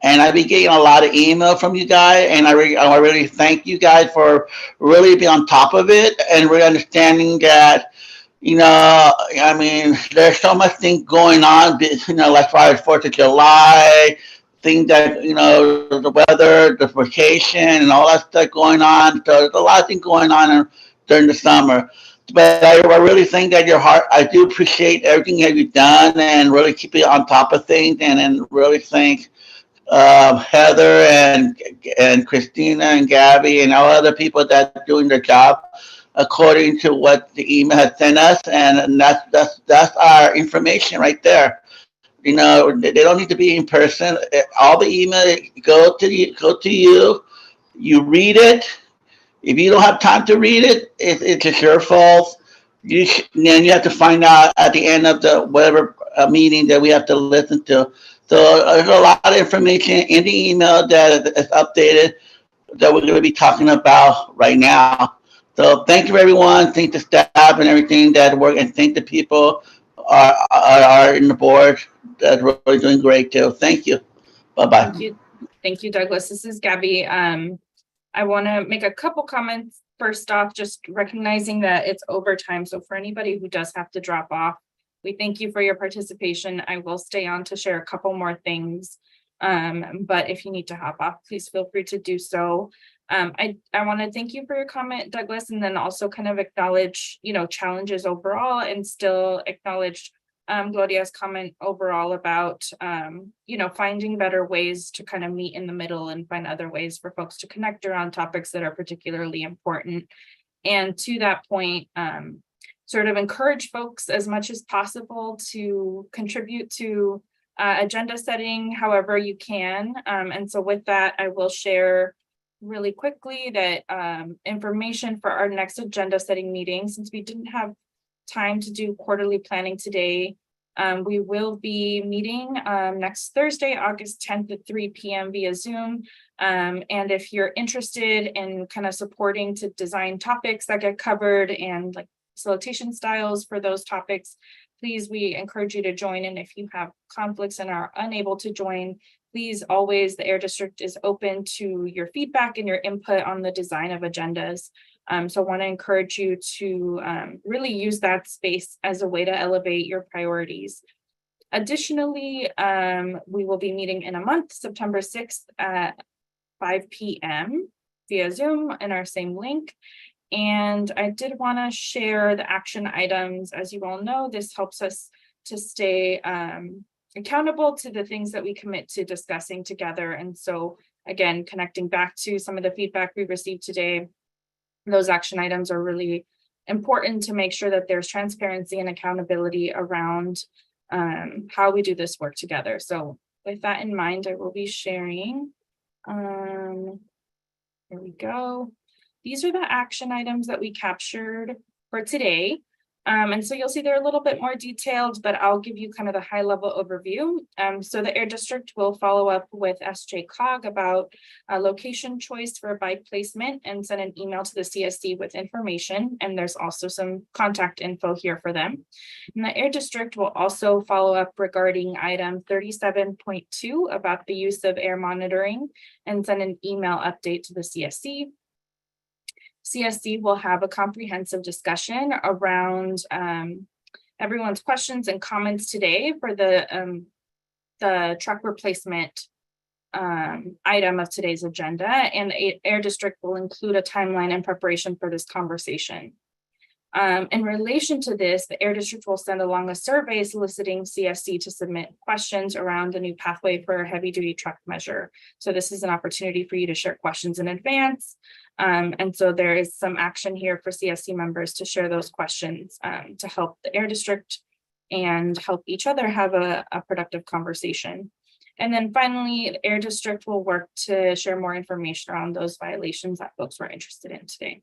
And I've been getting a lot of email from you guys, and I really thank you guys for really being on top of it and really understanding that, you know, I mean, there's so much things going on, you know, like far as 4th of July, things that, you know, the weather, the vacation, and all that stuff going on. So there's a lot of things going on during the summer. But I really think that your heart, I do appreciate everything that you've done and really keep it on top of things, and then really thank Heather and Christina and Gabby and all other people that are doing their job according to what the email has sent us, and that's our information right there. You know, they don't need to be in person. All the email go to you. You read it. If you don't have time to read it, it's just your fault. Then you have to find out at the end of the whatever meeting that we have to listen to. So there's a lot of information in the email that is updated that we're going to be talking about right now. So thank you, everyone. Thank the staff and everything that work, and thank the people are in the board that are really doing great too. Thank you. Bye-bye.
Thank you, Douglas. This is Gabby. I want to make a couple comments. First off, just recognizing that it's overtime. So for anybody who does have to drop off, we thank you for your participation. I will stay on to share a couple more things. But if you need to hop off, please feel free to do so. I want to thank you for your comment, Douglas, and then also kind of acknowledge, you know, challenges overall, and still acknowledge Gloria's comment overall about, you know, finding better ways to kind of meet in the middle and find other ways for folks to connect around topics that are particularly important. And to that point, sort of encourage folks as much as possible to contribute to agenda setting however you can. And so with that, I will share really quickly that information for our next agenda setting meeting, since we didn't have time to do quarterly planning today. We will be meeting next Thursday, August 10th at 3 p.m. via Zoom. And if you're interested in kind of supporting to design topics that get covered and like facilitation styles for those topics, please, we encourage you to join. And if you have conflicts and are unable to join, please always, the Air District is open to your feedback and your input on the design of agendas. So I want to encourage you to really use that space as a way to elevate your priorities. Additionally, we will be meeting in a month, September 6th at 5 p.m. via Zoom in our same link. And I did want to share the action items. As you all know, this helps us to stay accountable to the things that we commit to discussing together. And so again, connecting back to some of the feedback we received today, those action items are really important to make sure that there's transparency and accountability around how we do this work together. So with that in mind, I will be sharing. Here we go. These are the action items that we captured for today. And so you'll see they're a little bit more detailed, but I'll give you kind of the high level overview. So the Air District will follow up with SJCOG about a location choice for bike placement and send an email to the CSC with information. And there's also some contact info here for them. And the Air District will also follow up regarding item 37.2 about the use of air monitoring and send an email update to the CSC. CSC will have a comprehensive discussion around everyone's questions and comments today for the truck replacement item of today's agenda, and Air District will include a timeline in preparation for this conversation. In relation to this, the Air District will send along a survey soliciting CSC to submit questions around the new pathway for a heavy-duty truck measure. So this is an opportunity for you to share questions in advance. And so there is some action here for CSC members to share those questions to help the Air District and help each other have a productive conversation. And then finally, the Air District will work to share more information around those violations that folks were interested in today.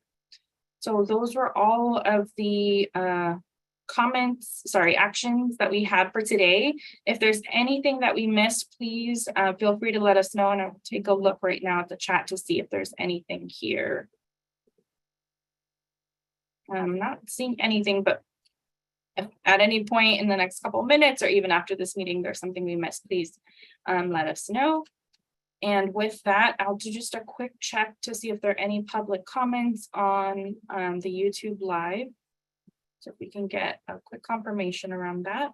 So those were all of the actions that we had for today. If there's anything that we missed, please feel free to let us know, and I'll take a look right now at the chat to see if there's anything here. I'm not seeing anything, but if at any point in the next couple of minutes or even after this meeting, there's something we missed, please let us know. And with that, I'll do just a quick check to see if there are any public comments on the YouTube Live. So if we can get a quick confirmation around that.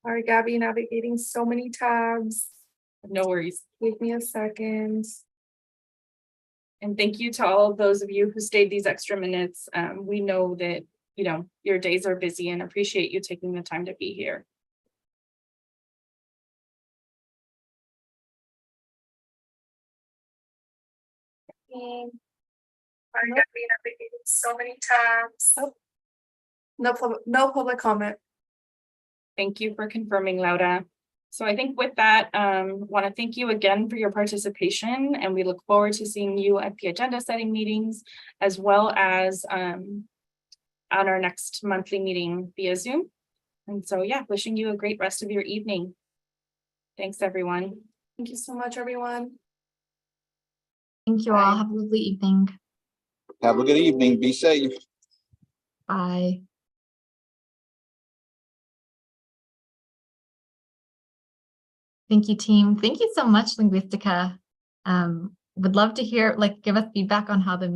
Sorry, Gabby, navigating so many tabs.
No worries.
Give me a second.
And thank you to all of those of you who stayed these extra minutes. We know that, you know, your days are busy and appreciate you taking the time to be here.
Sorry, Gabby, navigating so many tabs. Oh. No public comment.
Thank you for confirming, Laura. So I think with that, want to thank you again for your participation, and we look forward to seeing you at the agenda setting meetings, as well as on our next monthly meeting via Zoom. And so, yeah, wishing you a great rest of your evening. Thanks, everyone.
Thank you so much, everyone.
Thank you all. Have a lovely evening.
Have a good evening. Be safe.
Bye. Thank you, team. Thank you so much, Linguistica. Would love to hear, give us feedback on how the meeting